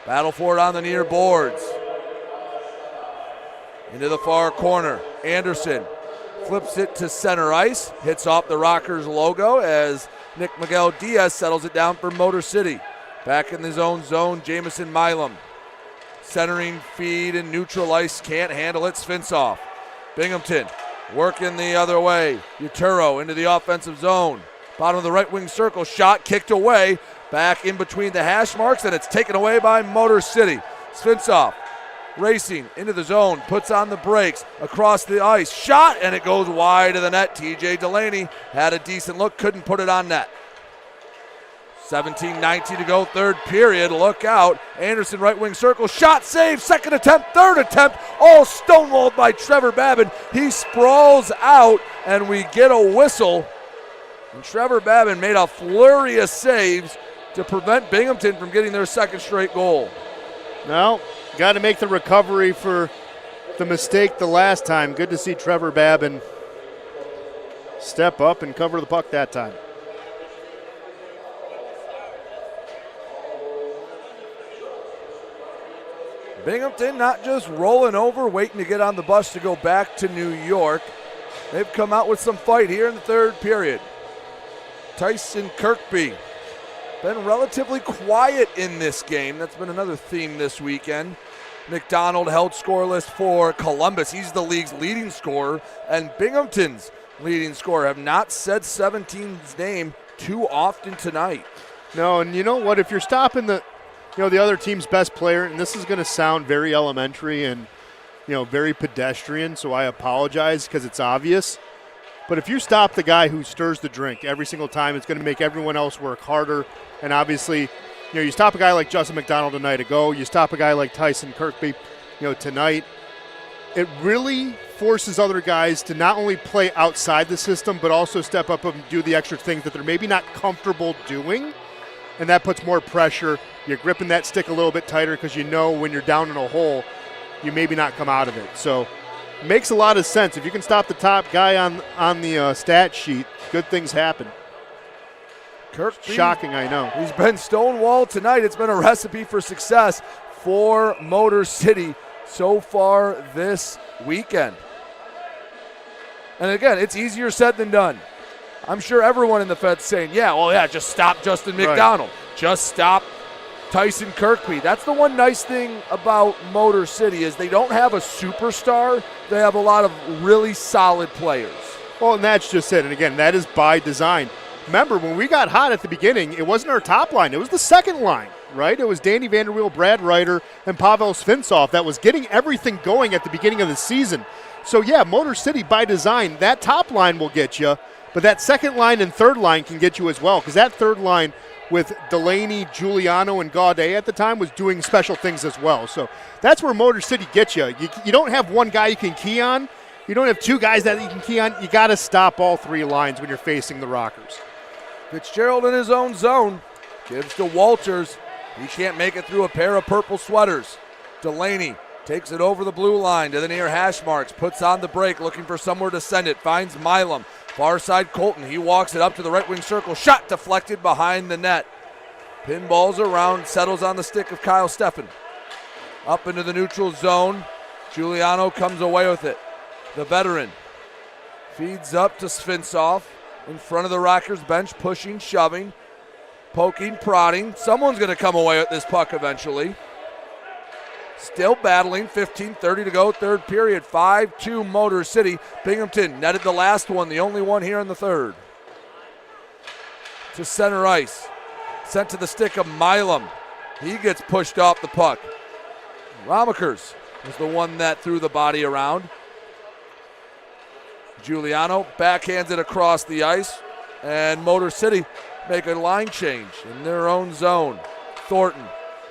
Speaker 1: Battle for it on the near boards. Into the far corner. Anderson flips it to center ice. Hits off the Rockers logo as Nick Miguel Diaz settles it down for Motor City. Back in his own zone, Jamison Milam. Centering feed and neutral ice, can't handle it. Svinsoff. Binghamton working the other way. Utero into the offensive zone. Bottom of the right wing circle, shot kicked away. Back in between the hash marks, and it's taken away by Motor City. Svinsoff racing into the zone, puts on the brakes, across the ice, shot, and it goes wide of the net. TJ Delaney had a decent look, couldn't put it on net. 17:19 to go, third period, look out. Anderson right wing circle, shot, save, second attempt, third attempt, all stonewalled by Trevor Babin. He sprawls out, and we get a whistle. And Trevor Babin made a flurry of saves to prevent Binghamton from getting their second straight goal.
Speaker 2: Now, got to make the recovery for the mistake the last time. Good to see Trevor Babin step up and cover the puck that time.
Speaker 1: Binghamton not just rolling over, waiting to get on the bus to go back to New York. They've come out with some fight here in the third period. Tyson Kirkby been relatively quiet in this game. That's been another theme this weekend. McDonald held scoreless for Columbus. He's the league's leading scorer, and Binghamton's leading scorer. Have not said 17's name too often tonight.
Speaker 2: No, and you know what? If you're stopping the other team's best player, and this is going to sound very elementary and very pedestrian, so I apologize because it's obvious. But if you stop the guy who stirs the drink every single time, it's going to make everyone else work harder. And obviously, you stop a guy like Justin McDonald a night ago, you stop a guy like Tyson Kirkby, tonight. It really forces other guys to not only play outside the system, but also step up and do the extra things that they're maybe not comfortable doing. And that puts more pressure. You're gripping that stick a little bit tighter because when you're down in a hole, you maybe not come out of it. So makes a lot of sense. If you can stop the top guy on the stat sheet, good things happen.
Speaker 1: Kirkby,
Speaker 2: shocking, I know.
Speaker 1: He's been stonewalled tonight. It's been a recipe for success for Motor City so far this weekend. And again, it's easier said than done. I'm sure everyone in the Fed's saying, just stop Justin McDonald. Right. Just stop Tyson Kirkby. That's the one nice thing about Motor City is they don't have a superstar. They have a lot of really solid players.
Speaker 2: Well, and that's just it. And again, that is by design. Remember, when we got hot at the beginning, it wasn't our top line. It was the second line, right? It was Danny Vanderweel, Brad Ryder, and Pavel Svintsov that was getting everything going at the beginning of the season. So, Motor City, by design, that top line will get you, but that second line and third line can get you as well, because that third line with Delaney, Giuliano, and Gaudet at the time was doing special things as well. So that's where Motor City gets you. You don't have one guy you can key on. You don't have two guys that you can key on. You got to stop all three lines when you're facing the Rockers.
Speaker 1: Fitzgerald in his own zone. Gives to Walters. He can't make it through a pair of purple sweaters. Delaney takes it over the blue line to the near hash marks. Puts on the break, looking for somewhere to send it. Finds Milam. Far side Colton. He walks it up to the right wing circle. Shot deflected behind the net. Pinballs around. Settles on the stick of Kyle Steffen. Up into the neutral zone. Giuliano comes away with it. The veteran feeds up to Svintsov. In front of the Rockers bench, pushing, shoving, poking, prodding. Someone's going to come away with this puck eventually. Still battling, 15:30 to go, third period, 5-2 Motor City. Binghamton netted the last one, the only one here in the third. To center ice, sent to the stick of Milam. He gets pushed off the puck. Ramakers was the one that threw the body around. Giuliano backhands it across the ice, and Motor City make a line change in their own zone. Thornton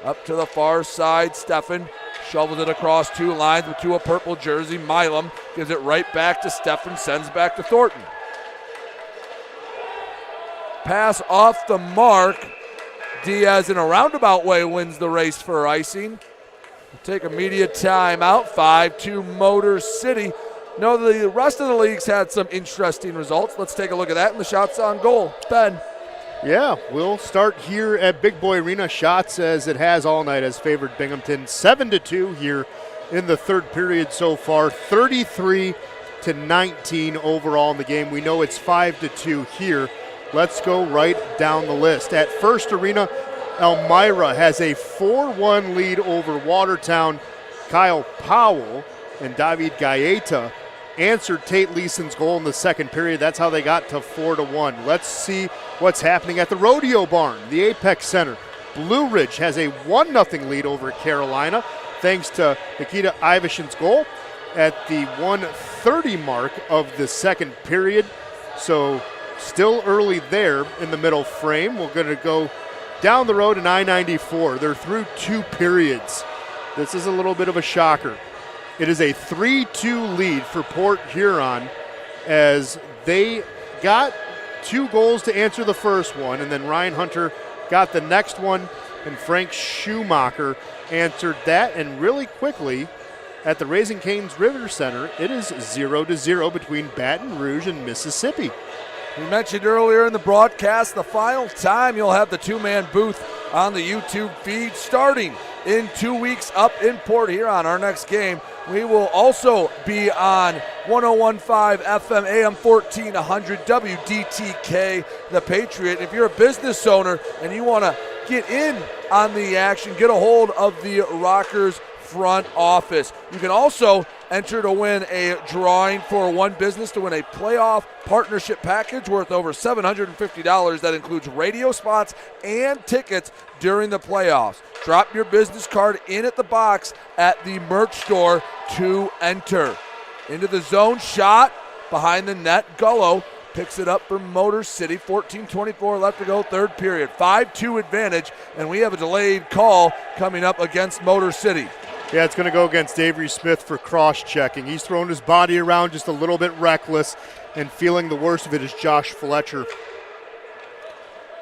Speaker 1: up to the far side. Steffen shovels it across two lines to a purple jersey. Milam gives it right back to Steffen, sends back to Thornton. Pass off the mark. Diaz in a roundabout way wins the race for icing. We'll take immediate timeout. 5-2 Motor City. No, the rest of the league's had some interesting results. Let's take a look at that in the shots on goal. Ben.
Speaker 2: Yeah, we'll start here at Big Boy Arena. Shots, as it has all night, has favored Binghamton 7-2 here in the third period so far. 33-19 overall in the game. We know it's 5-2 here. Let's go right down the list. At First Arena, Elmira has a 4-1 lead over Watertown. Kyle Powell and David Gaeta answered Tate Leeson's goal in the second period. That's how they got to 4-1. Let's see what's happening at the Rodeo Barn, the Apex Center. Blue Ridge has a 1-0 lead over Carolina thanks to Nikita Ivashin's goal at the 1:30 mark of the second period. So still early there in the middle frame. We're going to go down the road in I-94. They're through two periods. This is a little bit of a shocker. It is a 3-2 lead for Port Huron as they got 2 goals to answer the first one, and then Ryan Hunter got the next one, and Frank Schumacher answered that. And really quickly, at the Raising Cane's River Center, it is 0-0 between Baton Rouge and Mississippi.
Speaker 1: We mentioned earlier in the broadcast, the final time you'll have the two-man booth on the YouTube feed starting in 2 weeks up in Port Huron. Our next game, we will also be on 101.5 FM AM 1400 WDTK, The Patriot. If you're a business owner and you want to get in on the action, get a hold of the Rockers front office. You can also enter to win a drawing for one business to win a playoff partnership package worth over $750 that includes radio spots and tickets during the playoffs. Drop your business card in at the box at the merch store to enter. Into the zone, shot behind the net. Gullo picks it up for Motor City. 14:24 left to go, third period. 5-2 advantage, and we have a delayed call coming up against Motor City.
Speaker 2: Yeah, it's going to go against Avery Smith for cross-checking. He's throwing his body around just a little bit reckless, and feeling the worst of it is Josh Fletcher.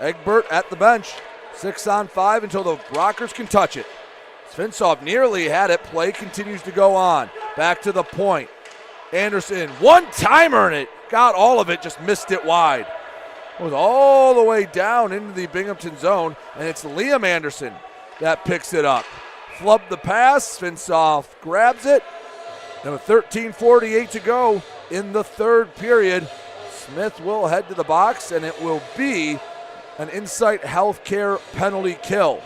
Speaker 1: Egbert at the bench. 6-on-5 until the Rockers can touch it. Svensov nearly had it. Play continues to go on. Back to the point. Anderson, one-timer, and it got all of it, just missed it wide. It was all the way down into the Binghamton zone, and it's Liam Anderson that picks it up. Flubbed the pass, Svensov grabs it. Now 13:48 to go in the third period. Smith will head to the box, and it will be an Insight Healthcare penalty kill.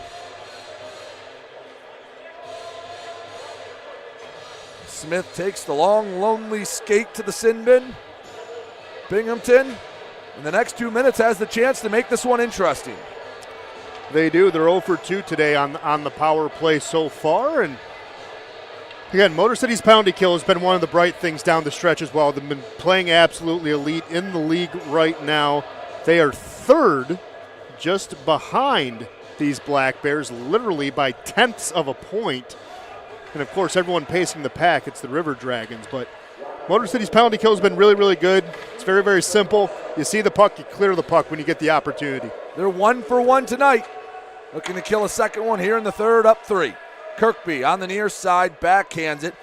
Speaker 1: Smith takes the long, lonely skate to the sin bin. Binghamton, in the next 2 minutes, has the chance to make this one interesting.
Speaker 2: They do. They're 0 for 2 today on the power play so far. And again, Motor City's penalty kill has been one of the bright things down the stretch as well. They've been playing absolutely elite in the league right now. They are third, just behind these Black Bears, literally by tenths of a point. And of course, everyone pacing the pack, it's the River Dragons. But Motor City's penalty kill has been really, really good. It's very, very simple. You see the puck, you clear the puck when you get the opportunity.
Speaker 1: They're 1 for 1 tonight. Looking to kill a second one here in the third, up 3. Kirkby on the near side, backhands it.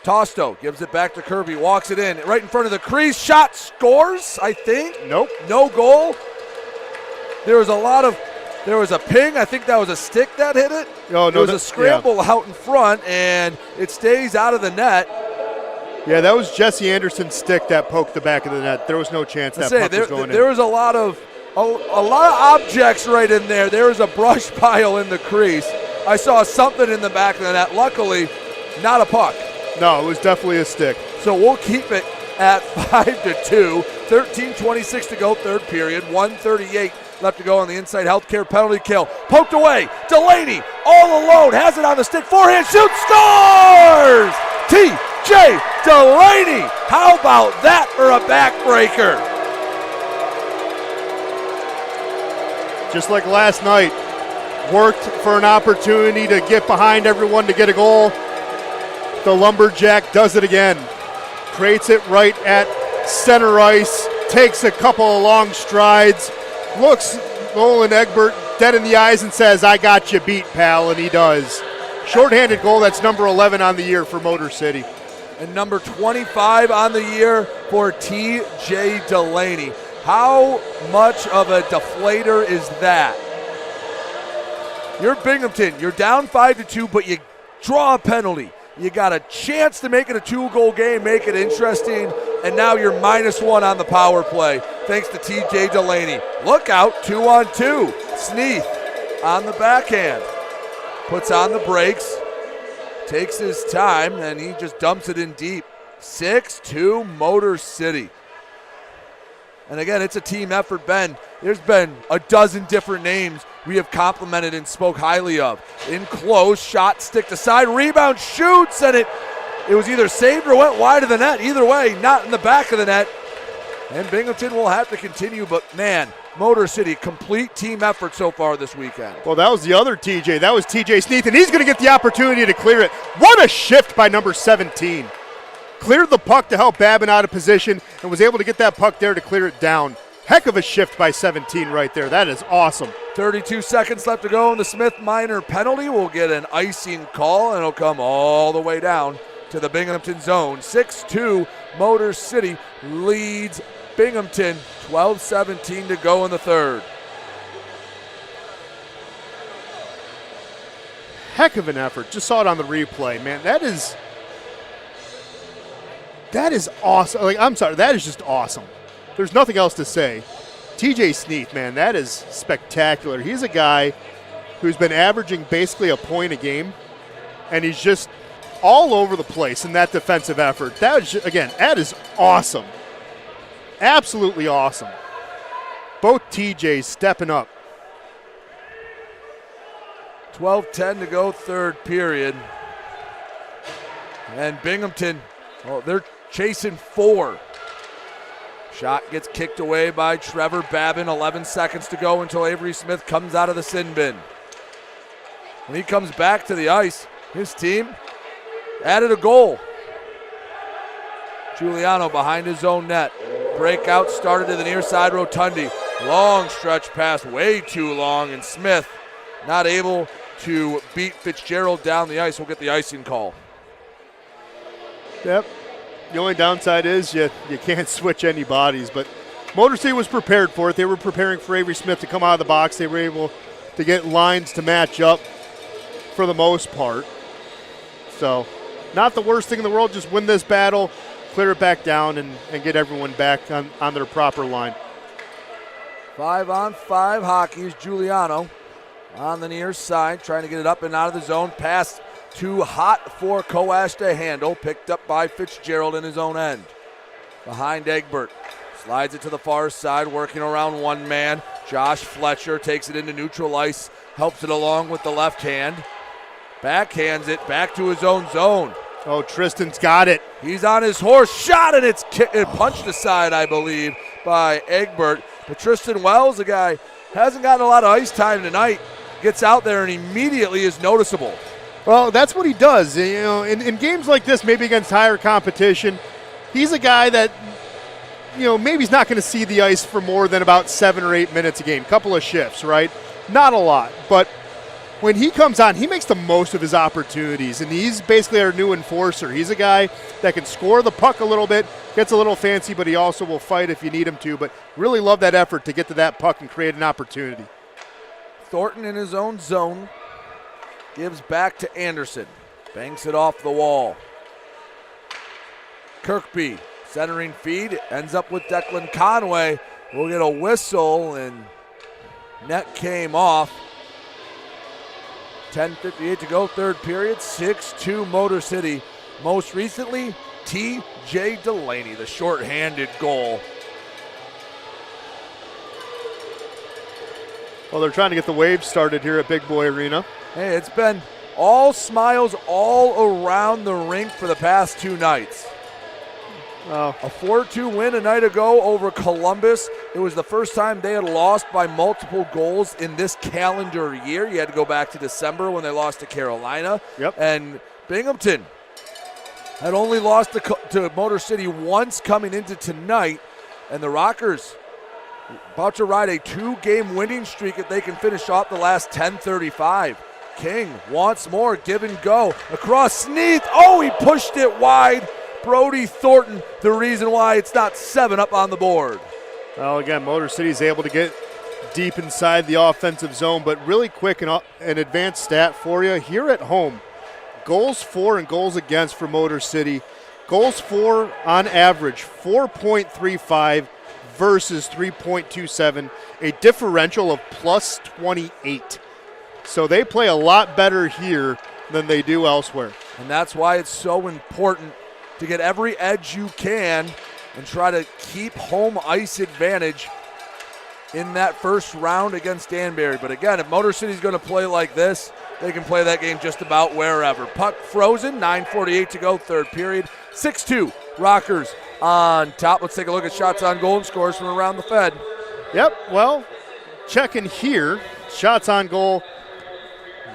Speaker 1: Tosto gives it back to Kirby, walks it in, right in front of the crease. Shot, scores, I think.
Speaker 2: Nope.
Speaker 1: No goal. There was a ping. I think that was a stick that hit it.
Speaker 2: Oh, no,
Speaker 1: there was a scramble out in front, and it stays out of the net.
Speaker 2: Yeah, that was Jesse Anderson's stick that poked the back of the net. There was no chance that puck was going in.
Speaker 1: There was a lot of objects right in there. There was a brush pile in the crease. I saw something in the back of the net. Luckily, not a puck.
Speaker 2: No, it was definitely a stick.
Speaker 1: So we'll keep it at 5-2. 13:26 to go, third period. 1:38 left to go on the Insight Healthcare penalty kill. Poked away. Delaney all alone. Has it on the stick. Forehand shoot. Scores! T.J. Delaney. How about that for a backbreaker?
Speaker 2: Just like last night, worked for an opportunity to get behind everyone to get a goal. The Lumberjack does it again. Creates it right at center ice. Takes a couple of long strides. Looks Nolan Egbert dead in the eyes and says, "I got you beat, pal," and he does. Shorthanded goal, that's number 11 on the year for Motor City.
Speaker 1: And number 25 on the year for T.J. Delaney. How much of a deflator is that? You're Binghamton. You're down 5-2, but you draw a penalty. You got a chance to make it a 2-goal game, make it interesting, and now you're -1 on the power play thanks to T.J. Delaney. Look out, 2-on-2. Sneath on the backhand. Puts on the brakes, takes his time, and he just dumps it in deep. 6-2 Motor City. And again, it's a team effort, Ben. There's been a dozen different names we have complimented and spoke highly of. In close, shot, stick to side, rebound, shoots, and it was either saved or went wide of the net. Either way, not in the back of the net. And Binghamton will have to continue, but man, Motor City, complete team effort so far this weekend.
Speaker 2: Well, that was the other TJ. That was TJ Sneath, and he's going to get the opportunity to clear it. What a shift by number 17. Cleared the puck to help Babin out of position and was able to get that puck there to clear it down. Heck of a shift by 17 right there. That is awesome.
Speaker 1: 32 seconds left to go, and the Smith minor penalty will get an icing call, and it'll come all the way down to the Binghamton zone. 6-2 Motor City leads Binghamton. 12:17 to go in the third.
Speaker 2: Heck of an effort. Just saw it on the replay, man. That is awesome. That is just awesome. There's nothing else to say. TJ Sneath, man, that is spectacular. He's a guy who's been averaging basically a point a game and he's just all over the place in that defensive effort. That is awesome. Absolutely awesome. Both TJs stepping up.
Speaker 1: 12:10 to go, third period. And Binghamton, they're chasing 4. Shot gets kicked away by Trevor Babin. 11 seconds to go until Avery Smith comes out of the sin bin. When he comes back to the ice, his team added a goal. Giuliano behind his own net. Breakout started to the near side, Rotundi. Long stretch pass, way too long, and Smith not able to beat Fitzgerald down the ice. We'll get the icing call.
Speaker 2: Yep. The only downside is you can't switch any bodies, but Motor City was prepared for it. They were preparing for Avery Smith to come out of the box. They were able to get lines to match up for the most part. So not the worst thing in the world. Just win this battle, clear it back down, and get everyone back on their proper line.
Speaker 1: 5-on-5 hockey is Giuliano on the near side, trying to get it up and out of the zone. Pass too hot for Coash to handle. Picked up by Fitzgerald in his own end. Behind Egbert. Slides it to the far side, working around one man. Josh Fletcher takes it into neutral ice. Helps it along with the left hand. Backhands it back to his own zone.
Speaker 2: Oh, Tristan's got it.
Speaker 1: He's on his horse. Shot, and it's punched aside, I believe, by Egbert. But Tristan Wells, the guy, hasn't gotten a lot of ice time tonight. Gets out there and immediately is noticeable.
Speaker 2: Well, that's what he does. You know, in games like this, maybe against higher competition, he's a guy that, maybe he's not going to see the ice for more than about 7 or 8 minutes a game. Couple of shifts, right? Not a lot. But when he comes on, he makes the most of his opportunities, and he's basically our new enforcer. He's a guy that can score the puck a little bit, gets a little fancy, but he also will fight if you need him to. But really love that effort to get to that puck and create an opportunity.
Speaker 1: Thornton in his own zone. Gives back to Anderson. Banks it off the wall. Kirkby centering feed. Ends up with Declan Conway. We'll get a whistle, and net came off. 10:58 to go, third period. 6-2 Motor City. Most recently, T.J. Delaney, the shorthanded goal.
Speaker 2: Well, they're trying to get the Waves started here at Big Boy Arena.
Speaker 1: Hey, it's been all smiles all around the rink for the past 2 nights. A 4-2 win a night ago over Columbus. It was the first time they had lost by multiple goals in this calendar year. You had to go back to December when they lost to Carolina.
Speaker 2: Yep.
Speaker 1: And Binghamton had only lost to Motor City once coming into tonight. And the Rockers about to ride a 2-game winning streak if they can finish off the last 10:35. King wants more, give and go. Across Sneath, he pushed it wide. Brody Thornton, the reason why it's not 7 up on the board.
Speaker 2: Well, again, Motor City's able to get deep inside the offensive zone, but really quick, an advanced stat for you. Here at home, goals for and goals against for Motor City. Goals for, on average, 4.35 versus 3.27, a differential of plus 28. So they play a lot better here than they do elsewhere.
Speaker 1: And that's why it's so important to get every edge you can and try to keep home ice advantage in that first round against Danbury. But again, if Motor City's going to play like this, they can play that game just about wherever. Puck frozen, 9:48 to go, third period. 6-2, Rockers on top. Let's take a look at shots on goal and scores from around the Fed.
Speaker 2: Yep, well, checking here, shots on goal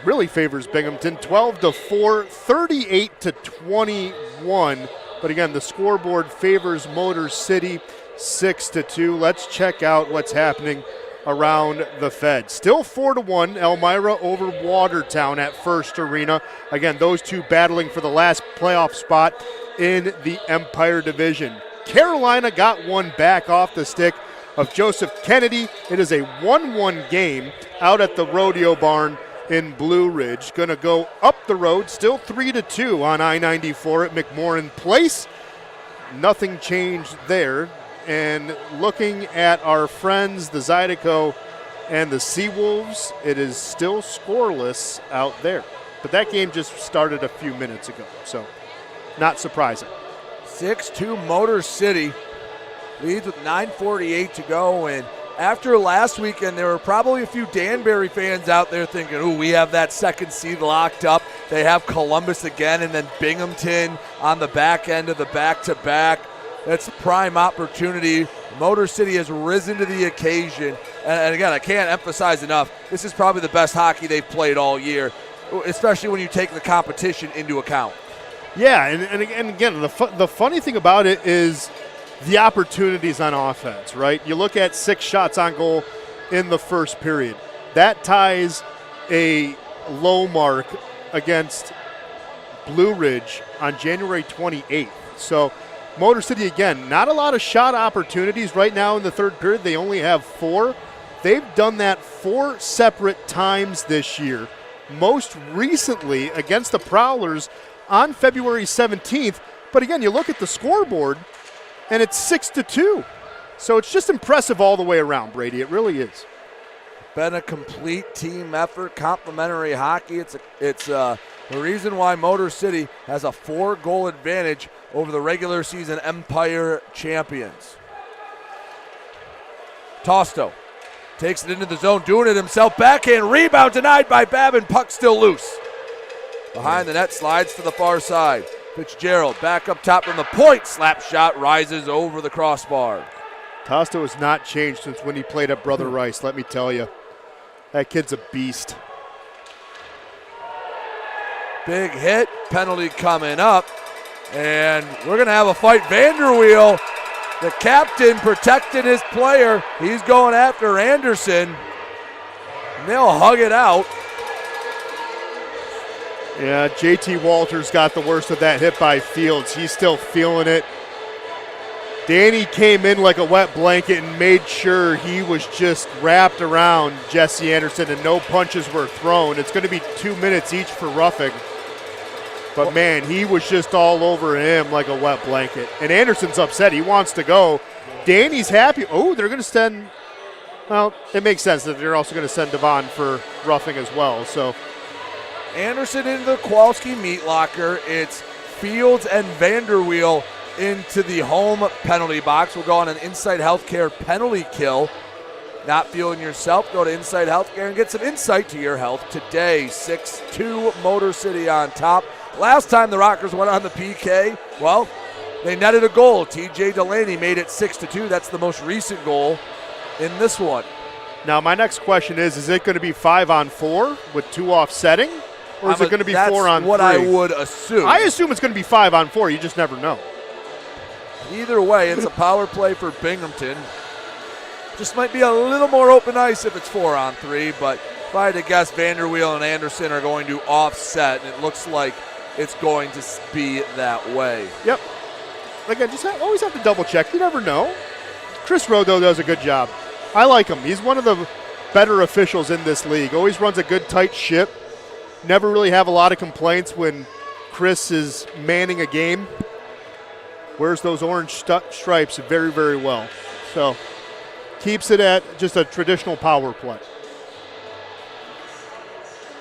Speaker 2: really favors Binghamton, 12-4, 38-21. But again, the scoreboard favors Motor City, 6-2. Let's check out what's happening around the Fed. Still 4-1, Elmira over Watertown at First Arena. Again, those two battling for the last playoff spot in the Empire Division. Carolina got one back off the stick of Joseph Kennedy. It is a 1-1 game out at the Rodeo Barn in Blue Ridge. Going to go up the road, still 3-2 on I-94 at McMorran Place. Nothing changed there. And looking at our friends, the Zydeco and the Seawolves, it is still scoreless out there. But that game just started a few minutes ago, so not surprising.
Speaker 1: 6-2 Motor City leads with 9:48 to go, and after last weekend, there were probably a few Danbury fans out there thinking, ooh, we have that second seed locked up. They have Columbus again, and then Binghamton on the back end of the back-to-back. That's a prime opportunity. Motor City has risen to the occasion, and again, I can't emphasize enough, this is probably the best hockey they've played all year, especially when you take the competition into account.
Speaker 2: Yeah, and again, the funny thing about it is the opportunities on offense, right? You look at 6 shots on goal in the first period. That ties a low mark against Blue Ridge on January 28th. So Motor City, again, not a lot of shot opportunities right now in the third period. They only have 4. They've done that 4 separate times this year, most recently against the Prowlers on February 17th. But again, you look at the scoreboard, and it's 6-2. So it's just impressive all the way around, Brady. It really is.
Speaker 1: Been a complete team effort, complimentary hockey. It's the reason why Motor City has a 4-goal advantage over the regular season Empire champions. Tosto takes it into the zone, doing it himself. Backhand rebound denied by Babin. Puck still loose. Behind the net, slides to the far side. Fitzgerald back up top from the point. Slap shot rises over the crossbar.
Speaker 2: Tosto has not changed since when he played at Brother Rice, let me tell you. That kid's a beast.
Speaker 1: Big hit, penalty coming up. And we're going to have a fight. Vanderweel, the captain, protected his player. He's going after Anderson. And they'll hug it out.
Speaker 2: Yeah, JT Walters got the worst of that hit by Fields. He's still feeling it. Danny came in like a wet blanket and made sure he was just wrapped around Jesse Anderson and no punches were thrown. It's going to be 2 minutes each for roughing. But, man, he was just all over him like a wet blanket. And Anderson's upset. He wants to go. Danny's happy. Oh, they're going to send – well, it makes sense that they're also going to send Devon for roughing as well. So
Speaker 1: Anderson into the Kowalski meat locker. It's Fields and Vanderweel into the home penalty box. We'll go on an Inside Healthcare penalty kill. Not feeling yourself? Go to Inside Healthcare and get some insight to your health today. 6-2 Motor City on top. Last time the Rockers went on the PK, well, they netted a goal. TJ Delaney made it 6-2. That's the most recent goal in this one.
Speaker 2: Now, my next question is it going to be 5-on-4 with 2 offsetting? Or is it going to be 4-on-3?
Speaker 1: That's what I would assume.
Speaker 2: I assume it's going to be 5-on-4. You just never know.
Speaker 1: Either way, it's a power play for Binghamton. Just might be a little more open ice if it's 4-on-3, but if I had to guess, Vanderweel and Anderson are going to offset, and it looks like it's going to be that way.
Speaker 2: Yep. Again, always have to double check. You never know. Chris Rodo does a good job. I like him. He's one of the better officials in this league. Always runs a good, tight ship. Never really have a lot of complaints when Chris is manning a game. Wears those orange stripes very, very well. So keeps it at just a traditional power play.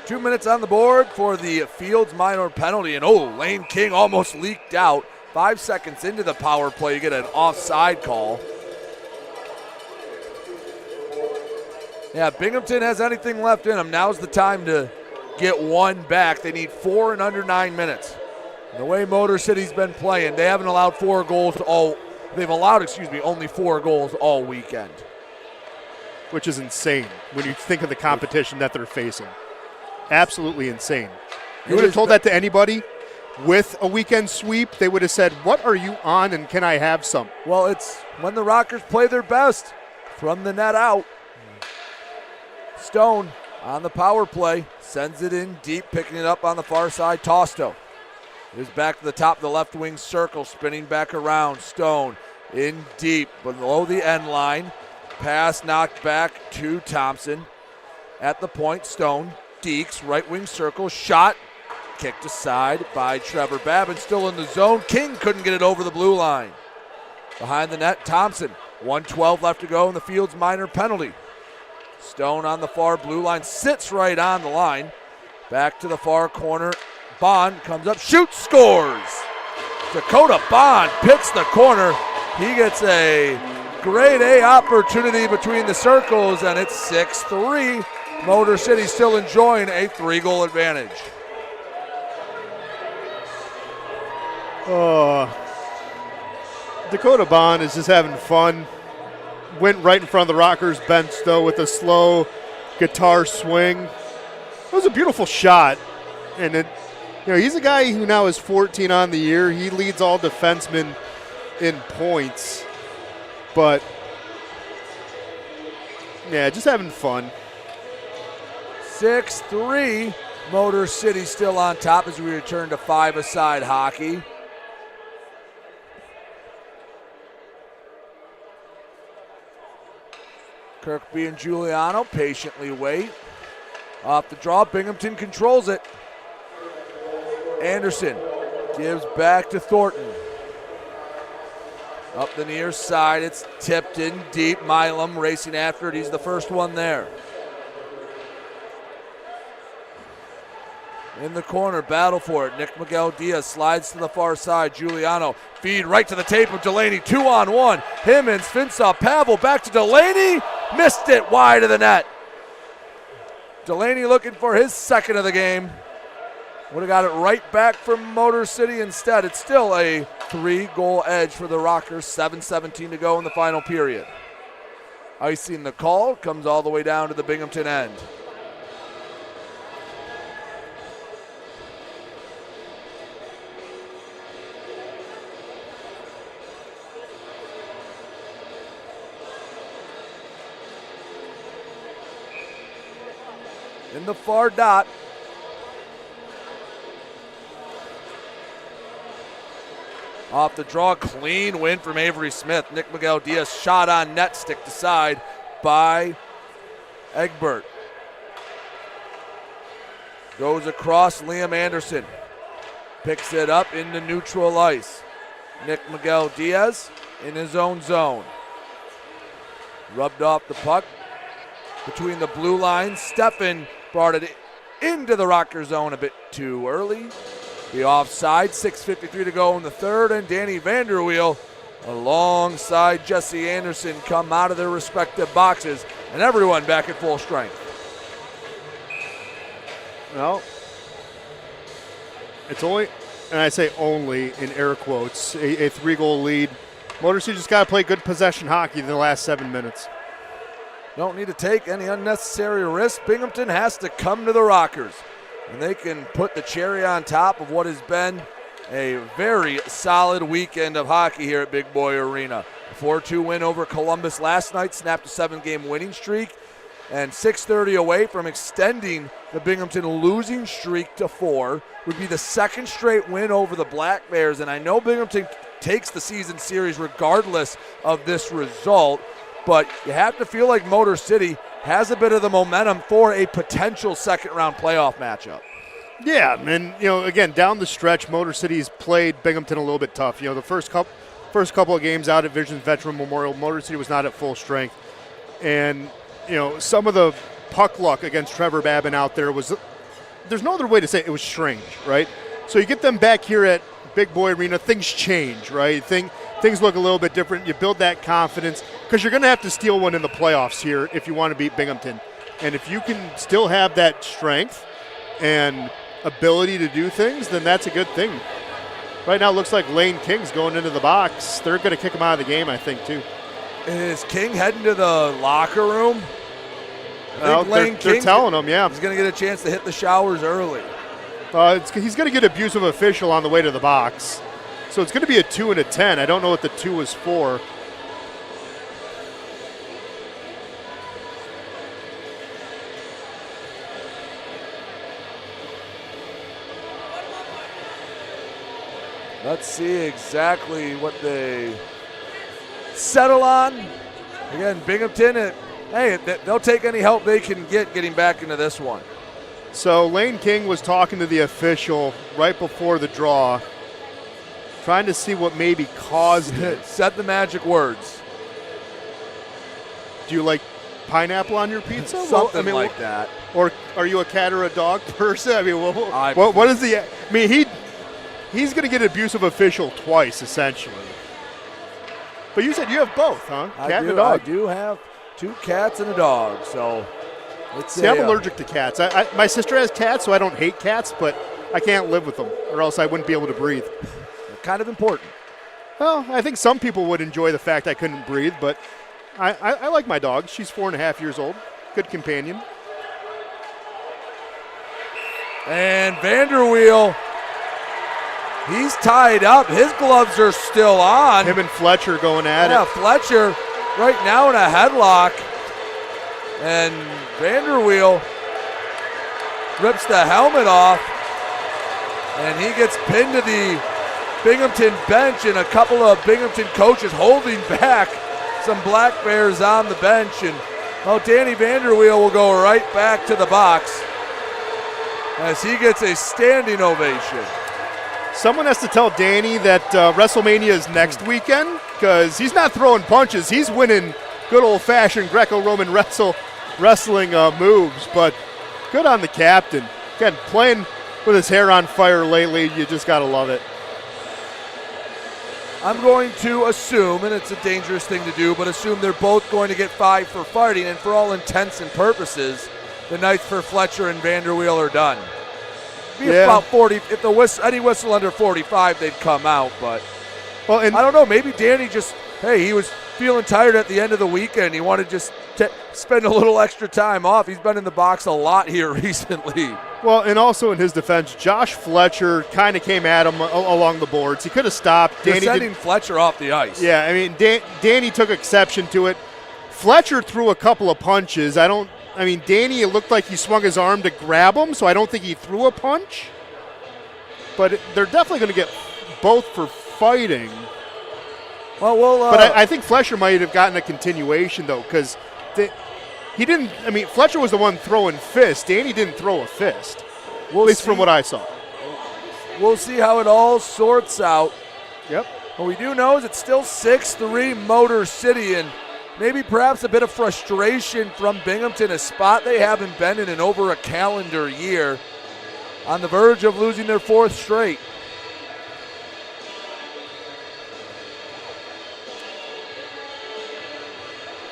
Speaker 1: 2 minutes on the board for the Fields minor penalty. And Lane King almost leaked out. 5 seconds into the power play, you get an offside call. Yeah, Binghamton has anything left in them. Now's the time to get one back. They need 4 in under 9 minutes. The way Motor City's been playing, they haven't allowed 4 goals they've allowed, only 4 goals all weekend.
Speaker 2: Which is insane when you think of the competition that they're facing. Absolutely insane. You would have told that to anybody with a weekend sweep, they would have said, what are you on and can I have some?
Speaker 1: Well, it's when the Rockers play their best from the net out. Stone on the power play, sends it in deep, picking it up on the far side. Tosto is back to the top of the left wing circle, spinning back around. Stone in deep, below the end line. Pass knocked back to Thompson. At the point, Stone, Deeks, right wing circle, shot, kicked aside by Trevor Babin, still in the zone. King couldn't get it over the blue line. Behind the net, Thompson, 1:12 left to go in the Fields minor penalty. Stone on the far blue line, sits right on the line. Back to the far corner. Bond comes up, shoots, scores. Dakota Bond picks the corner. He gets a grade A opportunity between the circles, and it's 6-3. Motor City still enjoying a 3-goal advantage.
Speaker 2: Dakota Bond is just having fun. Went right in front of the Rockers bench, though, with a slow guitar swing. It was a beautiful shot. And he's a guy who now is 14 on the year. He leads all defensemen in points. But, yeah, just having fun.
Speaker 1: 6-3. Motor City still on top as we return to 5-a-side hockey. Kirkby and Giuliano patiently wait. Off the draw, Binghamton controls it. Anderson gives back to Thornton. Up the near side, it's tipped in deep. Milam racing after it. He's the first one there. In the corner, battle for it. Nick Miguel Diaz slides to the far side. Giuliano feed right to the tape of Delaney. 2-on-1. Himmons, Finsaw, Pavel back to Delaney. Missed it wide of the net. Delaney looking for his second of the game. Would have got it right back from Motor City instead. It's still a 3-goal edge for the Rockers. 7:17 to go in the final period. Icing the call comes all the way down to the Binghamton end. In the far dot. Off the draw, clean win from Avery Smith. Nick Miguel Diaz shot on net, stick to side by Egbert. Goes across, Liam Anderson picks it up into neutral ice. Nick Miguel Diaz in his own zone. Rubbed off the puck between the blue lines. Steffen brought it into the Rocker zone a bit too early. The offside, 6:53 to go in the third, and Danny Vanderweel alongside Jesse Anderson come out of their respective boxes, and everyone back at full strength.
Speaker 2: Well, it's only, and I say only in air quotes, a 3-goal lead. Motor City just got to play good possession hockey in the last 7 minutes.
Speaker 1: Don't need to take any unnecessary risks. Binghamton has to come to the Rockers, and they can put the cherry on top of what has been a very solid weekend of hockey here at Big Boy Arena. A 4-2 win over Columbus last night snapped a 7-game winning streak, and 6:30 away from extending the Binghamton losing streak to 4. Would be the second straight win over the Black Bears, and I know Binghamton takes the season series regardless of this result, but you have to feel like Motor City has a bit of the momentum for a potential second-round playoff matchup.
Speaker 2: Yeah, and again, down the stretch, Motor City's played Binghamton a little bit tough. The first couple of games out at Vision Veteran Memorial, Motor City was not at full strength, and some of the puck luck against Trevor Babin out there was, there's no other way to say it, was strange, right? So you get them back here at Big Boy Arena, things change, right? Things look a little bit different. You build that confidence because you're going to have to steal one in the playoffs here if you want to beat Binghamton. And if you can still have that strength and ability to do things, then that's a good thing. Right now it looks like Lane King's going into the box. They're going to kick him out of the game, I think, too.
Speaker 1: Is King heading to the locker room?
Speaker 2: Well, they're telling him, yeah.
Speaker 1: He's going to get a chance to hit the showers early.
Speaker 2: He's going to get abusive official on the way to the box. So it's going to be a 2 and a 10. I don't know what the 2 is for.
Speaker 1: Let's see exactly what they settle on. Again, Binghamton, they'll take any help they can get getting back into this one.
Speaker 2: So Lane King was talking to the official right before the draw, trying to see what maybe caused it.
Speaker 1: Said the magic words.
Speaker 2: Do you pineapple on your pizza?
Speaker 1: Something like that.
Speaker 2: Or are you a cat or a dog person? I mean, what is the? I mean, he's going to get abusive official twice, essentially. But you said you have both, huh? Cat and a dog.
Speaker 1: I do have 2 cats and a dog, so
Speaker 2: I'm allergic to cats. My sister has cats, so I don't hate cats, but I can't live with them, or else I wouldn't be able to breathe.
Speaker 1: Kind of important.
Speaker 2: Well, I think some people would enjoy the fact I couldn't breathe, but I like my dog. She's 4.5 years old. Good companion.
Speaker 1: And Vanderweel, he's tied up. His gloves are still on.
Speaker 2: Him and Fletcher going at it.
Speaker 1: Yeah, Fletcher right now in a headlock. And Vanderweel rips the helmet off. And he gets pinned to the Binghamton bench, and a couple of Binghamton coaches holding back some Black Bears on the bench. And Danny Vanderweel will go right back to the box as he gets a standing ovation.
Speaker 2: Someone has to tell Danny that WrestleMania is next weekend, because he's not throwing punches. He's winning good old-fashioned Greco-Roman wrestling moves. But good on the captain. Again, playing with his hair on fire lately, you just got to love it.
Speaker 1: I'm going to assume, and it's a dangerous thing to do, but assume they're both going to get 5 for fighting, and for all intents and purposes, the nights for Fletcher and Vanderweel are done. About 40. If any whistle under 45, they'd come out. But I don't know. Maybe Danny he was feeling tired at the end of the weekend. He wanted just to spend a little extra time off. He's been in the box a lot here recently.
Speaker 2: Well, and also in his defense, Josh Fletcher kind of came at him along the boards. He could have stopped.
Speaker 1: Danny sending Fletcher off the ice.
Speaker 2: Yeah, I mean, Danny took exception to it. Fletcher threw a couple of punches. Danny, it looked like he swung his arm to grab him, so I don't think he threw a punch. But they're definitely going to get both for fighting. But I think Fletcher might have gotten a continuation, though, because he didn't. Fletcher was the one throwing fists. Danny didn't throw a fist, at least from what I saw.
Speaker 1: We'll see how it all sorts out.
Speaker 2: Yep.
Speaker 1: What we do know is it's still 6-3 Motor City, and maybe perhaps a bit of frustration from Binghamton, a spot they haven't been in over a calendar year, on the verge of losing their 4th straight.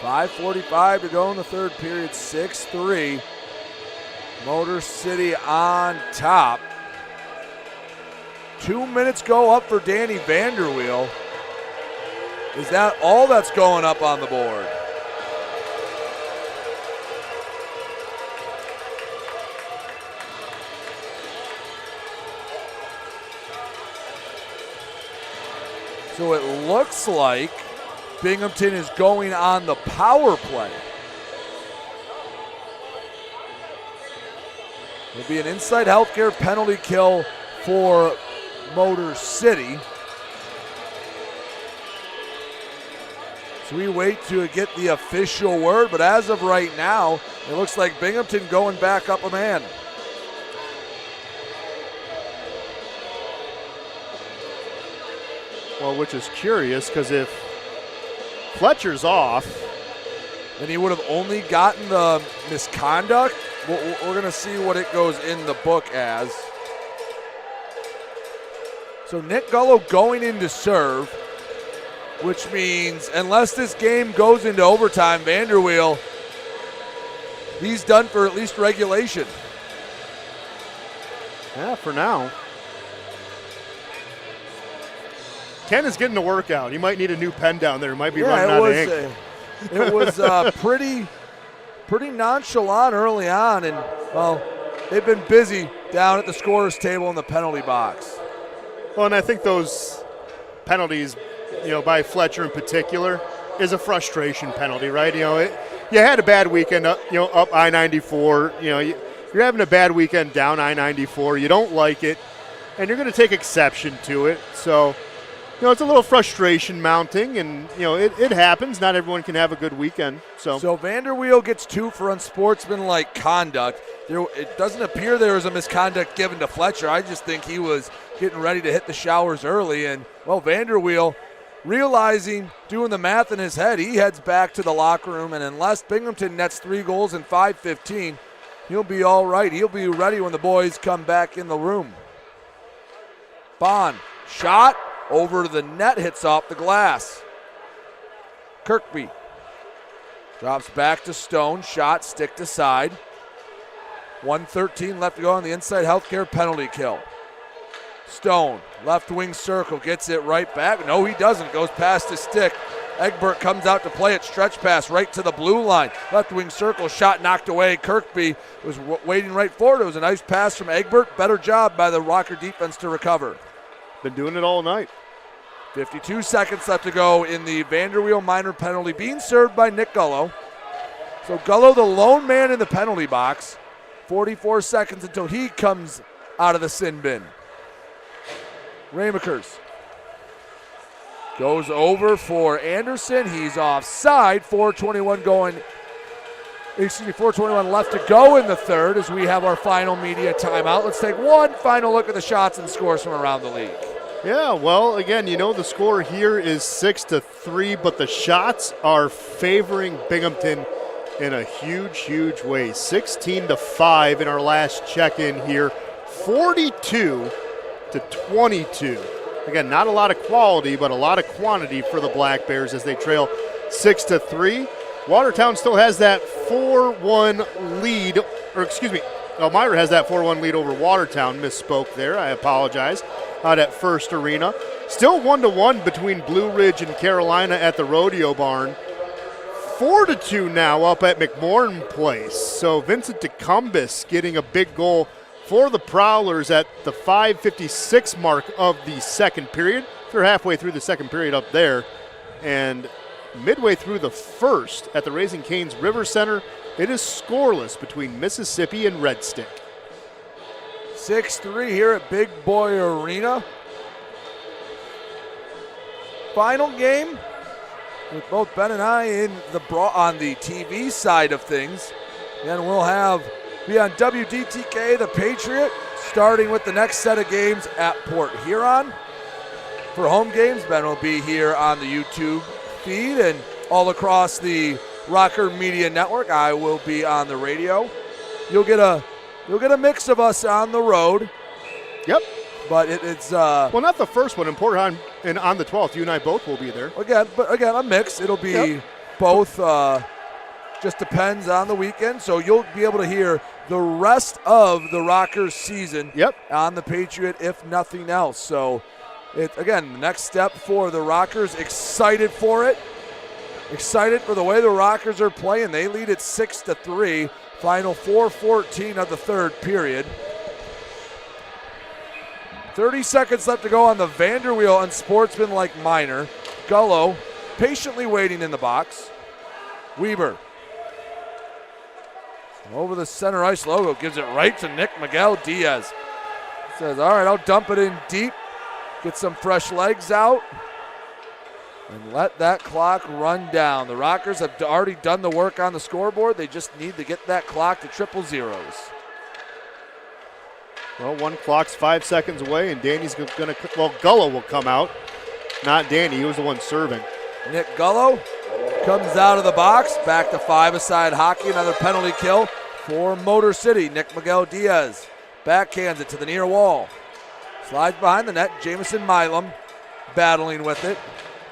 Speaker 1: .5:45 to go in the third period, 6-3. Motor City on top. 2 minutes go up for Danny Vanderweel. Is that all that's going up on the board? So it looks like Binghamton is going on the power play. It'll be an Inside Healthcare penalty kill for Motor City. So we wait to get the official word, but as of right now, it looks like Binghamton going back up a man.
Speaker 2: Well, which is curious, because if Fletcher's off,
Speaker 1: then he would have only gotten the misconduct. We're going to see what it goes in the book as. So Nick Gullo going in to serve, which means unless this game goes into overtime, Vanderweel, he's done for at least regulation.
Speaker 2: Yeah, for now. Ken is getting a workout. He might need a new pen down there. He might be running out of ink.
Speaker 1: It was pretty nonchalant early on, and, well, they've been busy down at the scorer's table in the penalty box.
Speaker 2: Well, and I think those penalties, by Fletcher in particular, is a frustration penalty, right? You had a bad weekend, up I-94. You're having a bad weekend down I-94. You don't like it, and you're going to take exception to it. So, it's a little frustration mounting, and, it happens. Not everyone can have a good weekend. So
Speaker 1: Vanderweel gets 2 for unsportsmanlike conduct. It doesn't appear there was a misconduct given to Fletcher. I just think he was getting ready to hit the showers early, and, well, Vanderweel Realizing, doing the math in his head, he heads back to the locker room, and unless Binghamton nets 3 goals in 5:15, he'll be all right. He'll be ready when the boys come back in the room. Bond, shot over to the net, hits off the glass. Kirkby drops back to Stone, shot sticked aside. 1:13 left to go on the Inside Healthcare penalty kill. Stone, left wing circle, gets it right back. No, he doesn't. Goes past his stick. Egbert comes out to play it. Stretch pass right to the blue line. Left wing circle, shot knocked away. Kirkby was waiting right for it. It was a nice pass from Egbert. Better job by the Rocker defense to recover.
Speaker 2: Been doing it all night.
Speaker 1: 52 seconds left to go in the Vanderweel minor penalty, being served by Nick Gullo. So Gullo, the lone man in the penalty box. 44 seconds until he comes out of the sin bin. Ramakers goes over for Anderson. He's offside. 4:21 left to go in the third as we have our final media timeout. Let's take one final look at the shots and scores from around the league.
Speaker 2: Yeah, well, again, the score here is 6-3, but the shots are favoring Binghamton in a huge, huge way. 16-5 in our last check-in here. 42-22. Again, not a lot of quality, but a lot of quantity for the Black Bears as they trail 6-3. Watertown still has that 4-1 lead, Elmira has that 4-1 lead over Watertown. Misspoke there, I apologize. Out at First Arena. Still 1-1 between Blue Ridge and Carolina at the Rodeo Barn. 4-2 now up at McMorton Place. So Vincent DeCumbus getting a big goal for the Prowlers at the 5:56 mark of the second period. They're halfway through the second period up there. And midway through the first at the Raising Cane's River Center, it is scoreless between Mississippi and Red Stick.
Speaker 1: 6-3 here at Big Boy Arena. Final game with both Ben and I on the TV side of things. And we'll be on WDTK, the Patriot, starting with the next set of games at Port Huron. For home games, Ben will be here on the YouTube feed and all across the Rocker Media Network. I will be on the radio. You'll get a mix of us on the road.
Speaker 2: Yep.
Speaker 1: But it's
Speaker 2: well, not the first one in Port Huron, and on the 12th, you and I both will be there.
Speaker 1: Again, a mix. It'll be both. Just depends on the weekend. So you'll be able to hear the rest of the Rockers season on the Patriot, if nothing else. So, the next step for the Rockers. Excited for it. Excited for the way the Rockers are playing. They lead at 6-3. Final 4:14 of the third period. 30 seconds left to go on the Vanderweel unsportsmanlike minor. Gullo patiently waiting in the box. Weber over the center ice logo, gives it right to Nick Miguel Diaz. Says, all right, I'll dump it in deep, get some fresh legs out, and let that clock run down. The Rockers have already done the work on the scoreboard. They just need to get that clock to triple zeros.
Speaker 2: Well, one clock's 5 seconds away, and Danny's going to, Gullo will come out. Not Danny, he was the one serving.
Speaker 1: Nick Gullo comes out of the box, back to five-a-side hockey, another penalty kill for Motor City. Nick Miguel Diaz backhands it to the near wall. Slides behind the net, Jamison Milam battling with it.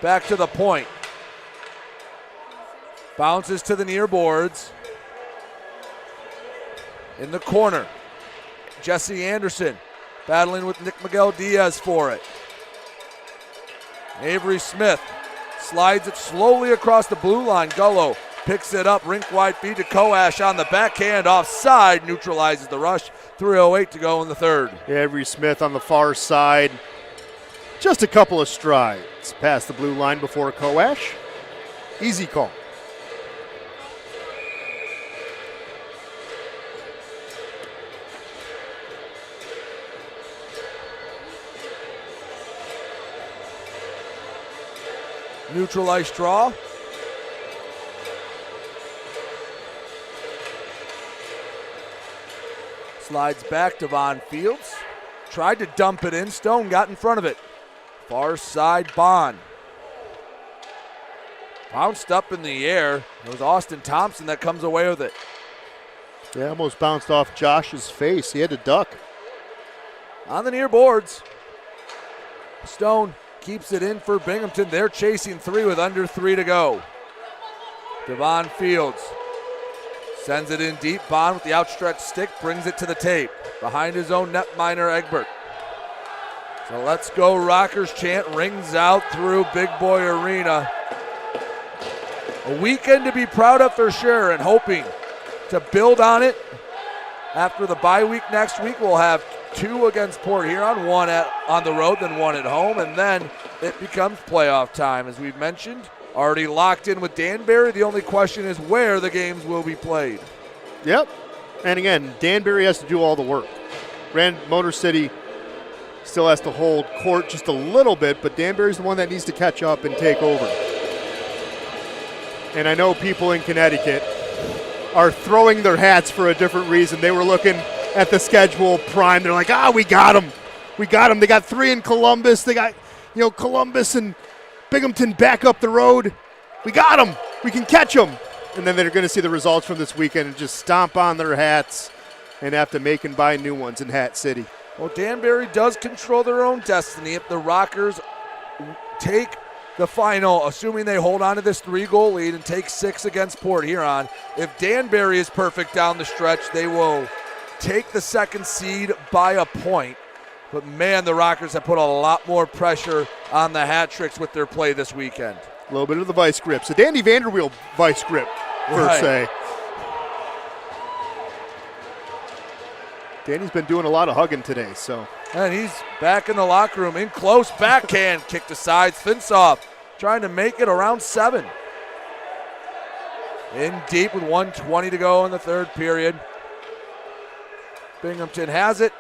Speaker 1: Back to the point. Bounces to the near boards. In the corner, Jesse Anderson battling with Nick Miguel Diaz for it. Avery Smith slides it slowly across the blue line. Gullo picks it up, rink-wide feed to Koash on the backhand, offside, neutralizes the rush. 3:08 to go in the third.
Speaker 2: Avery Smith on the far side. Just a couple of strides past the blue line before Koash. Easy call.
Speaker 1: Neutral ice draw. Slides back to Von Fields. Tried to dump it in. Stone got in front of it. Far side Bond. bounced up in the air. It was Austin Thompson that comes away with it.
Speaker 2: Yeah, almost bounced off Josh's face. He had to duck.
Speaker 1: On the near boards, Stone keeps it in for Binghamton. They're chasing 3 with under 3 to go. Devon Fields sends it in deep. Bond with the outstretched stick brings it to the tape. Behind his own netminder, Egbert. So let's go Rockers chant rings out through Big Boy Arena. A weekend to be proud of for sure, and hoping to build on it. After the bye week next week, we'll have 2 against Port Huron, 1 on the road, then 1 at home, and then it becomes playoff time. As we've mentioned, already locked in with Danbury. The only question is where the games will be played.
Speaker 2: Yep. And again, Danbury has to do all the work. Motor City still has to hold court just a little bit, but Danbury's the one that needs to catch up and take over. And I know people in Connecticut are throwing their hats for a different reason. They were looking at the schedule prime. They're like, we got them. We got them. They got 3 in Columbus. They got, Columbus and Binghamton back up the road. We got them. We can catch them. And then they're going to see the results from this weekend and just stomp on their hats and have to make and buy new ones in Hat City.
Speaker 1: Well, Danbury does control their own destiny. If the Rockers take the final, assuming they hold on to this 3-goal lead and take 6 against Port Huron, if Danbury is perfect down the stretch, they will take the 2nd seed by a point. But, man, the Rockers have put a lot more pressure on the hat tricks with their play this weekend.
Speaker 2: A little bit of the vice grip. So Danny Vanderweel vice grip, per se. Danny's been doing a lot of hugging today, so.
Speaker 1: And he's back in the locker room. In close, backhand, kicked aside. Finsoff trying to make it around 7. In deep with 1:20 to go in the 3rd period. Binghamton has it,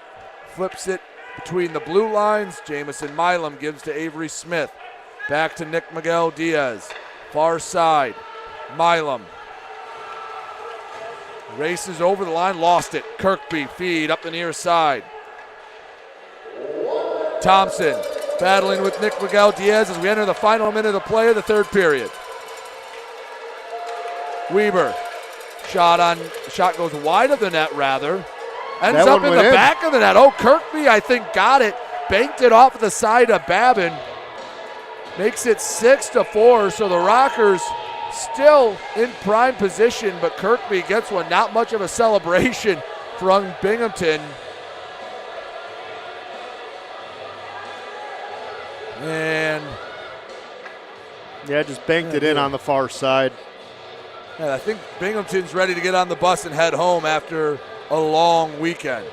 Speaker 1: flips it between the blue lines. Jamison Milam gives to Avery Smith. Back to Nick Miguel Diaz. Far side, Milam. Races over the line, lost it. Kirkby feed up the near side. Thompson battling with Nick Miguel Diaz as we enter the final minute of play of the 3rd period. Weber, shot goes wide of the net rather. Ends up in the back of the net. Kirkby, I think, got it. Banked it off the side of Babin. Makes it 6-4, so the Rockers still in prime position, but Kirkby gets one. Not much of a celebration from Binghamton. And
Speaker 2: just banked it in on the far side.
Speaker 1: Yeah, I think Binghamton's ready to get on the bus and head home after a long weekend.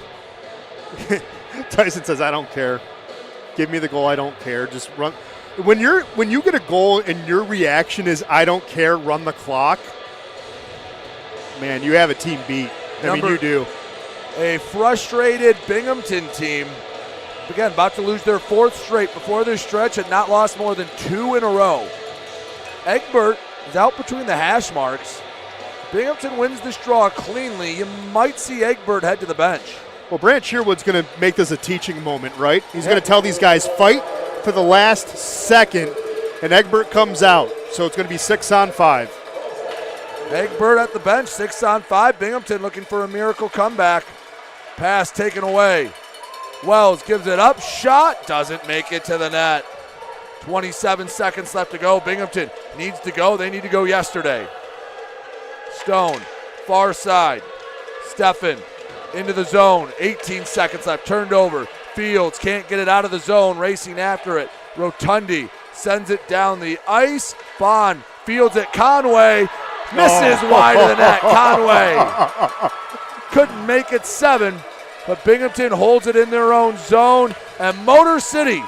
Speaker 2: Tyson says, I don't care. Give me the goal, I don't care. Just run. When you get a goal and your reaction is I don't care, run the clock, man, you have a team beat. You do.
Speaker 1: A frustrated Binghamton team, again, about to lose their 4th straight. Before this stretch, had not lost more than 2 in a row. Egbert is out between the hash marks. Binghamton wins this draw cleanly. You might see Egbert head to the bench.
Speaker 2: Well, Brant Sherwood's going to make this a teaching moment, right? He's going to tell these guys, fight to the last second, and Egbert comes out. So it's going to be 6-on-5.
Speaker 1: Egbert at the bench, 6-on-5. Binghamton looking for a miracle comeback. Pass taken away. Wells gives it up. Shot doesn't make it to the net. 27 seconds left to go. Binghamton needs to go. They need to go yesterday. Stone, far side. Steffen into the zone. 18 seconds left. Turned over. Fields can't get it out of the zone. Racing after it. Rotundi sends it down the ice. Bond fields it. Conway misses wide of the net. Conway couldn't make it 7, but Binghamton holds it in their own zone. And Motor City,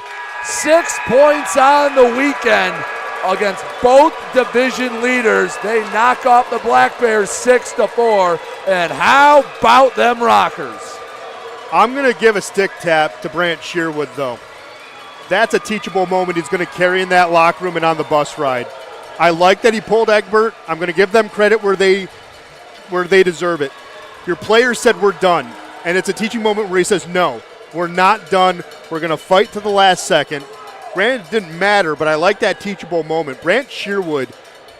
Speaker 1: 6 points on the weekend against both division leaders. They knock off the Black Bears 6-4. And how about them Rockers?
Speaker 2: I'm going to give a stick tap to Brant Sherwood, though. That's a teachable moment he's going to carry in that locker room and on the bus ride. I like that he pulled Egbert. I'm going to give them credit where they deserve it. Your players said we're done, and it's a teaching moment where he says, no, we're not done. We're going to fight to the last second. Granted, it didn't matter, but I like that teachable moment. Brant Sherwood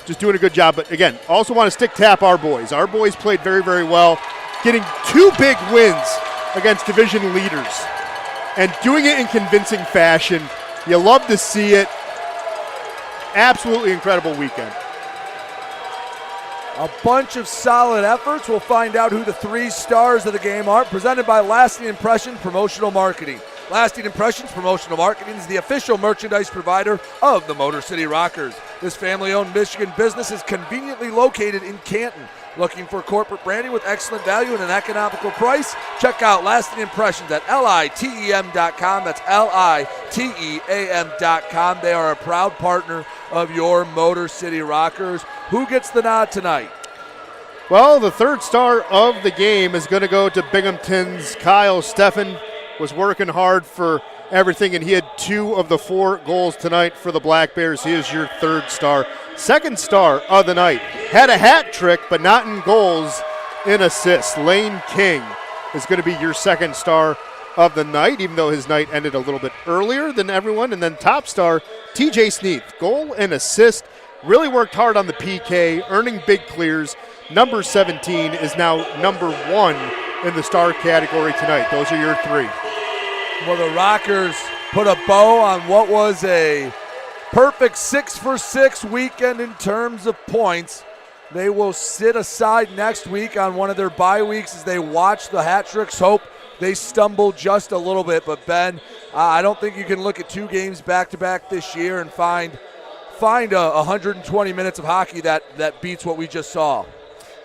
Speaker 2: just doing a good job. But again, also want to stick tap our boys. Our boys played very, very well, getting 2 big wins against division leaders and doing it in convincing fashion. You love to see it. Absolutely incredible weekend.
Speaker 1: A bunch of solid efforts. We'll find out who the 3 stars of the game are. Presented by Lasting Impression Promotional Marketing. Lasting Impressions Promotional Marketing is the official merchandise provider of the Motor City Rockers. This family-owned Michigan business is conveniently located in Canton. Looking for corporate branding with excellent value and an economical price? Check out Lasting Impressions at litem.com. That's litem.com. They are a proud partner of your Motor City Rockers. Who gets the nod tonight?
Speaker 2: Well, the 3rd star of the game is going to go to Binghamton's Kyle Steffen. Was working hard for everything, and he had 2 of the 4 goals tonight for the Black Bears. He is your 3rd star. 2nd star of the night had a hat trick, but not in goals, in assists. Lane King is going to be your 2nd star of the night, even though his night ended a little bit earlier than everyone. And then top star, TJ Sneath, goal and assist. Really worked hard on the PK, earning big clears. Number 17 is now number 1 in the star category tonight. Those are your 3.
Speaker 1: Well, the Rockers put a bow on what was a perfect 6-for-6 weekend in terms of points. They will sit aside next week on one of their bye weeks as they watch the hat tricks. Hope they stumble just a little bit. But, Ben, I don't think you can look at 2 games back-to-back this year and find 120 minutes of hockey that beats what we just saw.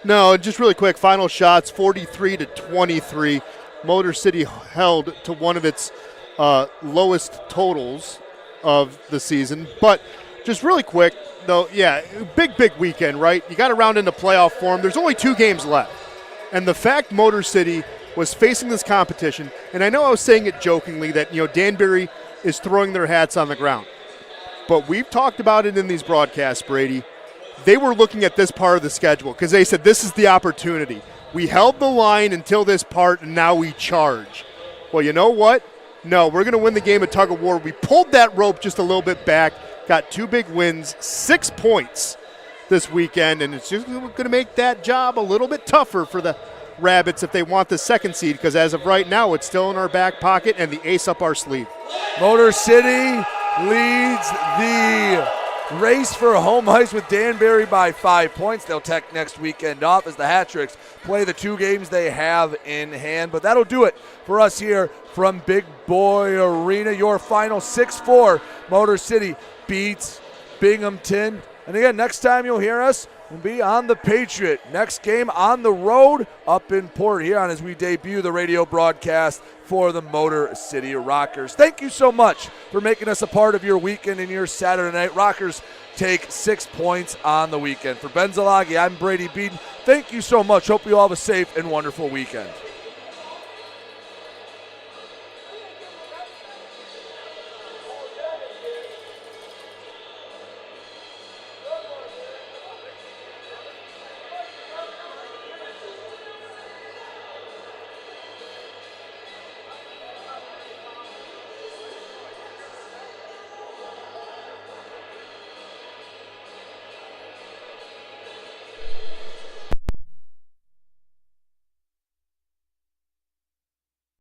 Speaker 2: No, just really quick, final shots, 43-23. Motor City held to one of its lowest totals of the season. But just really quick, though, yeah, big weekend, right? You got to round into playoff form. There's only 2 games left. And the fact Motor City was facing this competition, and I know I was saying it jokingly that, Danbury is throwing their hats on the ground. But we've talked about it in these broadcasts, Brady. They were looking at this part of the schedule because they said this is the opportunity. We held the line until this part, and now we charge. Well, you know what? No, we're going to win the game of tug of war. We pulled that rope just a little bit back, got 2 big wins, 6 points this weekend, and it's just going to make that job a little bit tougher for the Rabbits if they want the 2nd seed, because as of right now, it's still in our back pocket and the ace up our sleeve.
Speaker 1: Motor City leads the race for home ice with Danbury by 5 points. They'll take next weekend off as the Hat-Tricks play the 2 games they have in hand. But that'll do it for us here from Big Boy Arena. Your final 6-4 Motor City beats Binghamton. And again, next time you'll hear us will be on the Patriot. Next game on the road up in Port Huron as we debut the radio broadcast for the Motor City Rockers. Thank you so much for making us a part of your weekend and your Saturday night. Rockers take 6 points on the weekend. For Ben Zalagi, I'm Brady Beaton. Thank you so much. Hope you all have a safe and wonderful weekend.